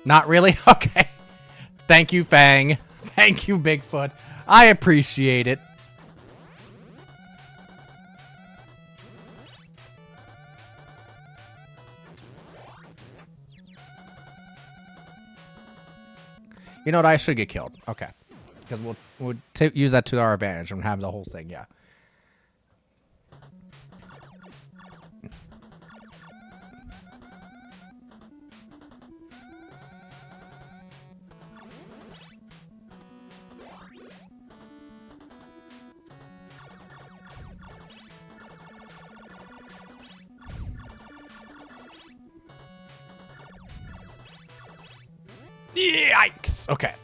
Not really? Okay. Thank you, Fang. Thank you, Bigfoot. I appreciate it. You know what? I should get killed. Okay. Because we'll use that to our advantage and have the whole thing, yeah. Yikes. Okay.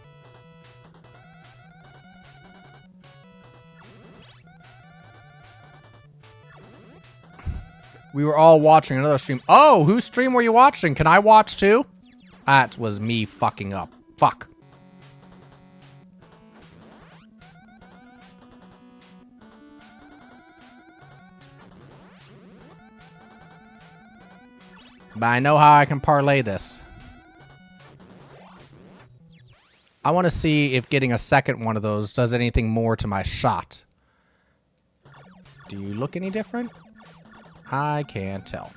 We were all watching another stream. Oh, whose stream were you watching? Can I watch too? That was me fucking up. Fuck. But I know how I can parlay this. I want to see if getting a second one of those does anything more to my shot. Do you look any different? I can't tell.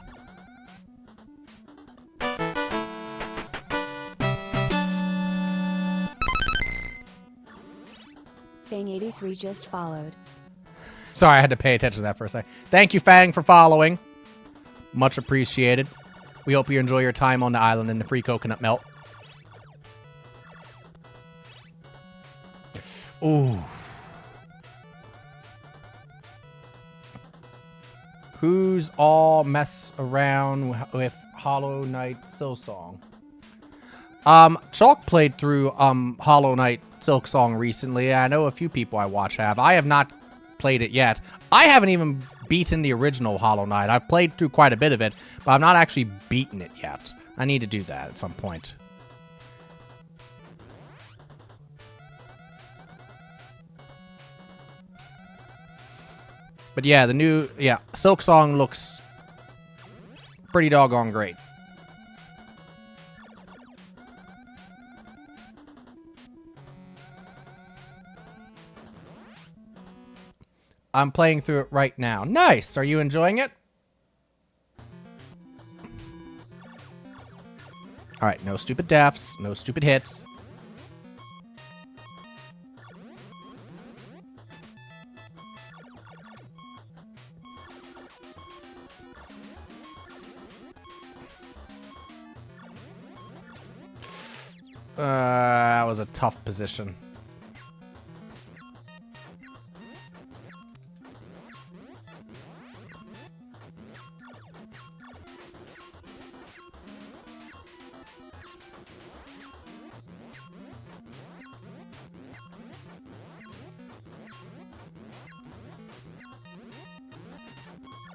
Fang83 just followed. Sorry, I had to pay attention to that for a second. Thank you, Fang, for following. Much appreciated. We hope you enjoy your time on the island in the free coconut melt. Ooh. Who's all mess around with Hollow Knight Silksong? Chalk played through Hollow Knight Silksong recently. I know a few people I watch have. I have not played it yet. I haven't even beaten the original Hollow Knight. I've played through quite a bit of it, but I've not actually beaten it yet. I need to do that at some point. But yeah, the new, Silksong looks pretty doggone great. I'm playing through it right now. Nice! Are you enjoying it? Alright, no stupid deaths, no stupid hits. That was a tough position.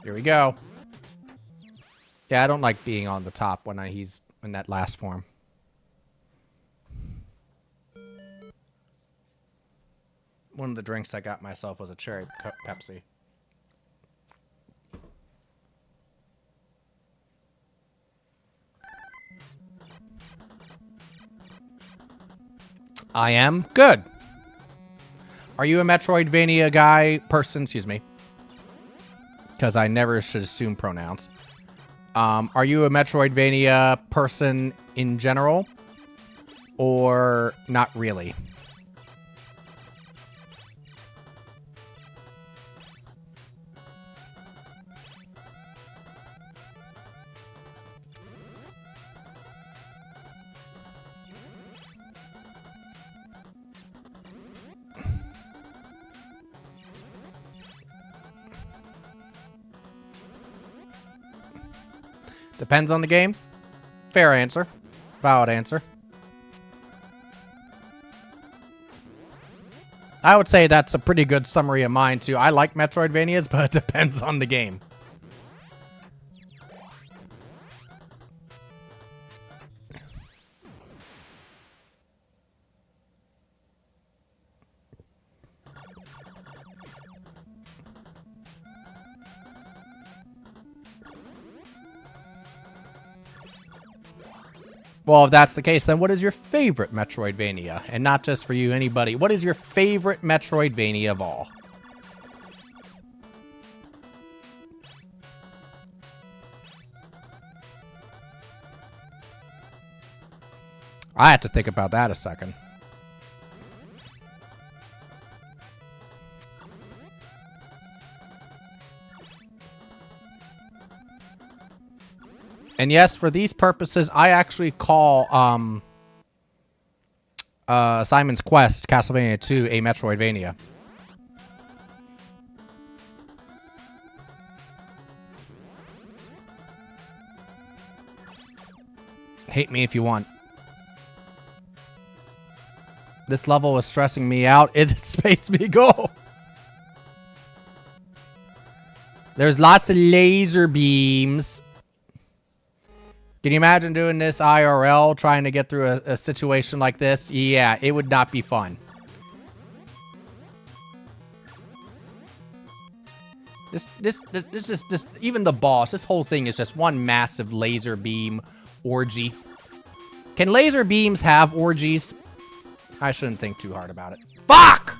Here we go. Yeah, I don't like being on the top when he's in that last form. One of the drinks I got myself was a cherry Pepsi. I am good. Are you a Metroidvania person? Excuse me. Because I never should assume pronouns. Are you a Metroidvania person in general? Or not really? Depends on the game. Fair answer. Valid answer. I would say that's a pretty good summary of mine, too. I like Metroidvanias, but it depends on the game. Well, if that's the case, then what is your favorite Metroidvania? And not just for you, anybody. What is your favorite Metroidvania of all? I have to think about that a second. And yes, for these purposes, I actually call Simon's Quest, Castlevania 2, a Metroidvania. Hate me if you want. This level is stressing me out. Is it Space Beagle? There's lots of laser beams. Can you imagine doing this IRL, trying to get through a situation like this? Yeah, it would not be fun. This even the boss, this whole thing is just one massive laser beam orgy. Can laser beams have orgies? I shouldn't think too hard about it. Fuck!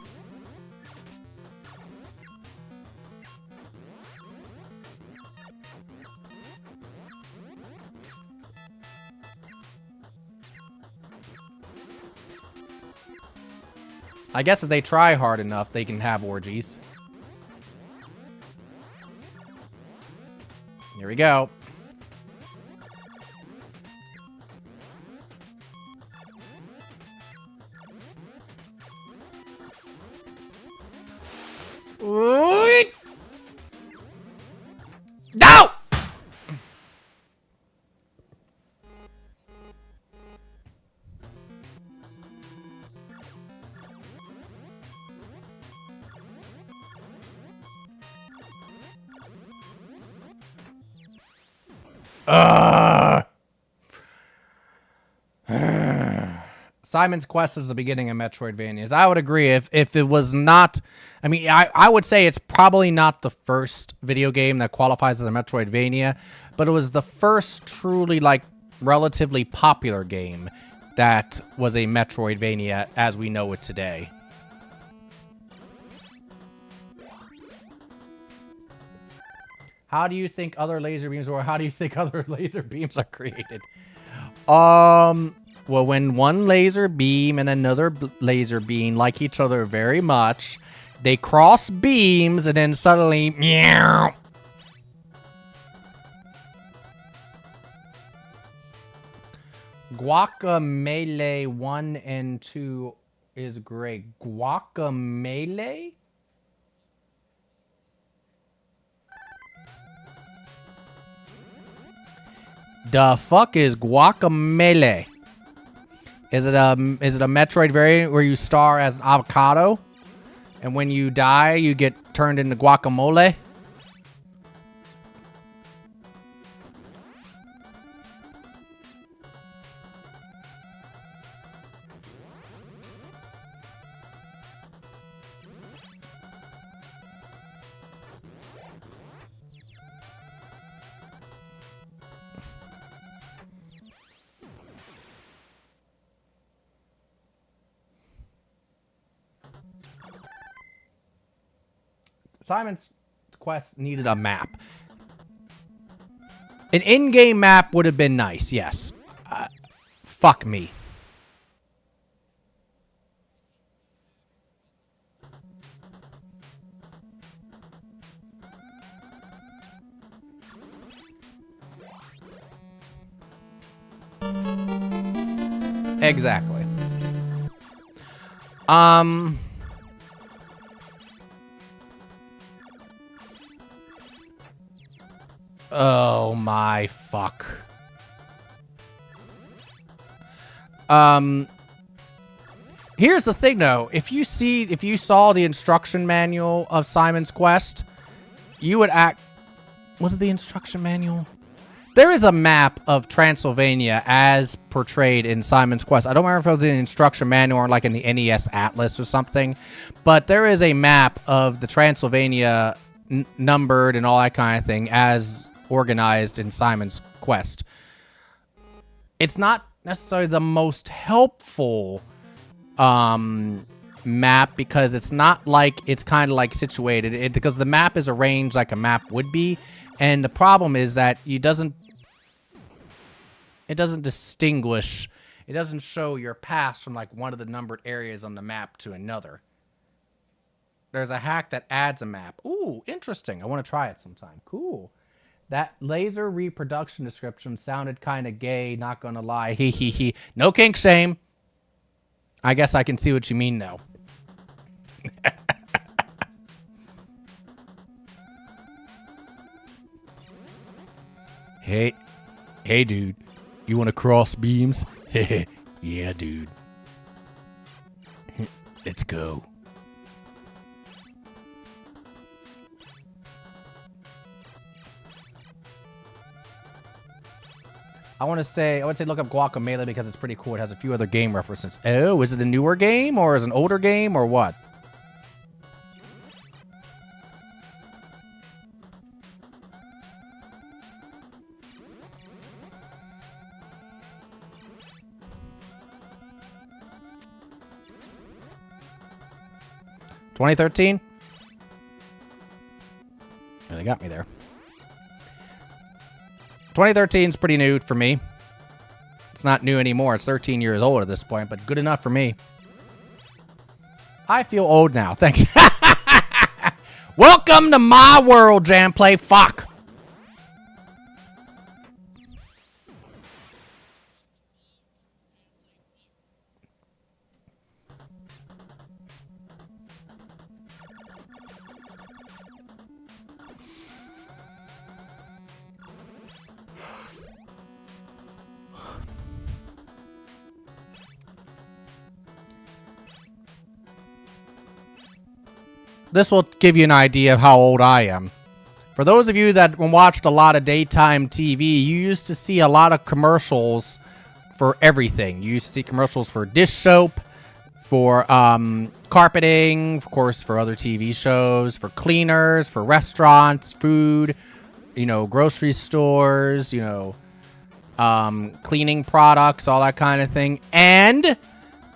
I guess if they try hard enough, they can have orgies. Here we go. No! Simon's Quest is the beginning of Metroidvanias. I would agree. If it was not... I mean, I would say it's probably not the first video game that qualifies as a Metroidvania, but it was the first truly, like, relatively popular game that was a Metroidvania as we know it today. How do you think other laser beams, or how do you think other laser beams are created? Well, when one laser beam and another laser beam like each other very much, they cross beams and then suddenly, meow. Guacamole 1 and 2 is great. Guacamole? The fuck is guacamole? Is it a Metroid variant where you star as an avocado, and when you die you get turned into guacamole? Simon's Quest needed a map. An in-game map would have been nice, yes. Fuck me. Exactly. Oh my fuck. Here's the thing though. If you saw the instruction manual of Simon's Quest, you would act... Was it the instruction manual? There is a map of Transylvania as portrayed in Simon's Quest. I don't remember if it was in the instruction manual or like in the NES Atlas or something, but there is a map of the Transylvania numbered and all that kind of thing as organized in Simon's Quest. It's not necessarily the most helpful map because it's not like it's kind of like situated because the map is arranged like a map would be, and the problem is that it doesn't distinguish, it doesn't show your pass from like one of the numbered areas on the map to another. There's a hack that adds a map. Ooh, interesting. I want to try it sometime. Cool. That laser reproduction description sounded kind of gay, not gonna lie. Hee hee hee. No kink shame. I guess I can see what you mean, though. Hey, dude. You want to cross beams? Yeah, dude. Let's go. I would say look up Guacamole because it's pretty cool. It has a few other game references. Oh, is it a newer game or is it an older game or what? $2013? Oh, they got me there. 2013 is pretty new for me. It's not new anymore. It's 13 years old at this point, but good enough for me. I feel old now. Thanks. Welcome to my world, Jamplay. Fuck. This will give you an idea of how old I am. For those of you that watched a lot of daytime TV, you used to see a lot of commercials for everything. You used to see commercials for dish soap, for carpeting, of course, for other TV shows, for cleaners, for restaurants, food, you know, grocery stores, you know, cleaning products, all that kind of thing. And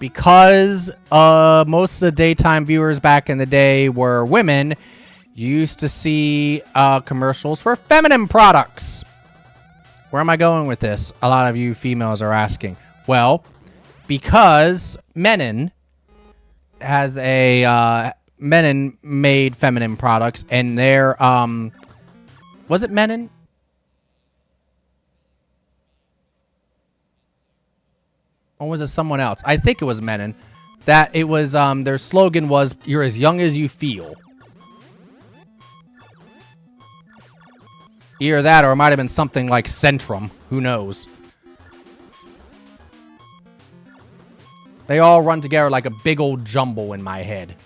because most of the daytime viewers back in the day were women, you used to see commercials for feminine products. Where am I going with this? A lot of you females are asking. Well, because Menon has a Menon made feminine products, and their was it Menon? Or was it someone else? I think it was Menon. That it was, their slogan was, "You're as young as you feel." Either that, or it might have been something like Centrum. Who knows? They all run together like a big old jumble in my head.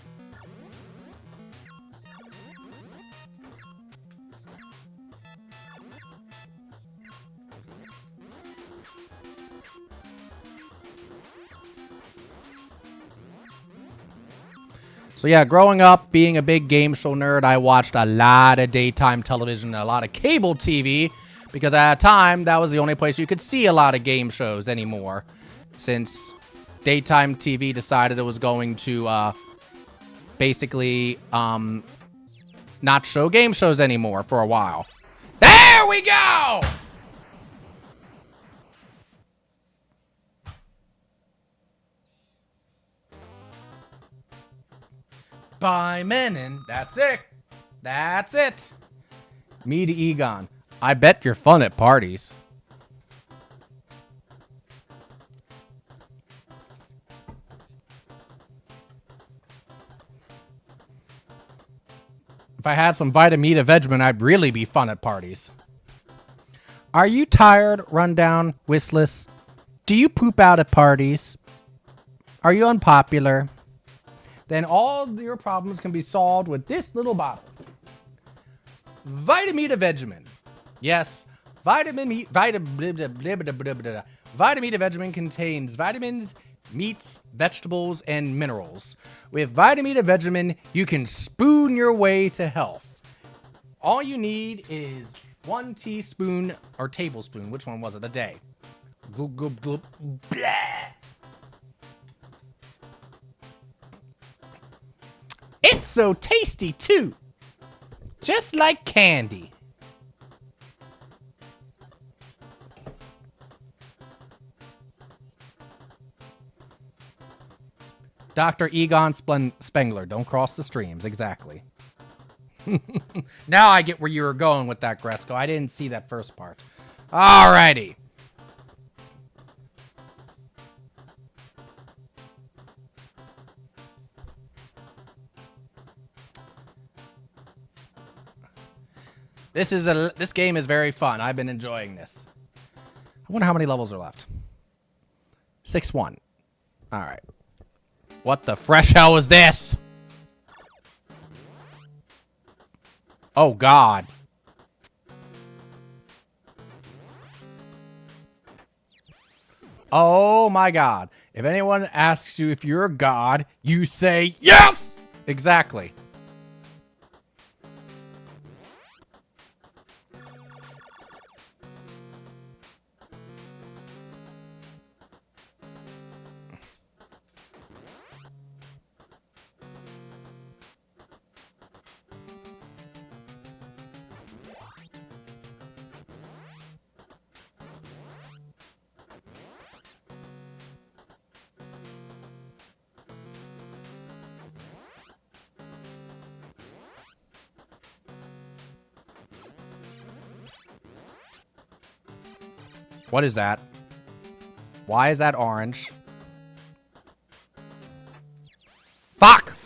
So yeah, growing up, being a big game show nerd, I watched a lot of daytime television and a lot of cable TV because at a time, that was the only place you could see a lot of game shows anymore. Since daytime TV decided it was going to basically not show game shows anymore for a while. There we go! By Menon. That's it. That's it. Me to Egon. I bet you're fun at parties. If I had some Vitamita Vegemin, I'd really be fun at parties. Are you tired, run down, whistless? Do you poop out at parties? Are you unpopular? Then all your problems can be solved with this little bottle. Vitamita Vegemin. Yes, Vitamita Vegemin contains vitamins, meats, vegetables, and minerals. With Vitamita Vegemin, you can spoon your way to health. All you need is 1 teaspoon or tablespoon, which one was it, a day? Gloop, gloop, gloop, blah. It's so tasty, too. Just like candy. Dr. Egon Spengler, don't cross the streams. Exactly. Now I get where you were going with that, Gresco. I didn't see that first part. Alrighty. This game is very fun. I've been enjoying this. I wonder how many levels are left. 6-1. All right. What the fresh hell is this? Oh, God. Oh, my God. If anyone asks you if you're a god, you say yes! Exactly. What is that? Why is that orange? Fuck!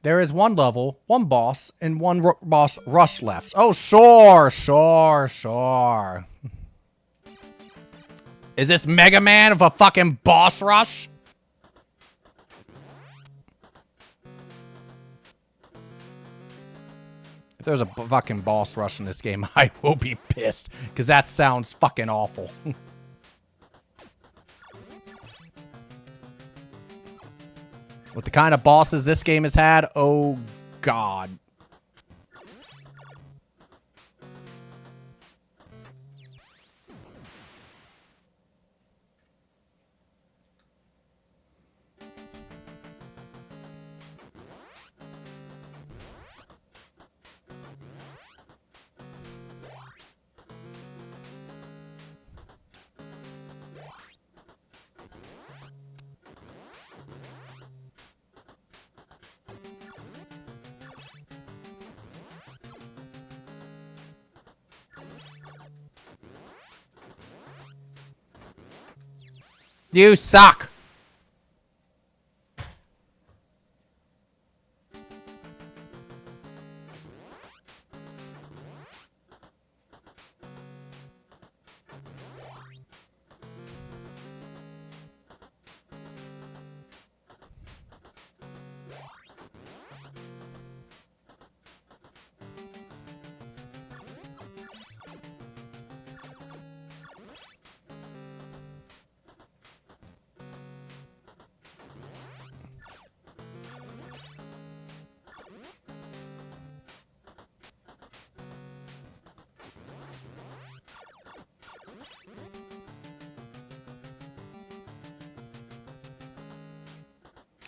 There is one level, one boss, and one boss rush left. Oh, sure. Is this Mega Man of a fucking boss rush? If there's a fucking boss rush in this game, I will be pissed. Because that sounds fucking awful. With the kind of bosses this game has had, oh God. You suck.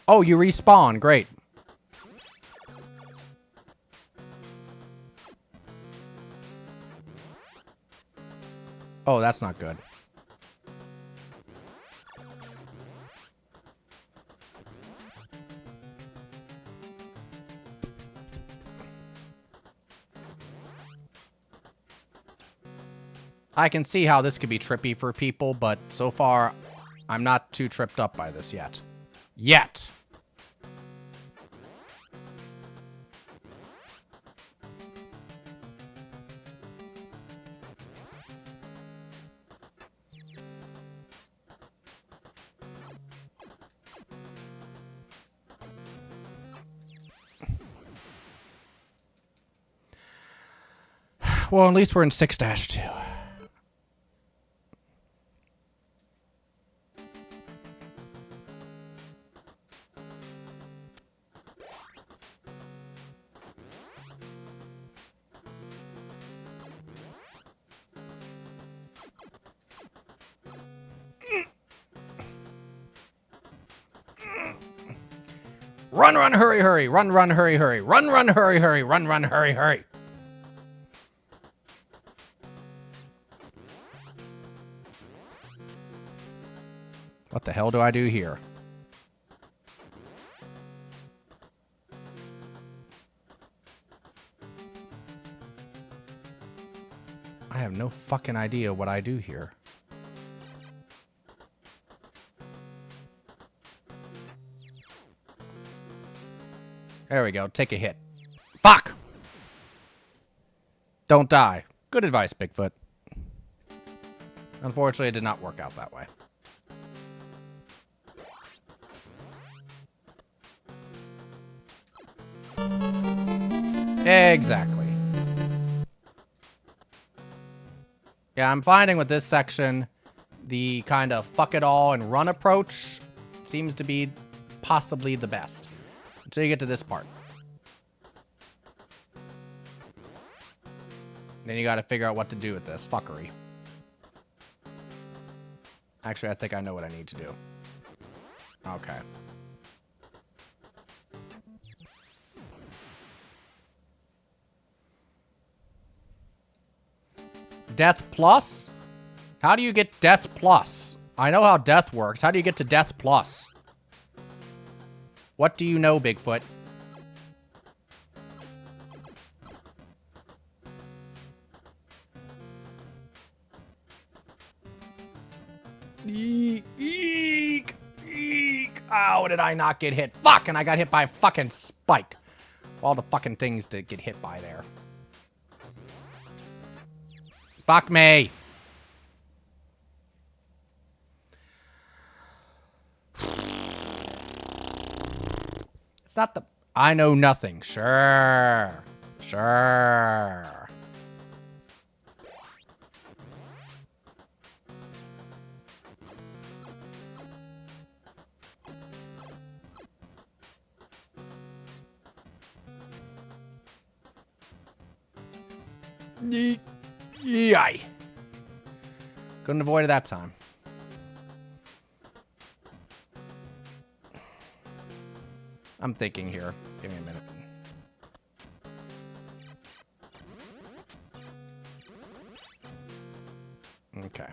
Oh, you respawn. Great. Oh, that's not good. I can see how this could be trippy for people, but so far, I'm not too tripped up by this yet. Yet. Well, at least we're in 6-2. Run, run, hurry, hurry. Run, run, hurry, hurry. Run, run, hurry, hurry. Run, run, hurry, hurry. What the hell do I do here? I have no fucking idea what I do here. There we go. Take a hit. Fuck! Don't die. Good advice, Bigfoot. Unfortunately, it did not work out that way. Exactly. Yeah, I'm finding with this section, the kind of fuck it all and run approach seems to be possibly the best. Until you get to this part. Then you gotta figure out what to do with this fuckery. Actually, I think I know what I need to do. Okay. Death plus? How do you get death plus? I know how death works. How do you get to death plus? What do you know, Bigfoot? Eek, eek, eek. How did I not get hit? Fuck, and I got hit by a fucking spike. All the fucking things to get hit by there. Fuck me. It's not the... I know nothing. Sure. Sure. Yay. Couldn't avoid it that time. I'm thinking here. Give me a minute. Okay.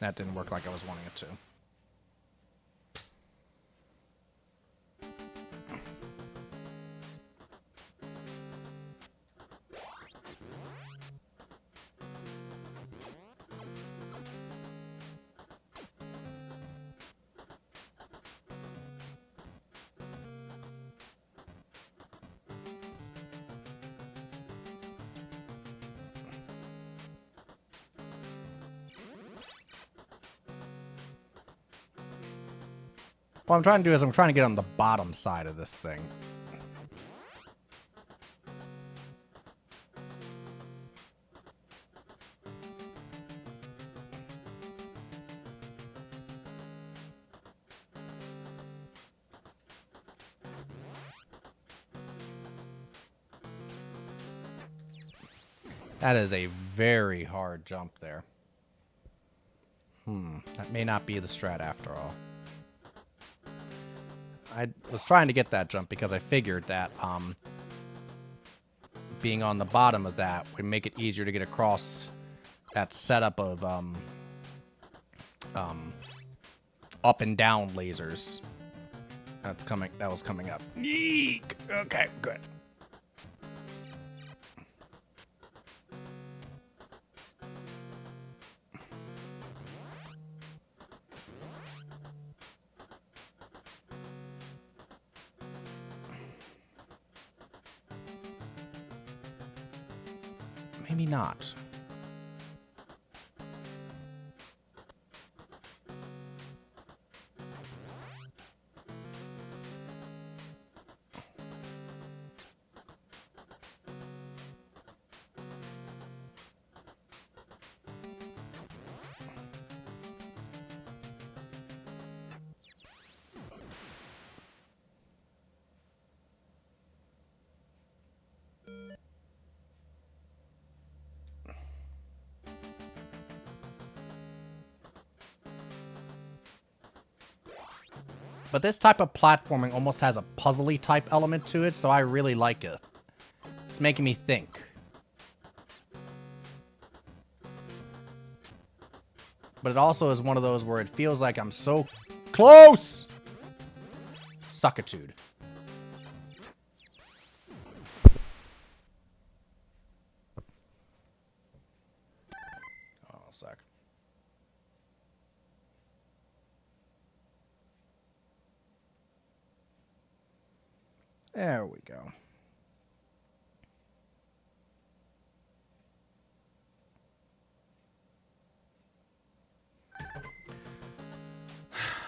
That didn't work like I was wanting it to. What I'm trying to do is I'm trying to get on the bottom side of this thing. That is a very hard jump there. That may not be the strat after all. I was trying to get that jump because I figured that being on the bottom of that would make it easier to get across that setup of up and down lasers. That was coming up. Yeek! Okay, good. Maybe not. But this type of platforming almost has a puzzly type element to it, so I really like it. It's making me think. But it also is one of those where it feels like I'm so close! Suckitude. Oh, a sec. There we go.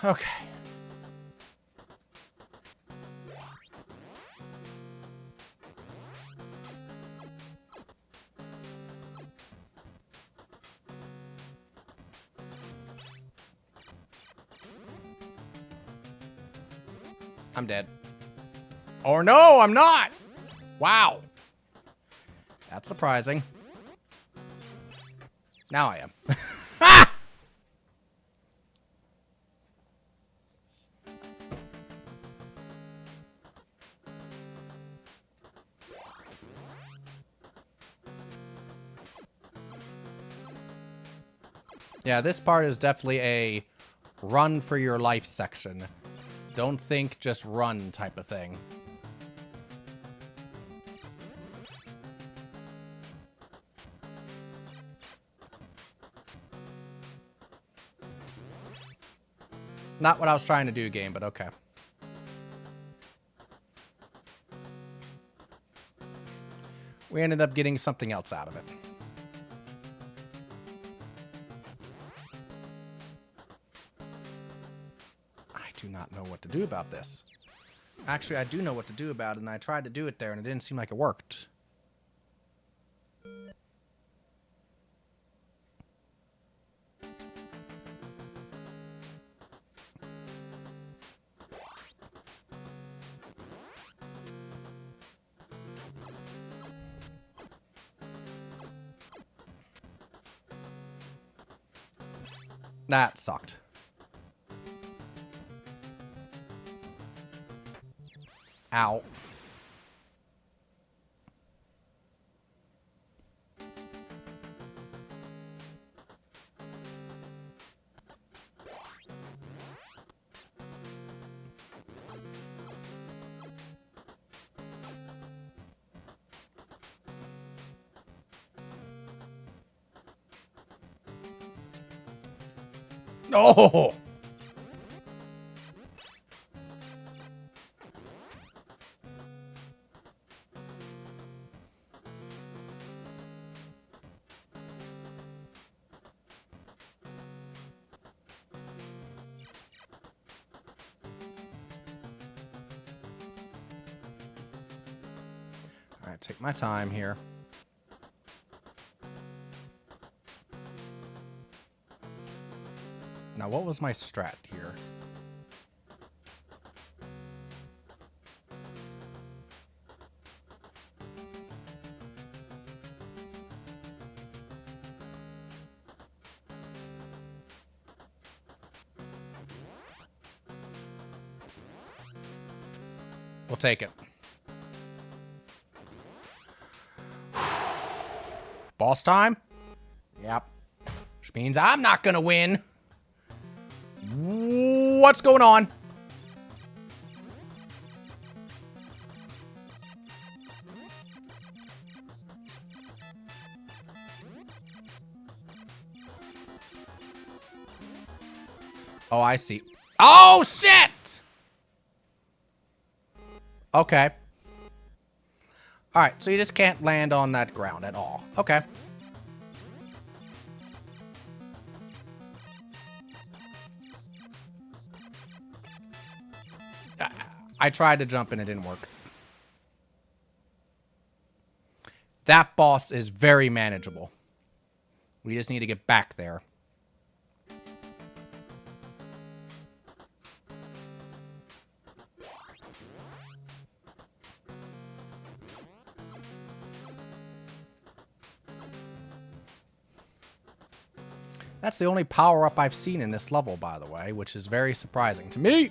Okay. I'm dead. Or no, I'm not! Wow. That's surprising. Now I am. Ah! Yeah, this part is definitely a run for your life section. Don't think, just run type of thing. Not what I was trying to do, game, but okay. We ended up getting something else out of it. I do not know what to do about this. Actually, I do know what to do about it, and I tried to do it there, and it didn't seem like it worked. That sucked. Ow. Oh! Alright, take my time here. Now, what was my strat here? We'll take it. Boss time? Yep. Which means I'm not gonna win. What's going on? Oh, I see. Oh, shit! Okay. Alright, so you just can't land on that ground at all. Okay. I tried to jump and it didn't work. That boss is very manageable. We just need to get back there. That's the only power-up I've seen in this level, by the way, which is very surprising to me.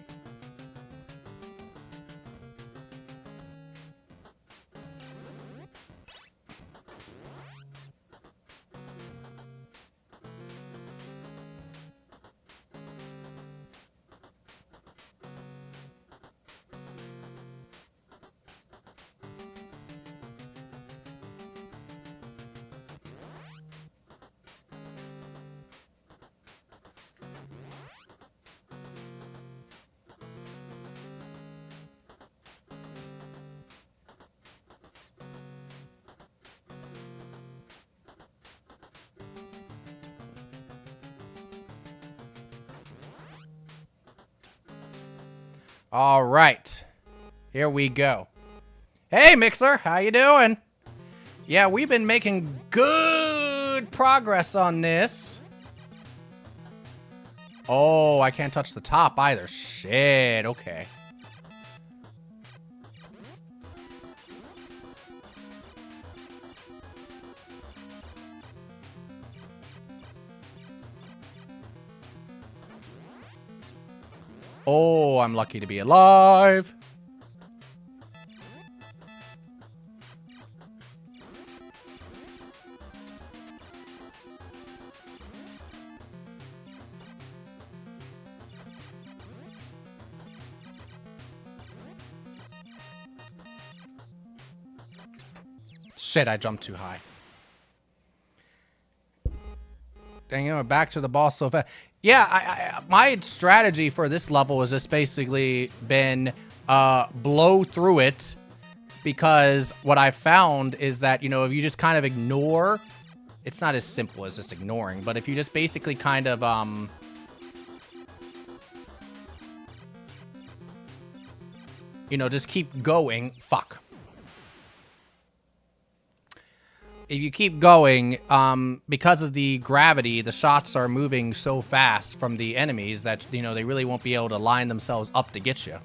All right, here we go. Hey, Mixer, how you doing? Yeah, we've been making good progress on this. Oh, I can't touch the top either. Shit, okay. Oh, I'm lucky to be alive. Shit, I jumped too high. Dang, you know, back to the boss so fast. Yeah, my strategy for this level has just basically been blow through it, because what I found is that, you know, if you just kind of ignore, it's not as simple as just ignoring, but if you just basically kind of you know, just keep going. Fuck. If you keep going, because of the gravity, the shots are moving so fast from the enemies that, you know, they really won't be able to line themselves up to get you.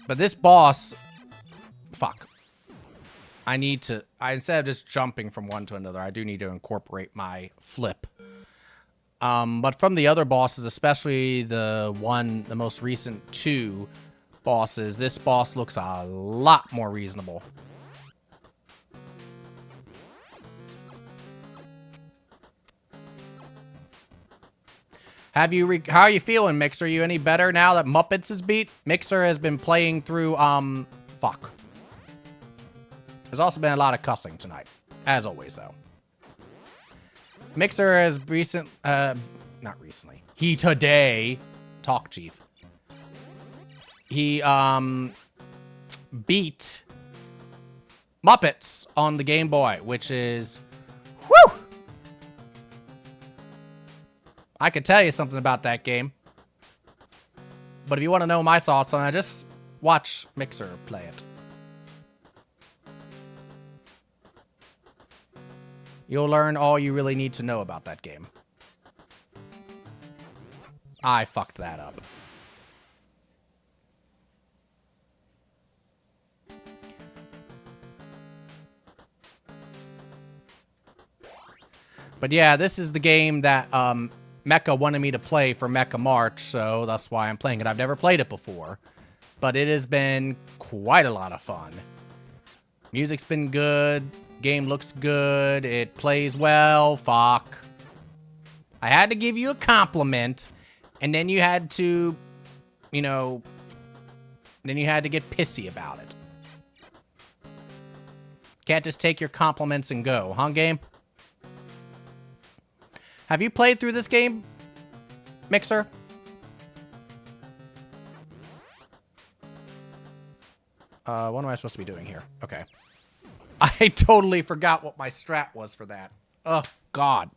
But this boss, fuck. I need to, instead of just jumping from one to another, I do need to incorporate my flip. But from the other bosses, especially the most recent two bosses, this boss looks a lot more reasonable. How are you feeling, Mixer? Are you any better now that Muppets is beat? Mixer has been playing through, fuck. There's also been a lot of cussing tonight. As always, though. Mixer has not recently. He today, Talk Chief. He, beat Muppets on the Game Boy, which is, whew! I could tell you something about that game. But if you want to know my thoughts on it, just watch Mixer play it. You'll learn all you really need to know about that game. I fucked that up. But yeah, this is the game that Mecha wanted me to play for Mecha March, so that's why I'm playing it. I've never played it before, but it has been quite a lot of fun. Music's been good. Game looks good. It plays well. Fuck. I had to give you a compliment, and then you had to, you know, then you had to get pissy about it. Can't just take your compliments and go, huh, game? Have you played through this game, Mixer? What am I supposed to be doing here? Okay. I totally forgot what my strat was for that. Oh, God.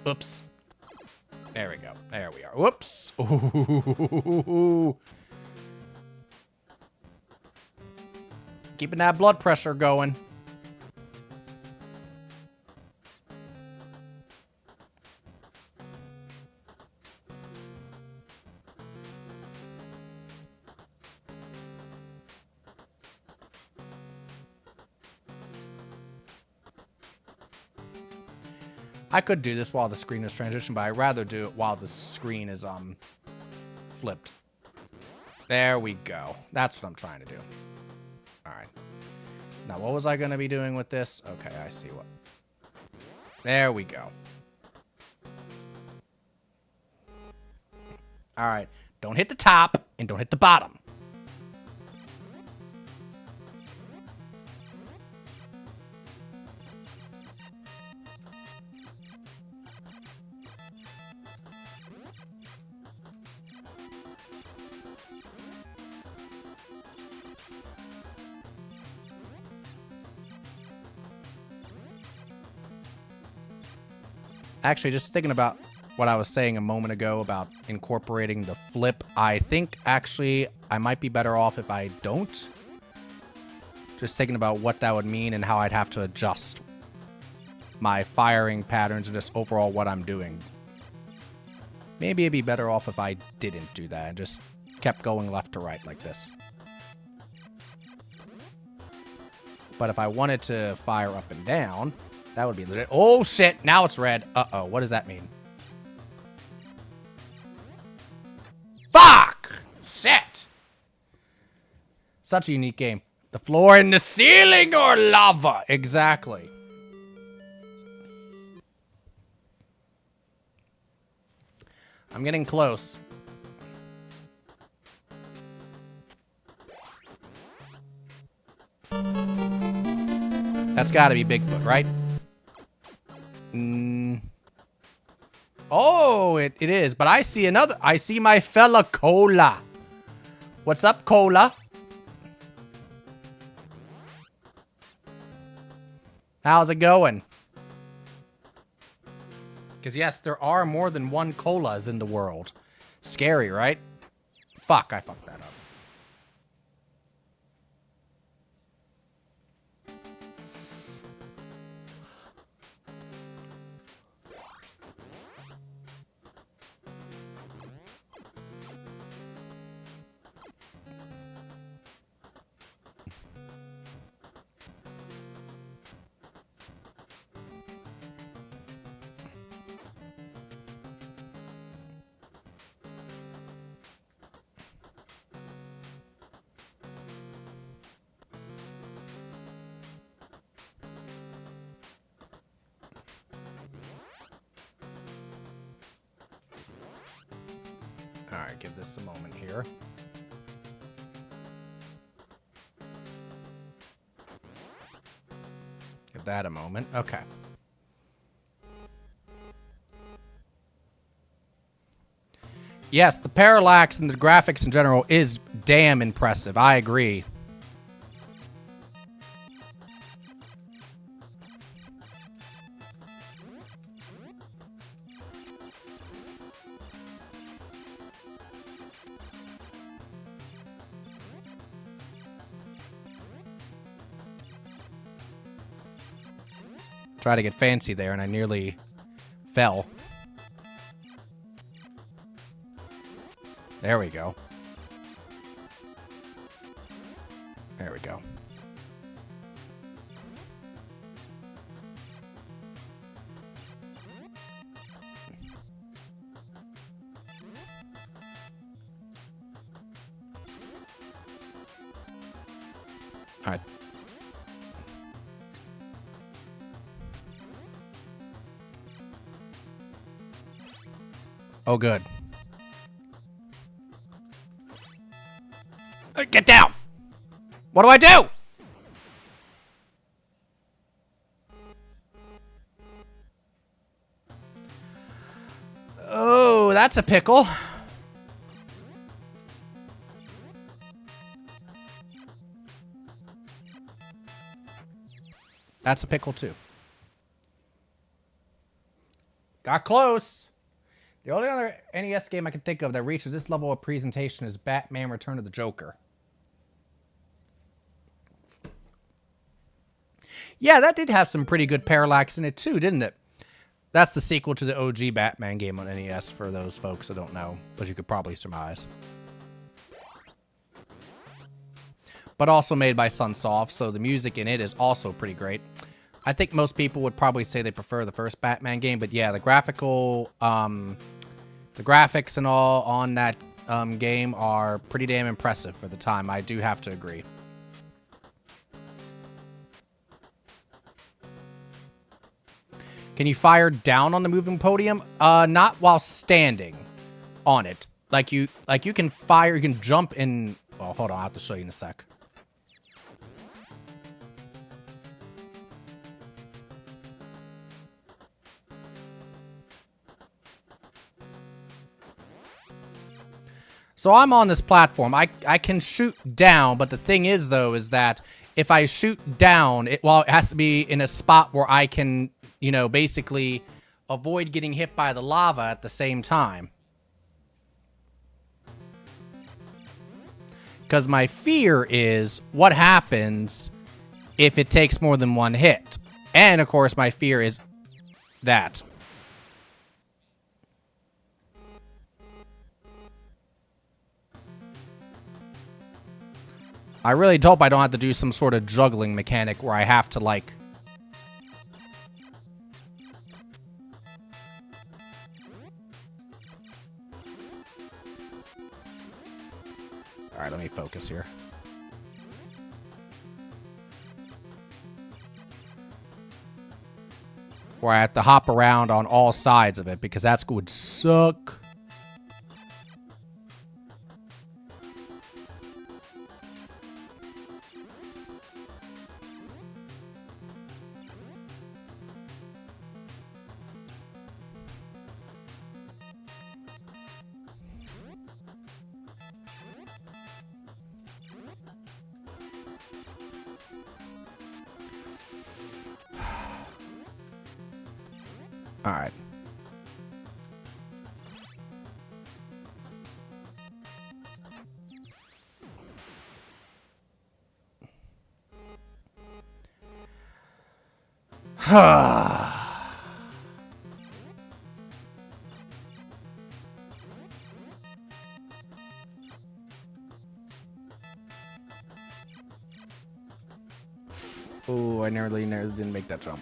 Oops. There we go. There we are. Whoops. Ooh. Keeping that blood pressure going. I could do this while the screen is transitioned, but I'd rather do it while the screen is flipped. There we go. That's what I'm trying to do. All right. Now, what was I going to be doing with this? Okay, I see what. There we go. All right. Don't hit the top and don't hit the bottom. Actually, just thinking about what I was saying a moment ago about incorporating the flip, I think actually I might be better off if I don't. Just thinking about what that would mean and how I'd have to adjust my firing patterns and just overall what I'm doing. Maybe it'd be better off if I didn't do that and just kept going left to right like this. But if I wanted to fire up and down, that would be legit. Oh, shit. Now it's red. Uh-oh. What does that mean? Fuck! Shit! Such a unique game. The floor and the ceiling or lava? Exactly. I'm getting close. That's gotta be Bigfoot, right? Oh, it is. But I see another. I see my fella Cola. What's up, Cola? How's it going? Because, yes, there are more than one Colas in the world. Scary, right? Fuck, I fucked that up. All right, give this a moment here. Give that a moment. Okay. Yes, the parallax and the graphics in general is damn impressive. I agree. Try to get fancy there, and I nearly fell. There we go. There we go. All right. Oh, good. Get down! What do I do? Oh, that's a pickle. That's a pickle, too. Got close. The only other NES game I can think of that reaches this level of presentation is Batman Return of the Joker. Yeah, that did have some pretty good parallax in it, too, didn't it? That's the sequel to the OG Batman game on NES, for those folks that don't know, but you could probably surmise. But also made by Sunsoft, so the music in it is also pretty great. I think most people would probably say they prefer the first Batman game, but yeah, the graphics and all on that game are pretty damn impressive for the time. I do have to agree. Can you fire down on the moving podium? Not while standing on it. Like you can fire, you can jump in. Well, hold on, I'll have to show you in a sec. So I'm on this platform. I can shoot down, but the thing is, though, is that if I shoot down, it has to be in a spot where I can, you know, basically avoid getting hit by the lava at the same time. Because my fear is what happens if it takes more than one hit. And, of course, my fear is that. I really hope I don't have to do some sort of juggling mechanic where I have to, like... Alright, let me focus here. Where I have to hop around on all sides of it, because that would suck. All right. Oh, I nearly didn't make that jump.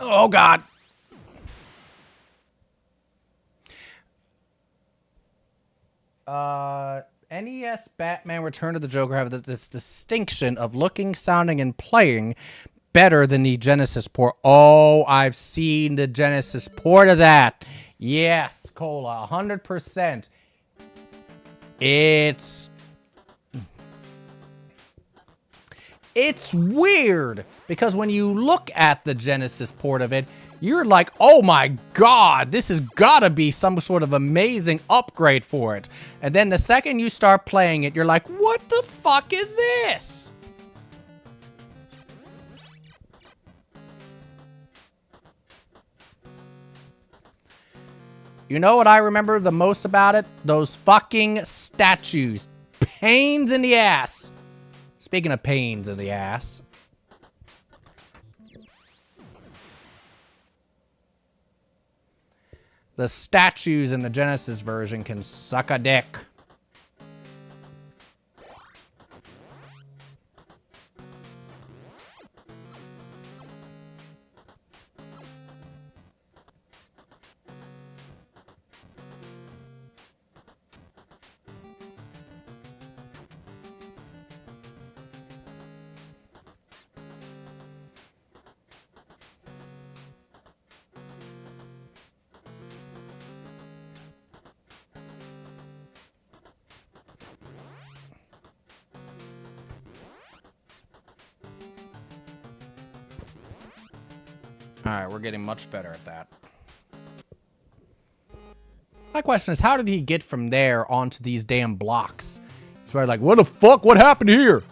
Oh, God. NES Batman Return of the Joker have this distinction of looking, sounding, and playing better than the Genesis port. Oh, I've seen the Genesis port of that. Yes, Cola, 100%. It's weird, because when you look at the Genesis port of it, you're like, oh my God, this has got to be some sort of amazing upgrade for it. And then the second you start playing it, you're like, what the fuck is this? You know what I remember the most about it? Those fucking statues. Pains in the ass. Speaking of pains in the ass. The statues in the Genesis version can suck a dick. Alright, we're getting much better at that. My question is, how did he get from there onto these damn blocks? It's probably like, what the fuck? What happened here?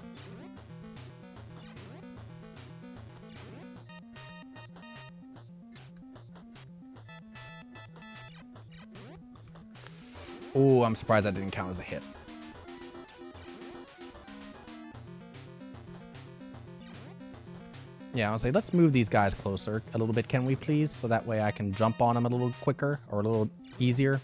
Oh, I'm surprised that didn't count as a hit. Yeah, I'll say, let's move these guys closer a little bit, can we please? So that way I can jump on them a little quicker or a little easier.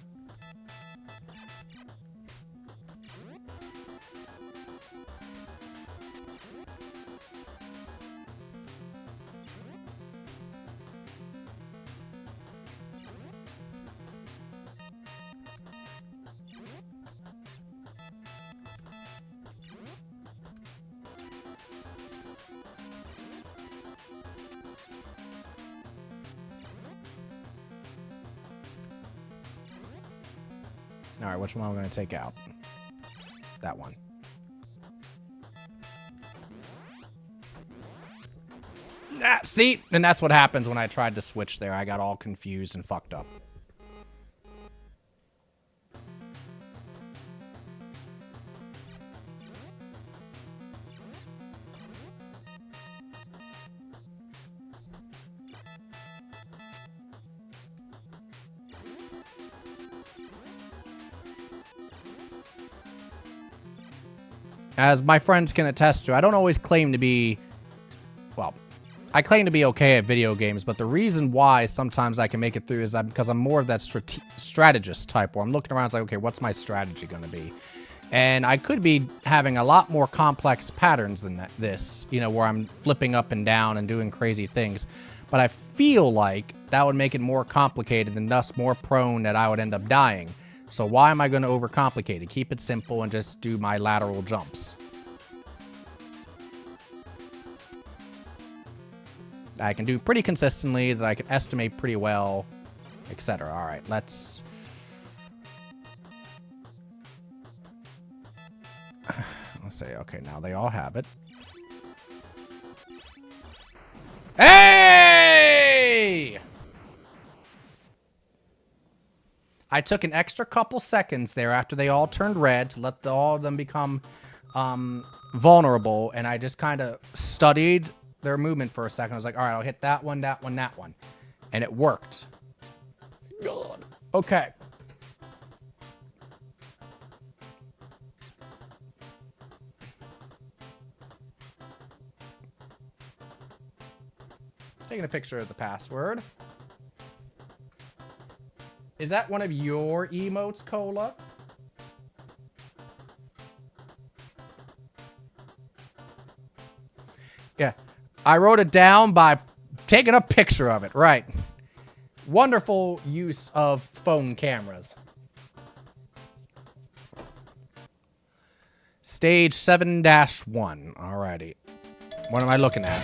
All right, which one am I going to take out? That one. Ah, see? And that's what happens when I tried to switch there. I got all confused and fucked up. As my friends can attest to, I don't always claim to be, well, I claim to be okay at video games, but the reason why sometimes I can make it through is because I'm more of that strategist type, where I'm looking around, it's like, okay, what's my strategy going to be? And I could be having a lot more complex patterns than this, you know, where I'm flipping up and down and doing crazy things. But I feel like that would make it more complicated and thus more prone that I would end up dying. So why am I going to overcomplicate it? Keep it simple and just do my lateral jumps. I can do pretty consistently, that I can estimate pretty well, etc. All right, let's say, okay, now they all have it. Hey! I took an extra couple seconds there after they all turned red to let all of them become vulnerable, and I just kind of studied their movement for a second. I was like, all right, I'll hit that one, that one, that one. And it worked. God. Okay. Taking a picture of the password. Is that one of your emotes, Cola? Yeah. I wrote it down by taking a picture of it. Right. Wonderful use of phone cameras. Stage 7-1. Alrighty. What am I looking at?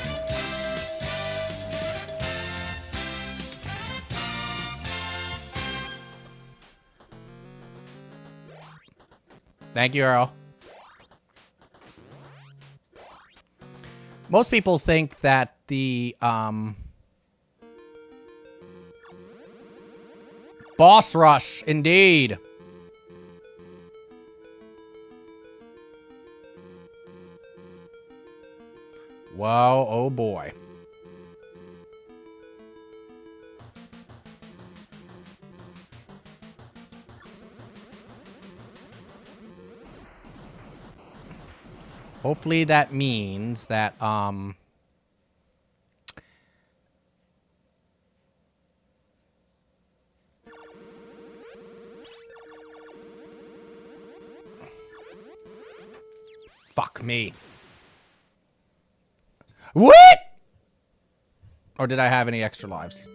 Thank you, Earl. Most people think that the boss rush, indeed. Whoa, oh boy. Hopefully that means that, fuck me. What? Or did I have any extra lives?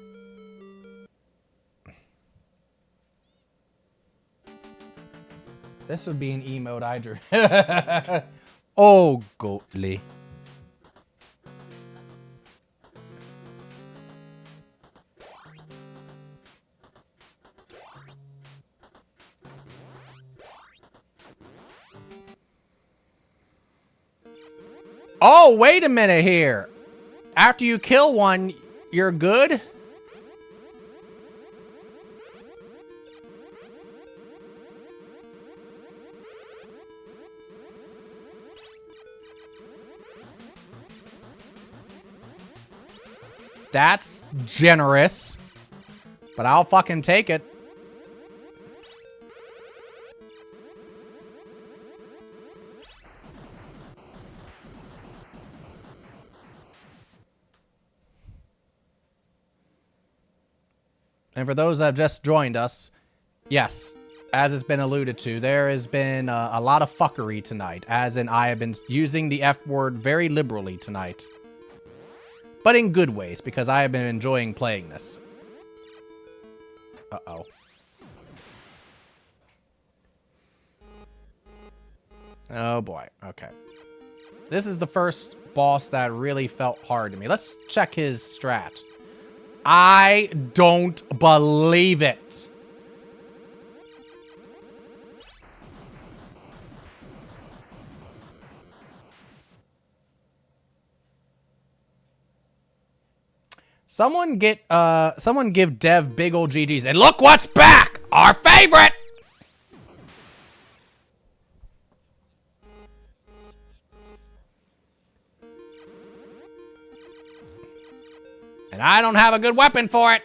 This would be an emote I drew. Oh, goatly. Oh, wait a minute here. After you kill one, you're good? That's generous. But I'll fucking take it. And for those that have just joined us, yes, as has been alluded to, there has been a lot of fuckery tonight. As in, I have been using the F word very liberally tonight. But in good ways, because I have been enjoying playing this. Uh-oh. Oh, boy. Okay. This is the first boss that really felt hard to me. Let's check his strat. I don't believe it. Someone give Dev big ol' GG's. And look what's back! Our favorite! And I don't have a good weapon for it.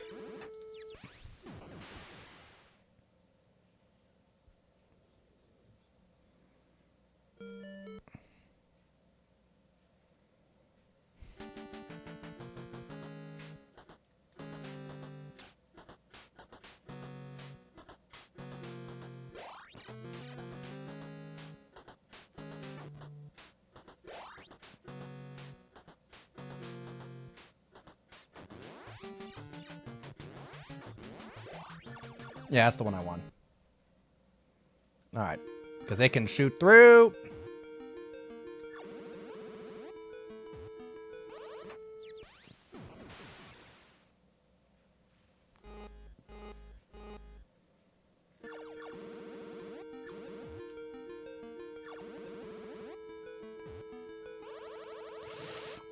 Yeah, that's the one I won. Alright. Because they can shoot through.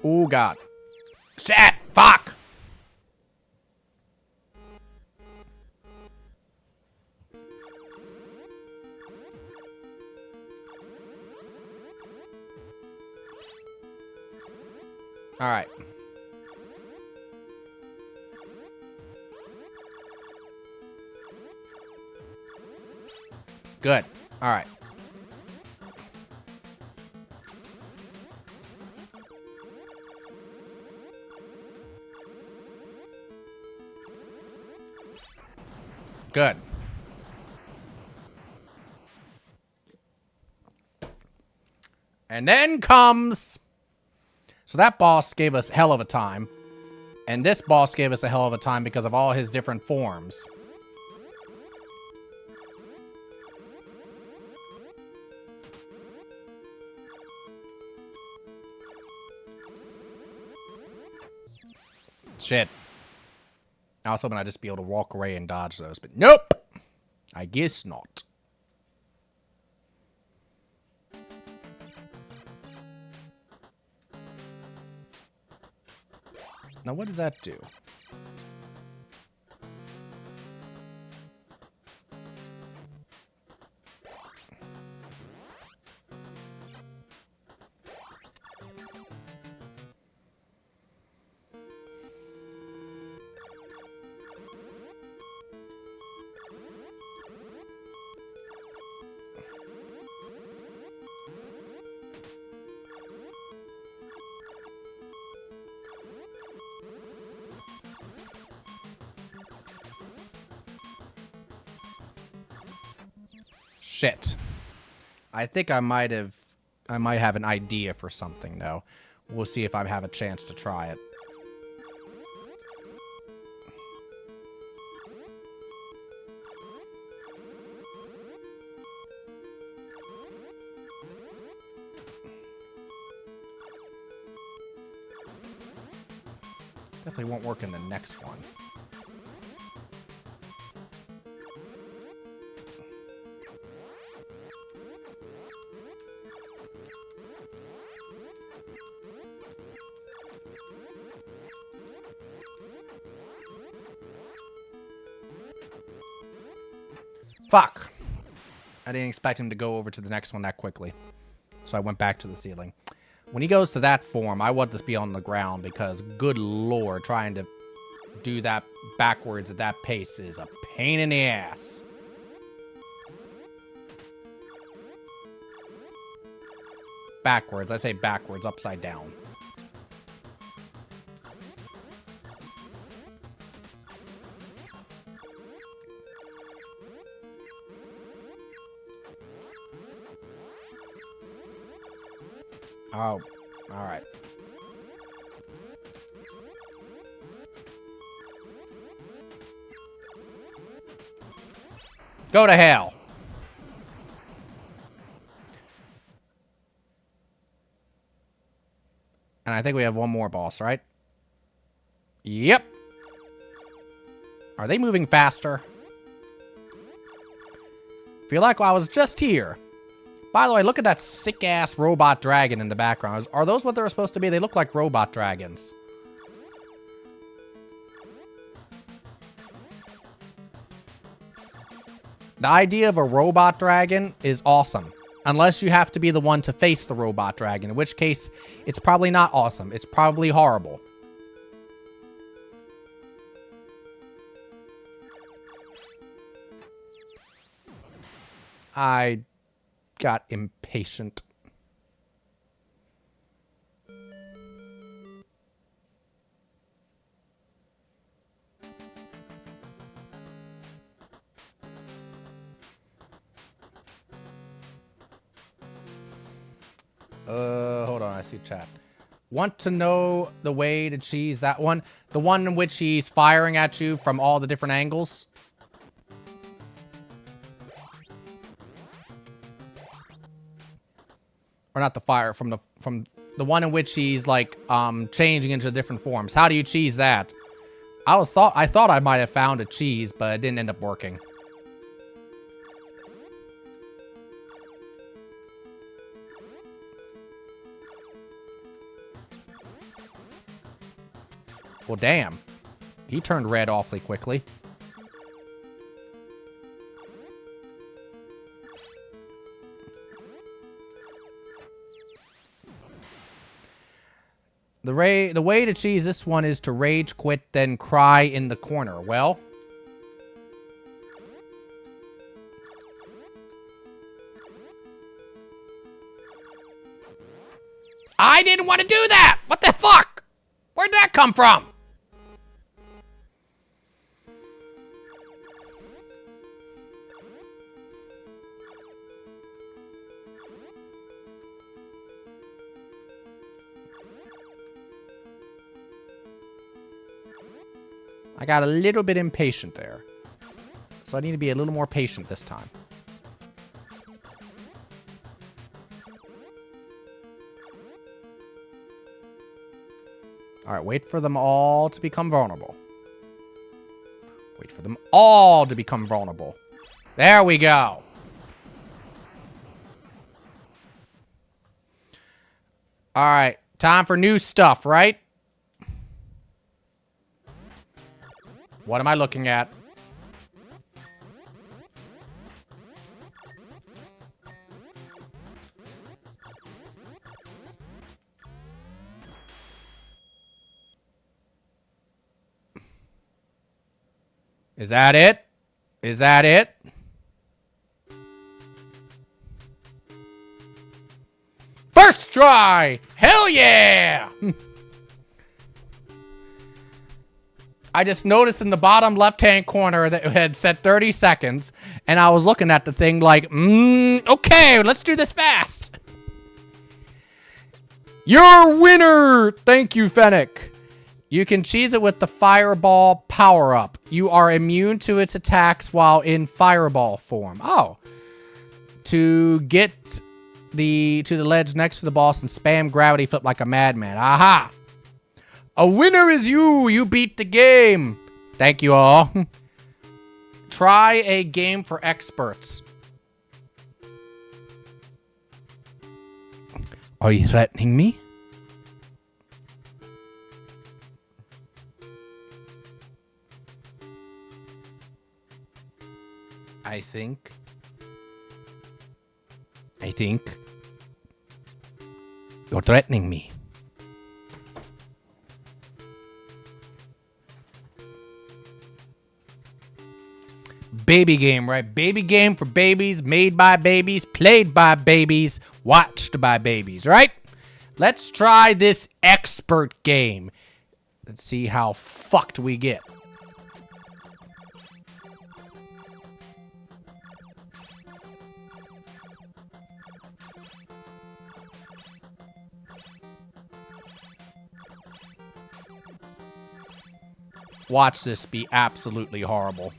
Oh, God. Shit! Fuck! Alright. Good. Alright. Good. And then comes... So that boss gave us hell of a time. And this boss gave us a hell of a time because of all his different forms. Shit. I was hoping I'd just be able to walk away and dodge those, but nope! I guess not. Now, what does that do? Shit. I think I might have an idea for something, though. We'll see if I have a chance to try it. Definitely won't work in the next one. Fuck. I didn't expect him to go over to the next one that quickly. So I went back to the ceiling. When he goes to that form, I want this to be on the ground because, good lord, trying to do that backwards at that pace is a pain in the ass. Backwards. I say backwards, upside down. Oh, all right. Go to hell. And I think we have one more boss, right? Yep. Are they moving faster? Feel like I was just here. By the way, look at that sick-ass robot dragon in the background. Are those what they're supposed to be? They look like robot dragons. The idea of a robot dragon is awesome. Unless you have to be the one to face the robot dragon. In which case, it's probably not awesome. It's probably horrible. I got impatient. Hold on, I see chat. Want to know the way to cheese that one? The one in which he's firing at you from all the different angles? Or not the fire, from the one in which he's like changing into different forms. How do you cheese that? I thought I might have found a cheese, but it didn't end up working. Well, damn. He turned red awfully quickly. The way to cheese this one is to rage quit, then cry in the corner. Well, I didn't want to do that! What the fuck? Where'd that come from? I got a little bit impatient there. So I need to be a little more patient this time. Alright, wait for them all to become vulnerable. Wait for them all to become vulnerable. There we go. Alright, time for new stuff, right? What am I looking at? Is that it? Is that it? First try! Hell yeah! I just noticed in the bottom left-hand corner that it had said 30 seconds, and I was looking at the thing like, okay, let's do this fast. Your winner! Thank you, Fennec. You can cheese it with the Fireball power-up. You are immune to its attacks while in Fireball form. Oh. To get to the ledge next to the boss and spam gravity flip like a madman. Aha! A winner is you! You beat the game! Thank you all. Try a game for experts. Are you threatening me? I think you're threatening me. Baby game, right? Baby game for babies, made by babies, played by babies, watched by babies, right? Let's try this expert game. Let's see how fucked we get. Watch this be absolutely horrible.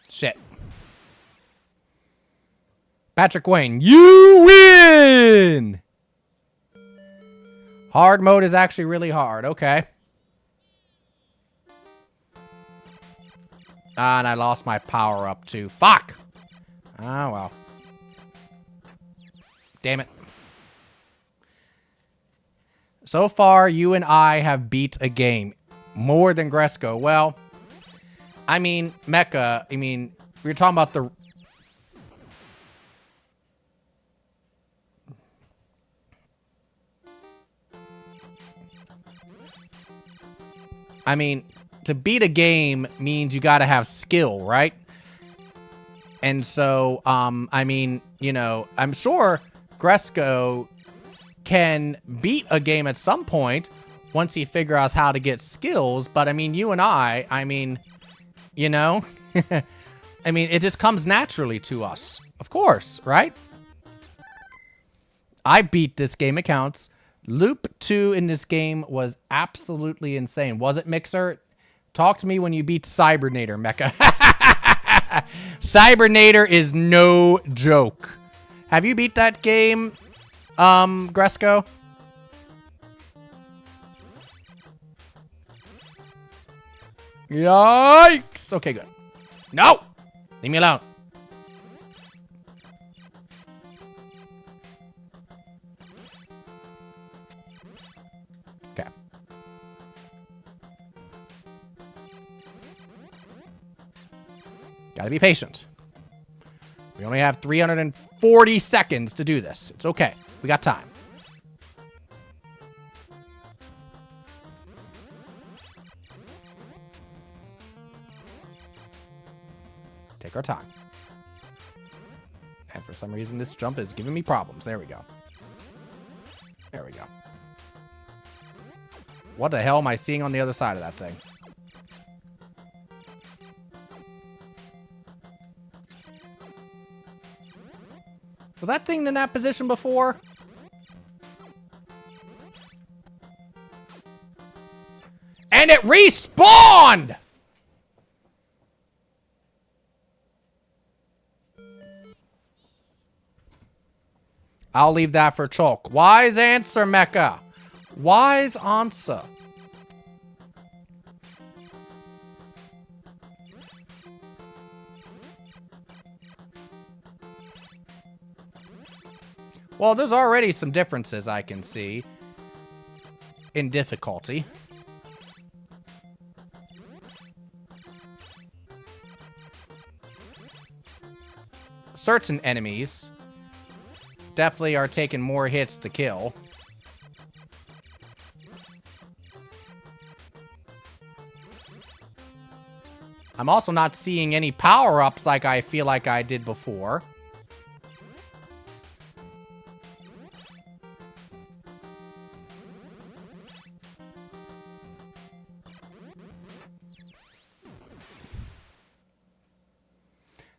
Shit. Patrick Wayne, you win! Hard mode is actually really hard. Okay. Ah, and I lost my power up too. Fuck! Ah, well. Damn it. So far, you and I have beat a game. More than Gresco. Well, I mean, Mecha, I mean, we were talking about the... I mean... To beat a game means you gotta have skill, right? And so, I mean, you know, I'm sure Gresco can beat a game at some point once he figures out how to get skills. But, I mean, you and I mean, you know? I mean, it just comes naturally to us. Of course, right? I beat this game, it counts. Loop 2 in this game was absolutely insane. Was it, Mixer? Talk to me when you beat Cybernator, Mecha. Cybernator is no joke. Have you beat that game, Gresco? Yikes! Okay, good. No! Leave me alone. Okay. Gotta be patient. We only have 340 seconds to do this. It's okay. We got time. Take our time. And for some reason, this jump is giving me problems. There we go. There we go. What the hell am I seeing on the other side of that thing? Was that thing in that position before? And it respawned! I'll leave that for Chalk. Wise answer, Mecha. Wise answer. Well, there's already some differences I can see in difficulty. Certain enemies definitely are taking more hits to kill. I'm also not seeing any power-ups like I feel like I did before.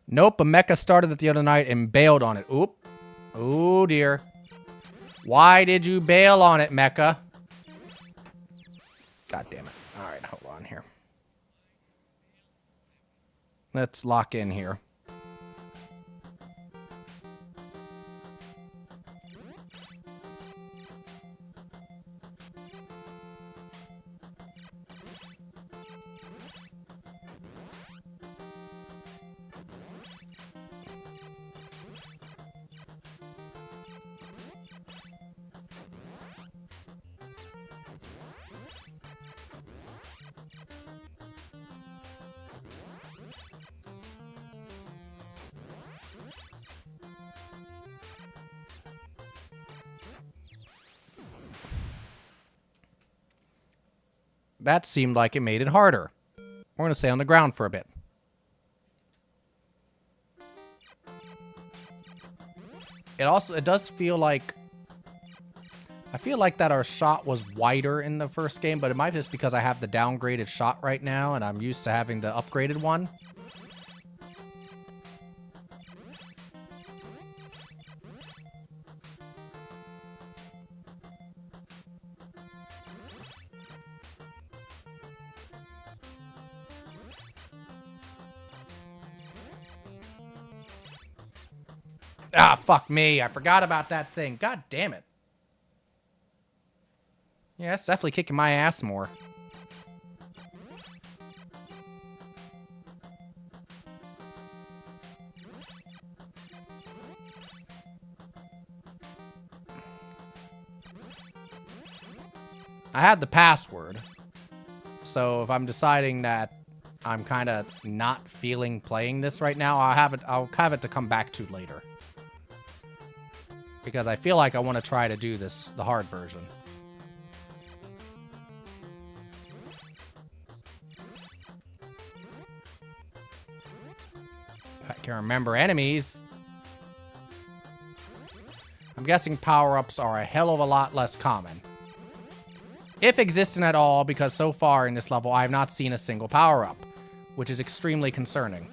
Nope, a mecha started it the other night and bailed on it. Oop. Oh, dear. Why did you bail on it, mecha? God damn it. All right, hold on here. Let's lock in here. That seemed like it made it harder. We're going to stay on the ground for a bit. It does feel like... I feel like that our shot was wider in the first game, but it might just because I have the downgraded shot right now, and I'm used to having the upgraded one. Ah, fuck me. I forgot about that thing. God damn it. Yeah, it's definitely kicking my ass more. I had the password. So if I'm deciding that I'm kind of not feeling playing this right now, I'll have it to come back to later. Because I feel like I want to try to do this, the hard version. I can remember enemies. I'm guessing power-ups are a hell of a lot less common. If existing at all, because so far in this level, I have not seen a single power-up, which is extremely concerning.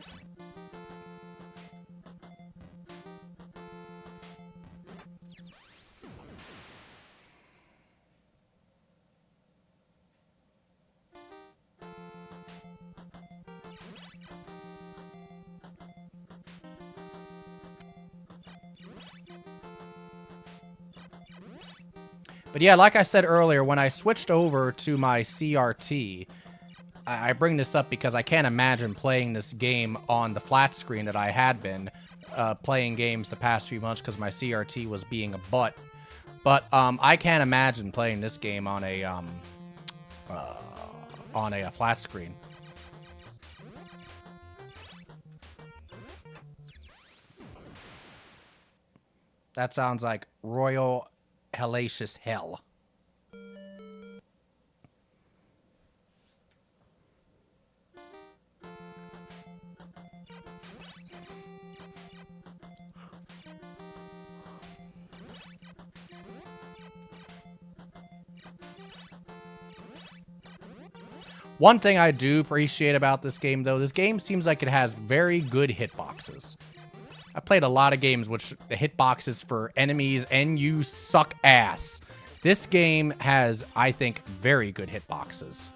But yeah, like I said earlier, when I switched over to my CRT, I bring this up because I can't imagine playing this game on the flat screen that I had been playing games the past few months because my CRT was being a butt. But I can't imagine playing this game on a flat screen. That sounds like royal hellacious hell. One thing I do appreciate about this game, though, this game seems like it has very good hitboxes. I've played a lot of games which the hitboxes for enemies and you suck ass. This game has, I think, very good hitboxes.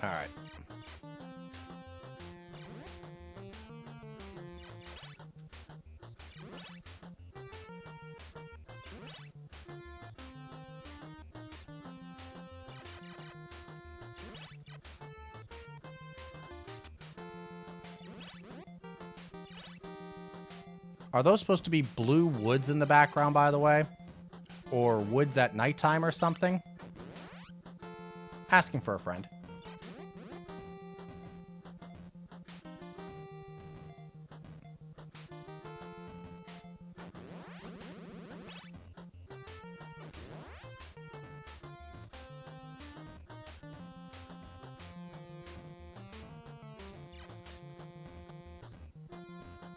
All right. Are those supposed to be blue woods in the background, by the way? Or woods at nighttime or something? Asking for a friend.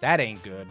That ain't good.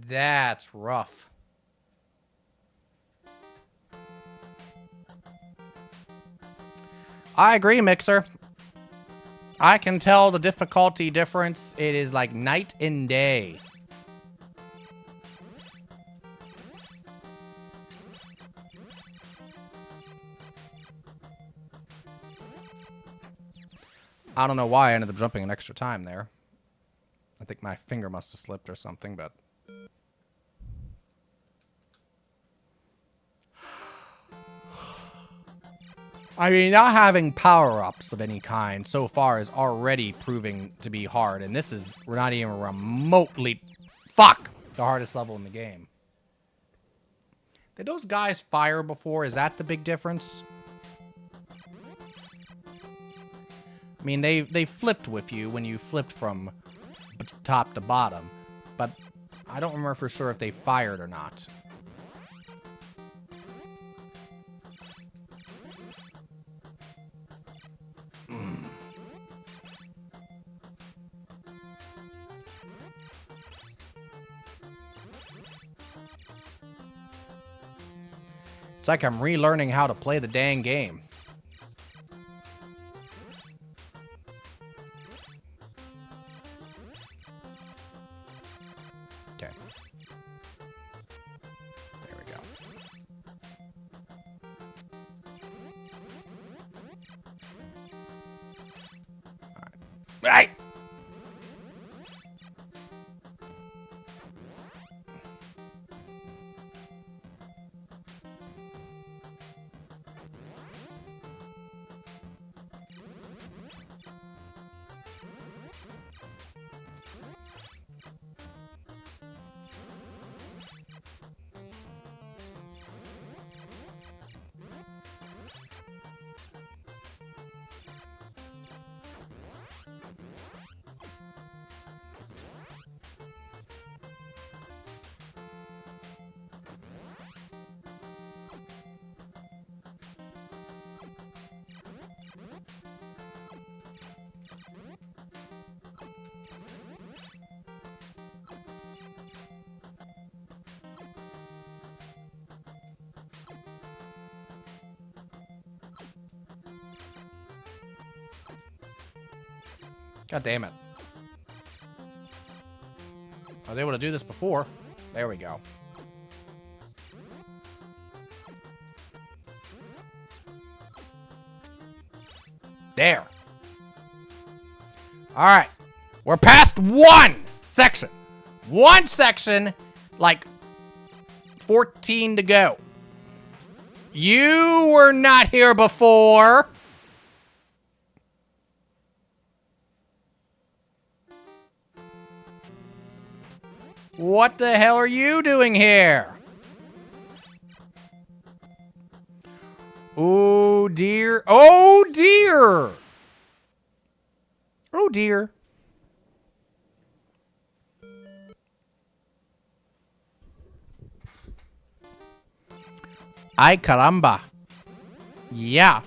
That's rough. I agree, Mixer. I can tell the difficulty difference. It is like night and day. I don't know why I ended up jumping an extra time there. I think my finger must have slipped or something, but... I mean, not having power-ups of any kind so far is already proving to be hard, and this is not even remotely, fuck, the hardest level in the game. Did those guys fire before? Is that the big difference? I mean, they flipped with you when you flipped from top to bottom, but I don't remember for sure if they fired or not. It's like I'm relearning how to play the dang game. Okay. There we go. All right. Right. God damn it. I was able to do this before. There we go. There. All right. We're past one section. One section, like 14 to go. You were not here before. What the hell are you doing here? Oh dear. Oh dear. Oh dear. Ay caramba. Yeah.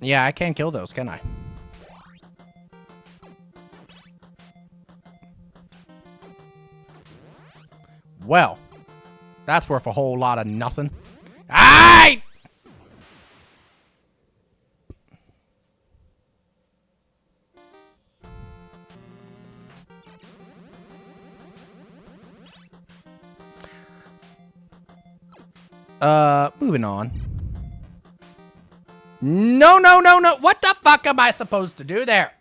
Yeah, I can't kill those, can I? Well, that's worth a whole lot of nothing. Aight! Moving on. No, no, no, no. What the fuck am I supposed to do there?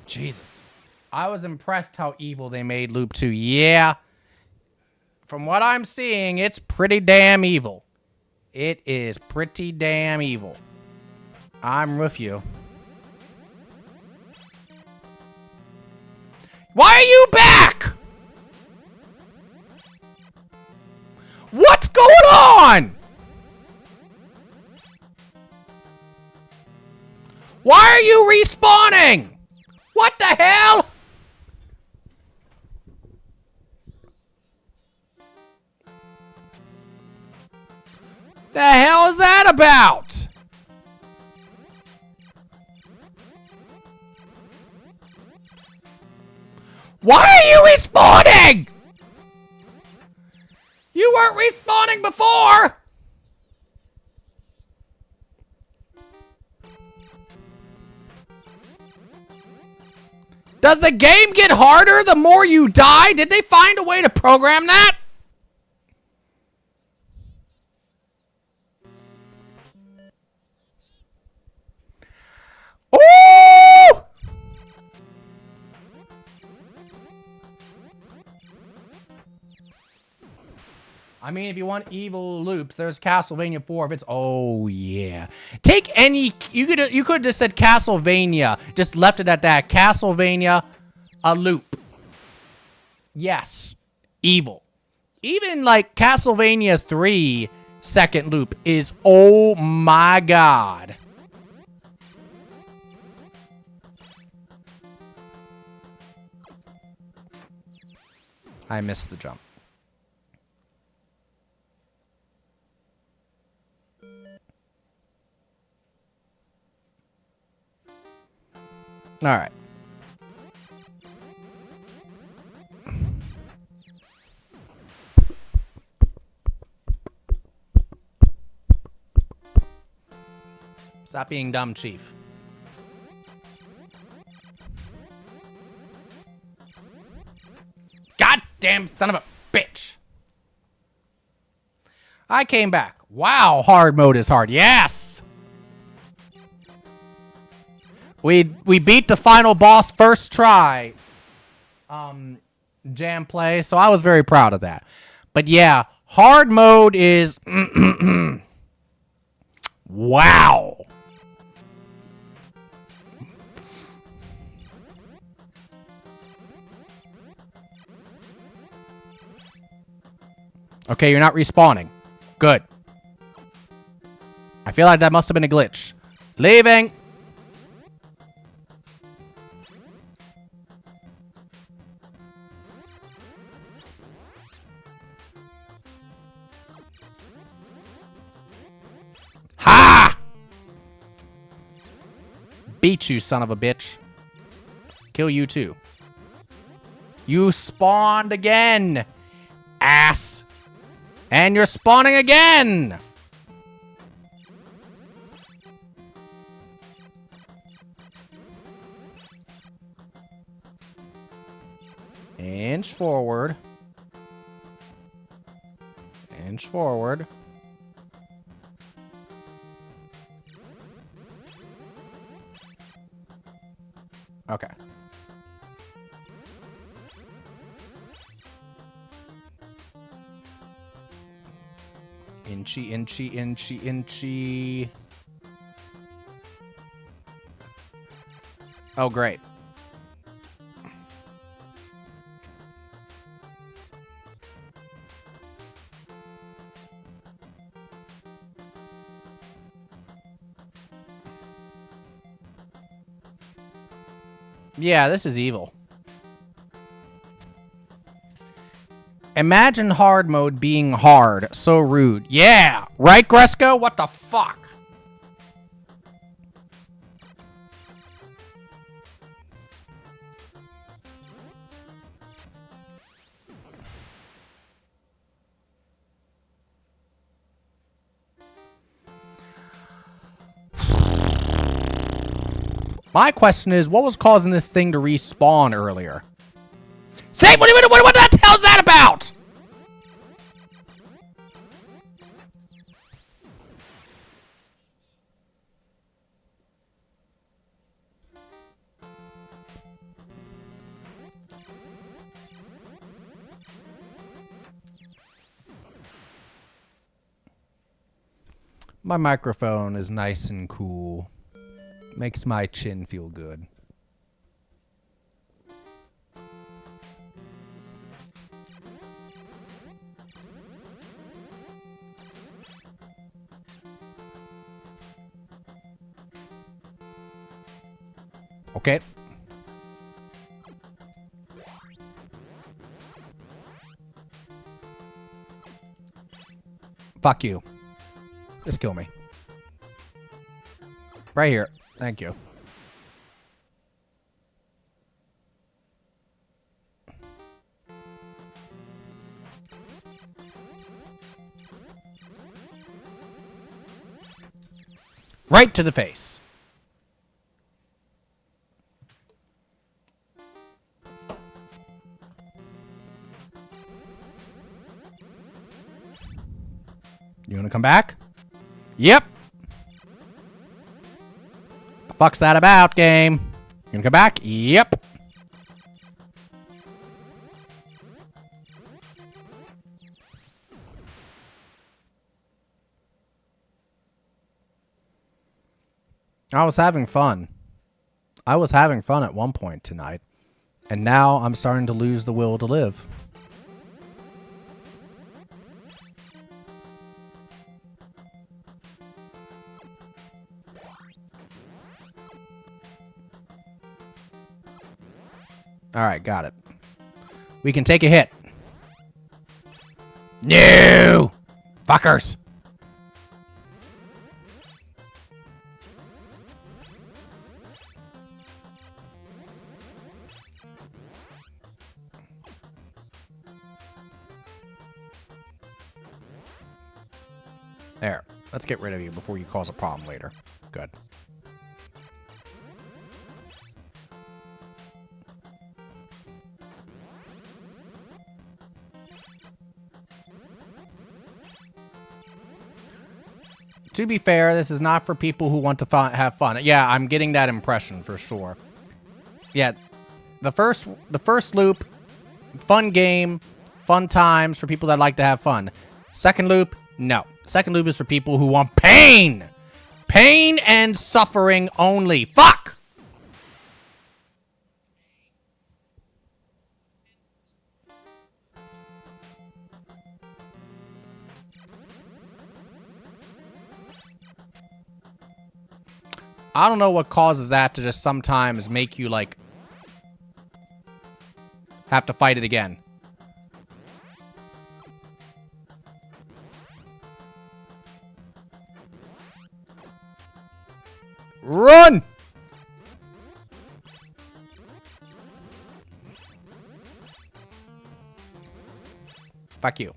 Jesus. I was impressed how evil they made Loop 2. Yeah. From what I'm seeing, it's pretty damn evil. It is pretty damn evil. I'm with you. Why are you back? What's going on? Why are you respawning? What the hell? The hell is that about? Why are you respawning? You weren't respawning before. Does the game get harder the more you die? Did they find a way to program that? Ooh! I mean, if you want evil loops, there's Castlevania 4. If it's, oh yeah, take any. You could have just said Castlevania, just left it at that. Castlevania, a loop. Yes, evil. Even like Castlevania 3 second loop is, oh my god. I missed the jump. All right. Stop being dumb, Chief. Goddamn son of a bitch. I came back. Wow, hard mode is hard. Yes! We beat the final boss first try. Jam play, so I was very proud of that. But yeah, hard mode is wow. Okay, you're not respawning. Good. I feel like that must have been a glitch. Leaving. Ha! Beat you, son of a bitch. Kill you too. You spawned again, ass. And you're spawning again. Inch forward. Inch forward. Okay. Inchy, inchy, inchy, inchy. Oh, great. Yeah, this is evil. Imagine hard mode being hard. So rude. Yeah. Right, Gresco? What the fuck? My question is, what was causing this thing to respawn earlier? Say, what the hell's that about? My microphone is nice and cool. Makes my chin feel good. Okay. Fuck you. Just kill me. Right here. Thank you. Right to the face. You wanna come back? Yep. The fuck's that about, game? You gonna come back? Yep. I was having fun. I was having fun at one point tonight. And now I'm starting to lose the will to live. Alright, got it. We can take a hit. No! Fuckers! There. Let's get rid of you before you cause a problem later. Good. To be fair, this is not for people who want to have fun. Yeah, I'm getting that impression for sure. Yeah, the first loop, fun game, fun times for people that like to have fun. Second loop, no. Second loop is for people who want pain. Pain and suffering only. Fuck! I don't know what causes that to just sometimes make you, like, have to fight it again. Run! Fuck you.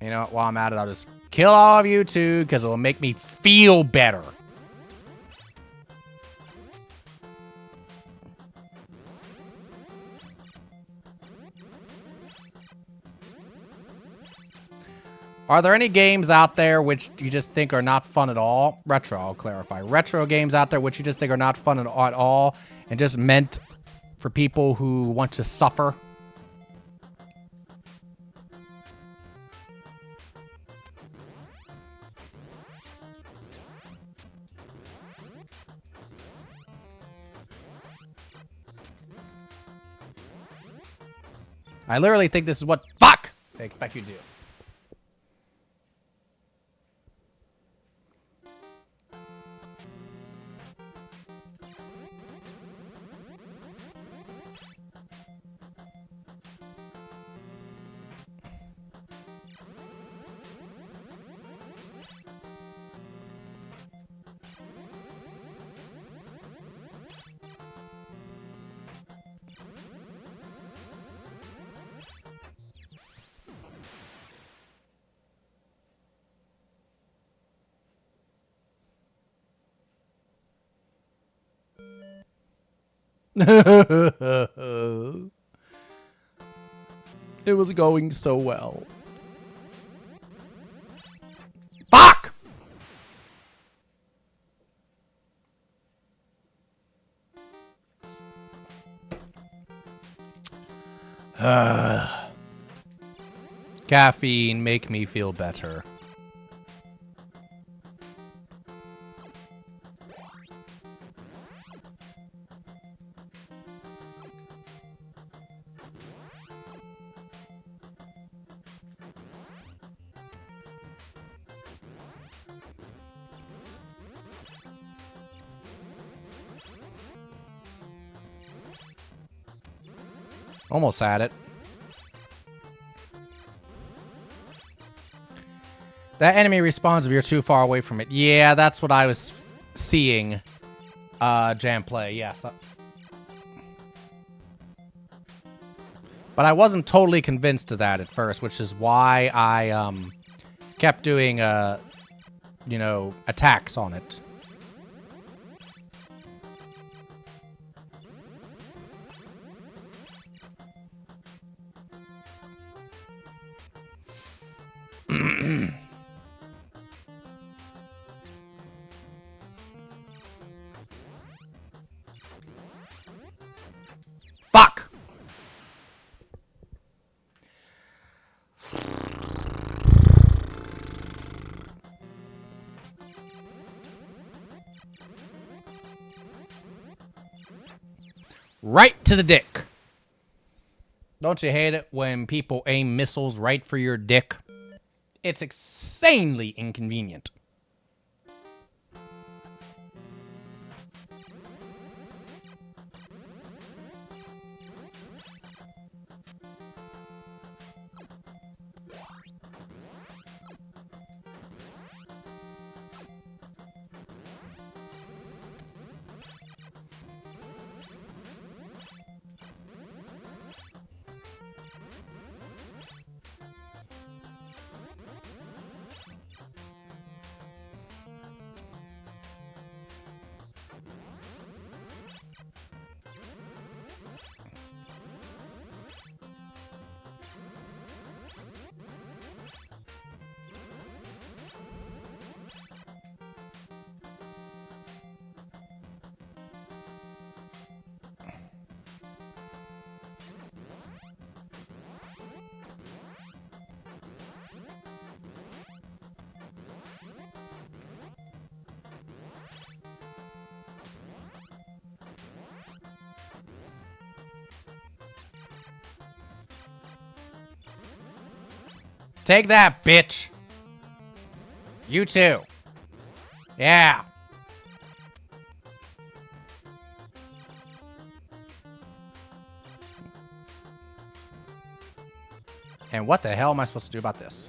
You know what? While I'm at it, I'll just kill all of you too, because it will make me feel better. Are there any games out there which you just think are not fun at all? Retro, I'll clarify. Retro games out there which you just think are not fun at all and just meant for people who want to suffer? I literally think this is what fuck they expect you to do. It was going so well. Fuck! Caffeine make me feel better. Almost had it. That enemy respawns if you're too far away from it. Yeah, that's what I was seeing. Jam play, yes. But I wasn't totally convinced of that at first, which is why I kept doing you know, attacks on it. Fuck! Right to the dick. Don't you hate it when people aim missiles right for your dick? It's insanely inconvenient. Take that, bitch. You too. Yeah. And what the hell am I supposed to do about this?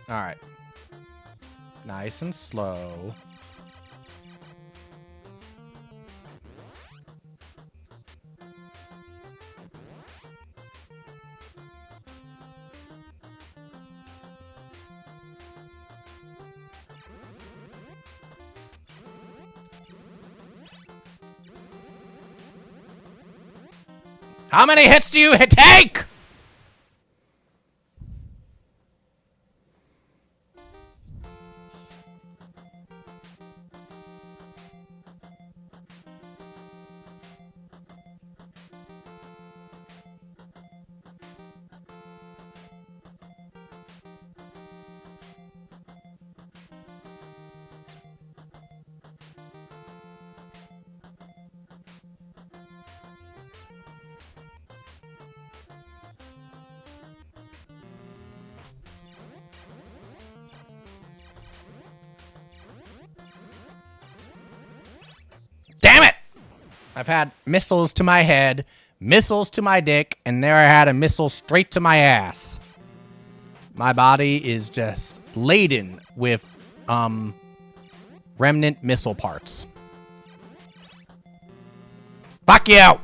All right. Nice and slow. How many hits do you take? Damn it! I've had missiles to my head, missiles to my dick, and there I had a missile straight to my ass. My body is just laden with remnant missile parts. Fuck you!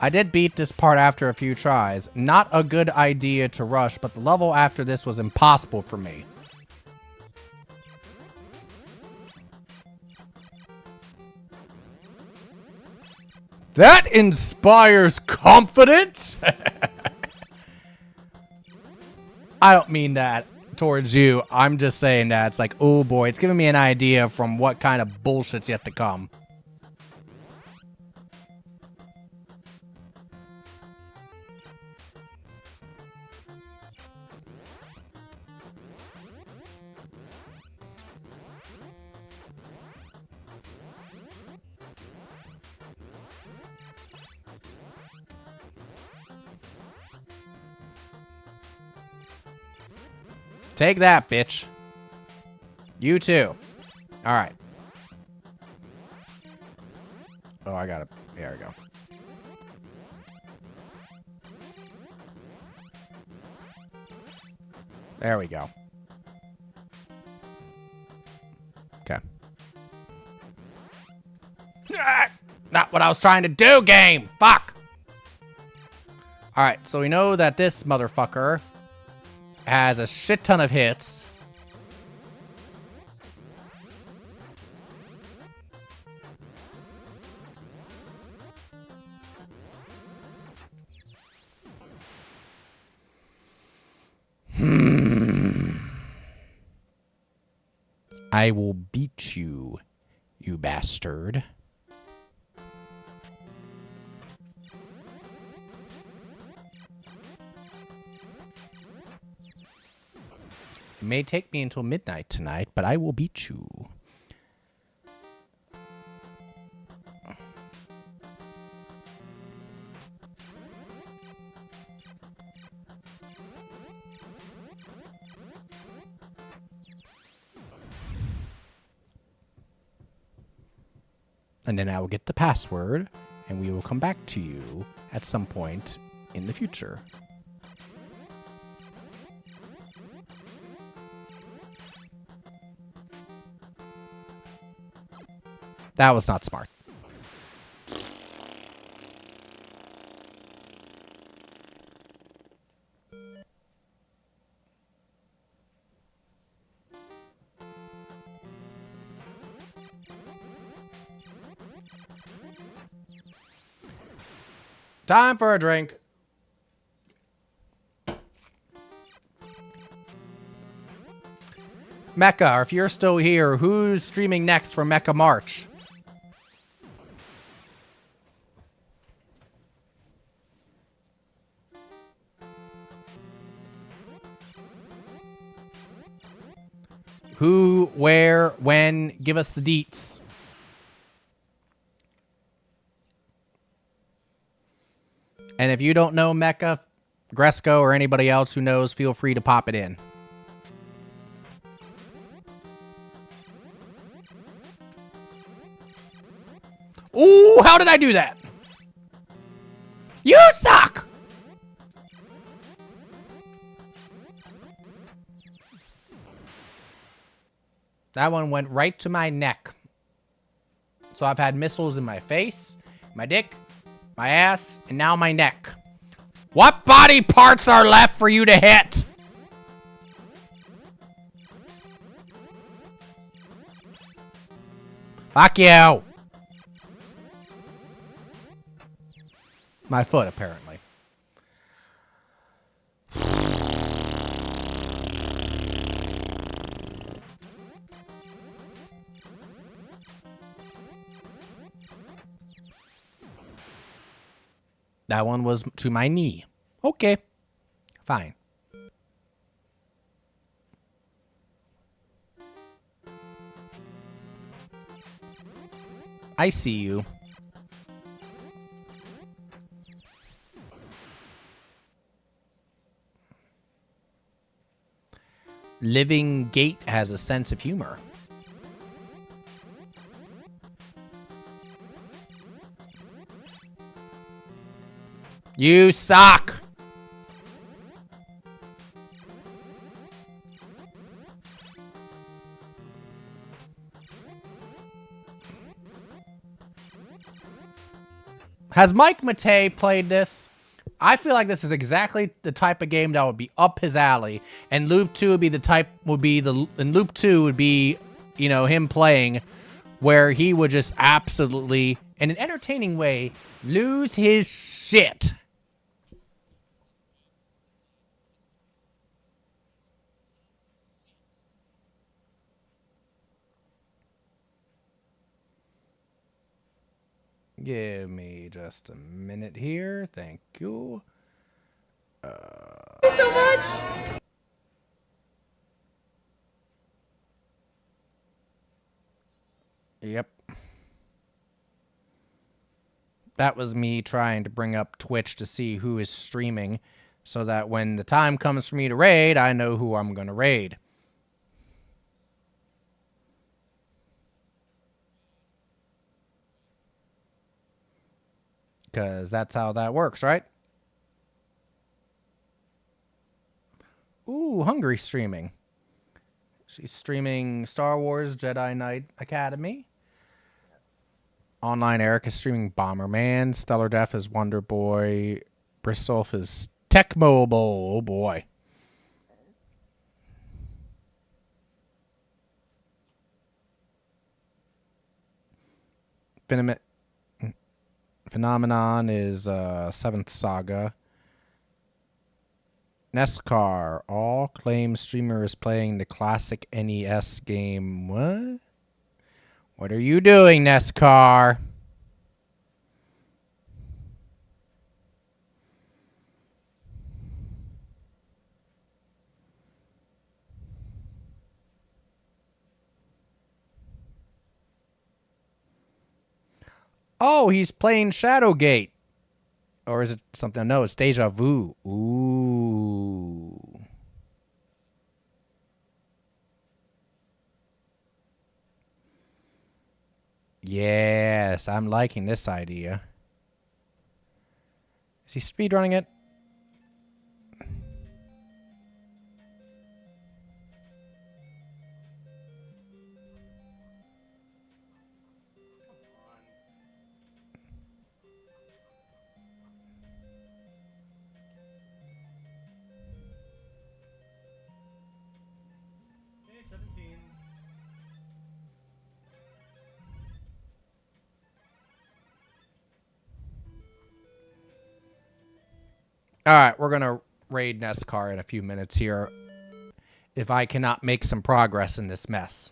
I did beat this part after a few tries. Not a good idea to rush, but the level after this was impossible for me. That inspires confidence? I don't mean that towards you. I'm just saying that it's like, oh boy, it's giving me an idea from what kind of bullshit's yet to come. Take that, bitch. You too. All right. Oh, I got it. There we go. There we go. Okay. Ah, not what I was trying to do, game. Fuck. All right, so we know that this motherfucker has a shit ton of hits. I will beat you, you bastard. It may take me until midnight tonight, but I will beat you. And then I will get the password, and we will come back to you at some point in the future. That was not smart. Time for a drink. Mecha, or if you're still here, who's streaming next for Mecha March? Who, where, when? Give us the deets. And if you don't know Mecha, Gresco, or anybody else who knows, feel free to pop it in. Ooh, how did I do that? You suck! That one went right to my neck. So I've had missiles in my face, my dick, my ass, and now my neck. What body parts are left for you to hit? Fuck you. My foot, apparently. That one was to my knee. Okay. Fine. I see you. Living Gate has a sense of humor. You suck! Has Mike Matei played this? I feel like this is exactly the type of game that would be up his alley, and Loop 2 would be Loop 2 would be, you know, him playing where he would just absolutely, in an entertaining way, lose his shit. Give me just a minute here. Thank you. Thank you so much. Yep. That was me trying to bring up Twitch to see who is streaming so that when the time comes for me to raid, I know who I'm going to raid. Because that's how that works, right? Ooh, Hungry streaming. She's streaming Star Wars Jedi Knight Academy. Online Eric is streaming Bomberman. Stellar Def is Wonder Boy. Bristolf is Tech Mobile. Oh boy. Phenomenon is Seventh Saga. NESCAR. All claim streamer is playing the classic NES game. What? What are you doing, NESCAR? Oh, he's playing Shadowgate. Or is it something? No, it's Deja Vu. Ooh. Yes, I'm liking this idea. Is he speedrunning it? All right, we're going to raid NESCAR in a few minutes here if I cannot make some progress in this mess.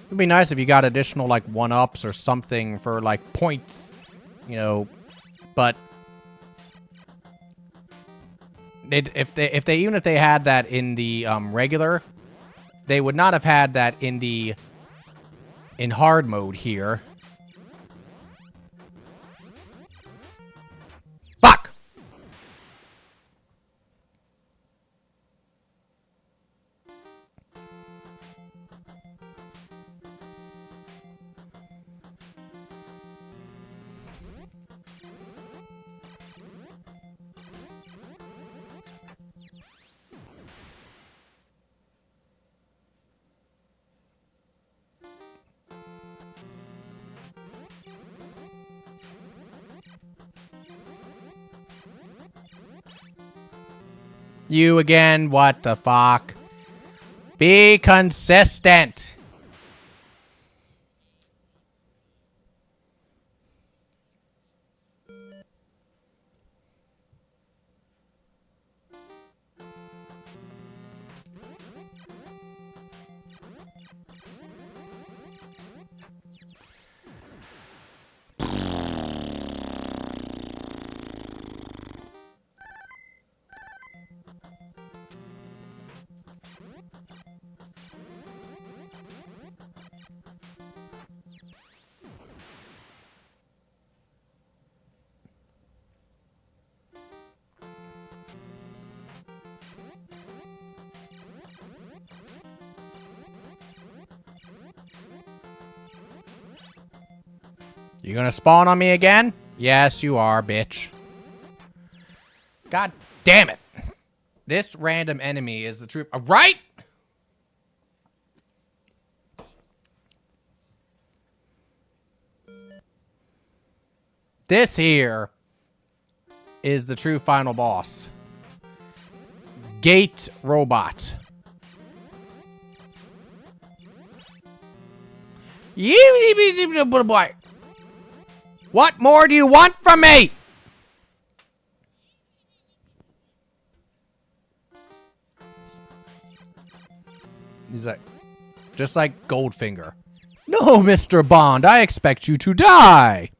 It'd be nice if you got additional like 1-ups or something for like points, you know, but if they had that in the regular, they would not have had that in hard mode here. Fuck. You again? What the fuck? Be consistent. You gonna spawn on me again? Yes, you are, bitch. God damn it. This random enemy is the truth. Right? This here is the true final boss. Gate Robot. What more do you want from me? He's like, just like Goldfinger. No, Mr. Bond, I expect you to die.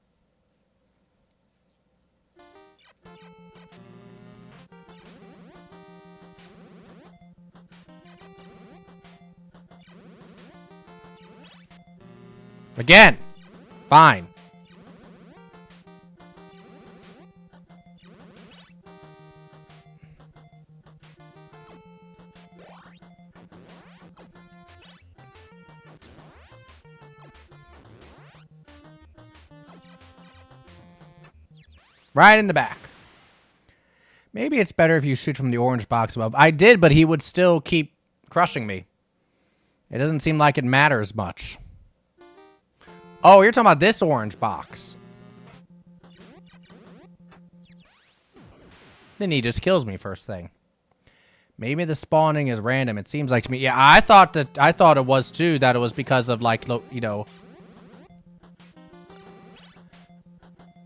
Again. Fine. Right in the back. Maybe it's better if you shoot from the orange box above. I did, but he would still keep crushing me. It doesn't seem like it matters much. Oh, you're talking about this orange box. Then he just kills me first thing. Maybe the spawning is random. It seems like to me. Yeah, I thought it was too, that it was because of like, you know,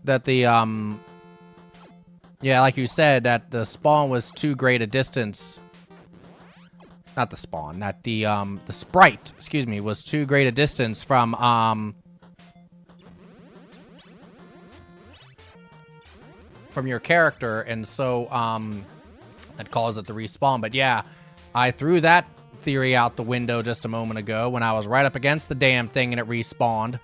that the yeah, like you said, that the spawn was too great a distance. Not the spawn, that the sprite, excuse me, was too great a distance from your character, and so that caused it to respawn. But yeah, I threw that theory out the window just a moment ago when I was right up against the damn thing and it respawned.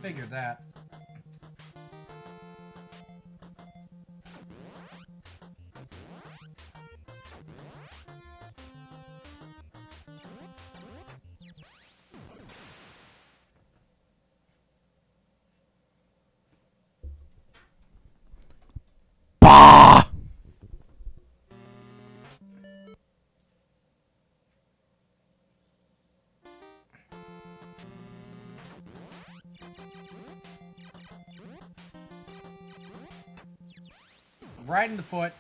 Figured that. Bah! Right in the foot.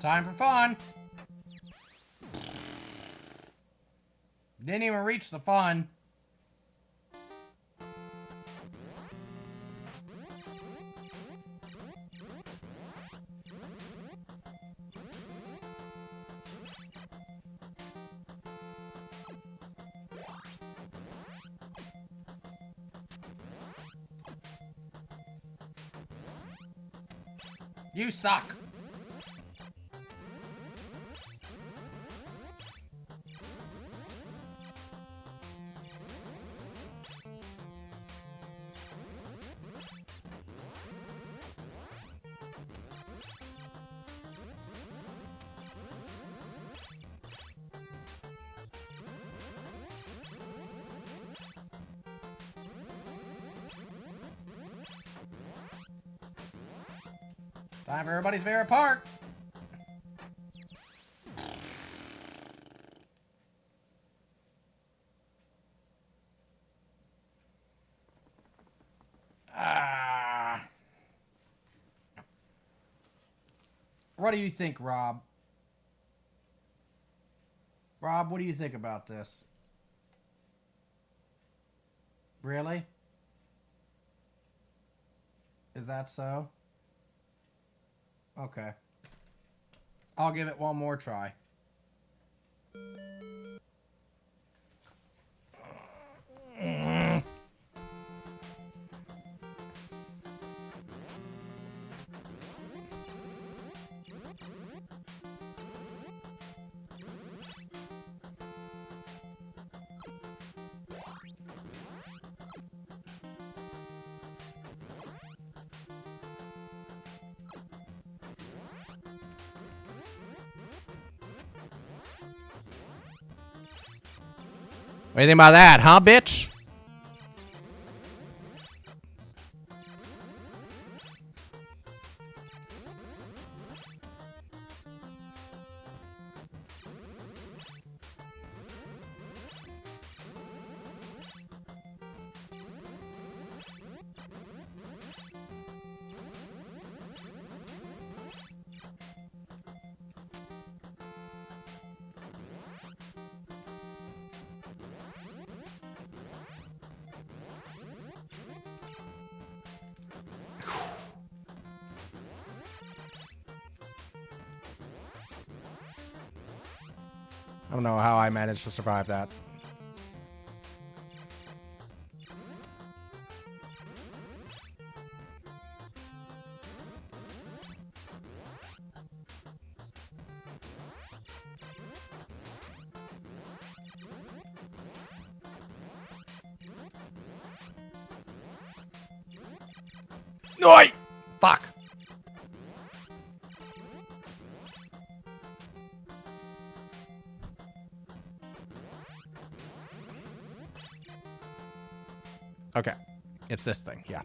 Time for fun. Didn't even reach the fun. You suck. Time for everybody's favorite part. What do you think, Rob? Rob, what do you think about this? Really? Is that so? Okay. I'll give it one more try. What do you think about that, huh, bitch? I don't know how I managed to survive that. Oi! Fuck. Okay. It's this thing, yeah.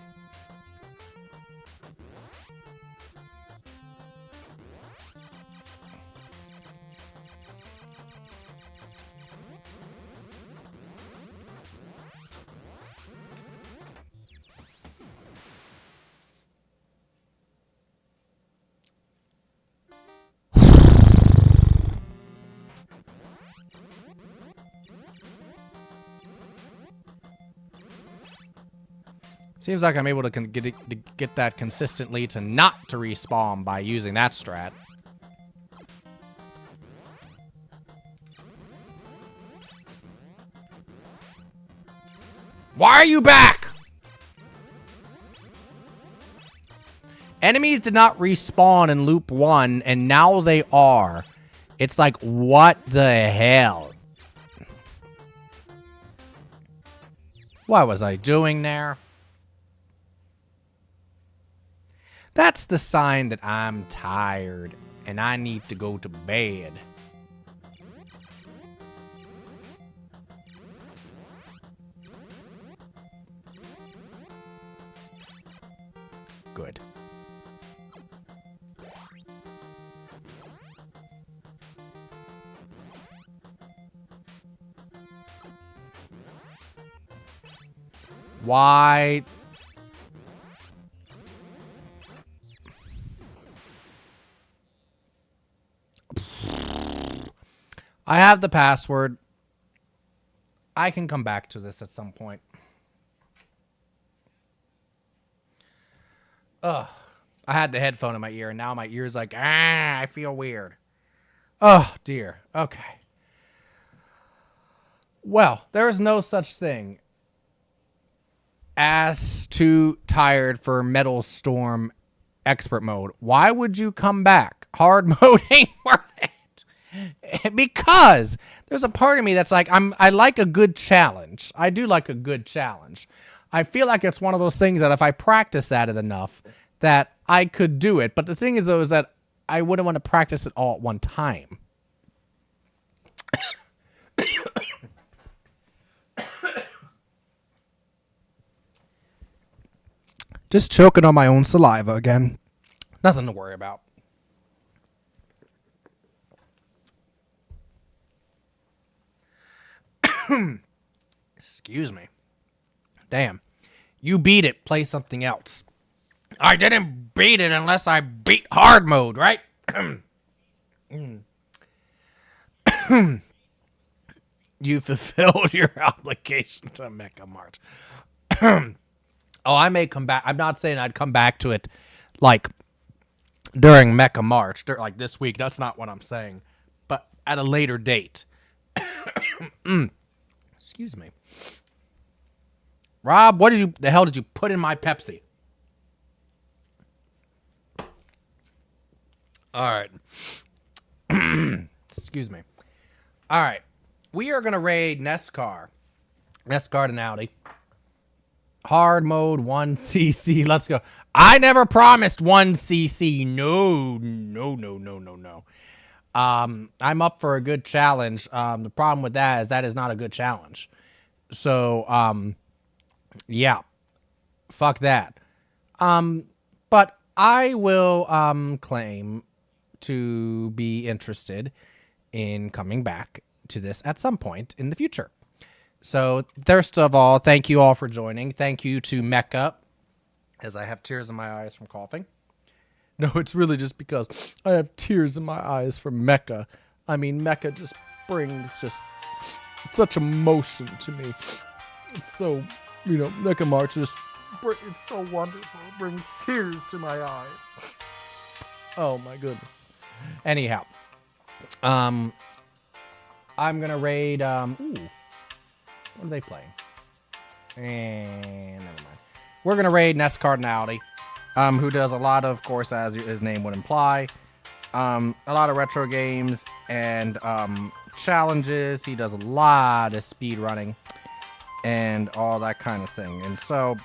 Seems like I'm able to get that consistently to not to respawn by using that strat. Why are you back? Enemies did not respawn in loop 1, and now they are. It's like, what the hell? What was I doing there? That's the sign that I'm tired and I need to go to bed. Good. Why? I have the password. I can come back to this at some point. Ugh. I had the headphone in my ear, and now my ear's like, I feel weird. Oh, dear. Okay. Well, there is no such thing as too tired for Metal Storm Expert Mode. Why would you come back? Hard mode ain't worth it. Because there's a part of me that's like, I like a good challenge. I do like a good challenge. I feel like it's one of those things that if I practice at it enough, that I could do it. But the thing is, though, is that I wouldn't want to practice it all at one time. Just choking on my own saliva again. Nothing to worry about. Excuse me. Damn. You beat it. Play something else. I didn't beat it unless I beat hard mode, right? You fulfilled your obligation to Mecha March. Oh, I may come back. I'm not saying I'd come back to it like during Mecha March, like this week. That's not what I'm saying. But at a later date. Excuse me. Rob, what the hell did you put in my Pepsi? All right. Excuse me. All right. We are going to raid Nescar. Nescar and Audi. Hard mode 1cc. Let's go. I never promised 1cc. No. I'm up for a good challenge. The problem with that is not a good challenge. So, yeah. Fuck that. But I will claim to be interested in coming back to this at some point in the future. So, first of all, thank you all for joining. Thank you to Mecha, as I have tears in my eyes from coughing. No, it's really just because I have tears in my eyes from Mecha. I mean, Mecha just brings such emotion to me. It's so, Mecha March it's so wonderful. It brings tears to my eyes. Oh, my goodness. Anyhow, I'm going to raid, what are they playing? And never mind. We're going to raid Nest Cardinality, who does a lot of course, as his name would imply, a lot of retro games and challenges. He does a lot of speed running and all that kind of thing. And so,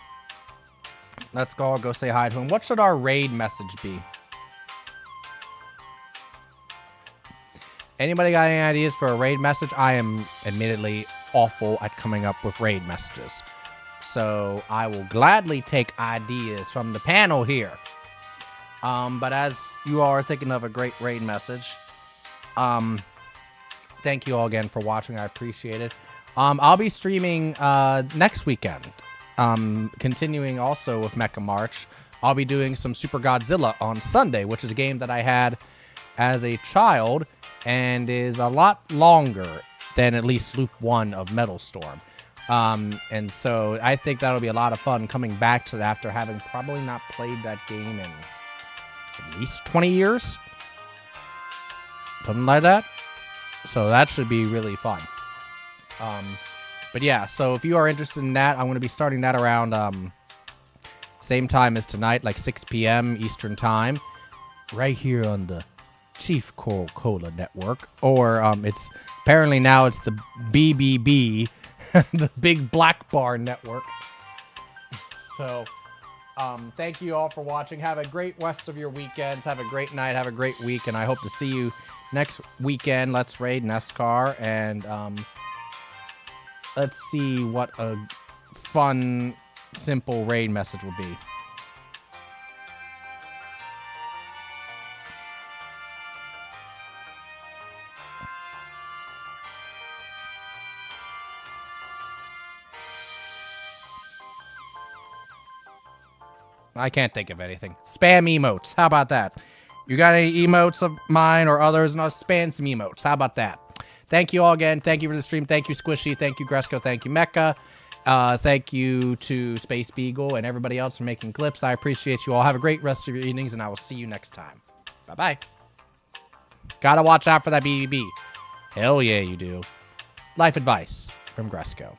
let's go say hi to him. What should our raid message be? Anybody got any ideas for a raid message? I am admittedly awful at coming up with raid messages. So I will gladly take ideas from the panel here. But as you all are thinking of a great raid message, thank you all again for watching. I appreciate it. I'll be streaming next weekend. Continuing also with Mecha March. I'll be doing some Super Godzilla on Sunday, which is a game that I had as a child and is a lot longer than at least Loop 1 of Metal Storm. And so I think that'll be a lot of fun coming back to that after having probably not played that game in at least 20 years. Something like that. So that should be really fun. But yeah, so if you are interested in that, I'm going to be starting that around same time as tonight, like 6 p.m. Eastern Time, right here on the Chief Coca-Cola Network. Or it's apparently now it's the BBB, the Big Black Bar Network. So thank you all for watching. Have a great rest of your weekends. Have a great night. Have a great week. And I hope to see you next weekend. Let's raid NESCAR. And let's see what a fun, simple raid message will be. I can't think of anything. Spam emotes. How about that? You got any emotes of mine or others? No, spam some emotes. How about that? Thank you all again. Thank you for the stream. Thank you, Squishy. Thank you, Gresco. Thank you, Mecca. Thank you to Space Beagle and everybody else for making clips. I appreciate you all. Have a great rest of your evenings, and I will see you next time. Bye-bye. Gotta watch out for that BBB. Hell yeah, you do. Life advice from Gresco.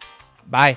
Bye.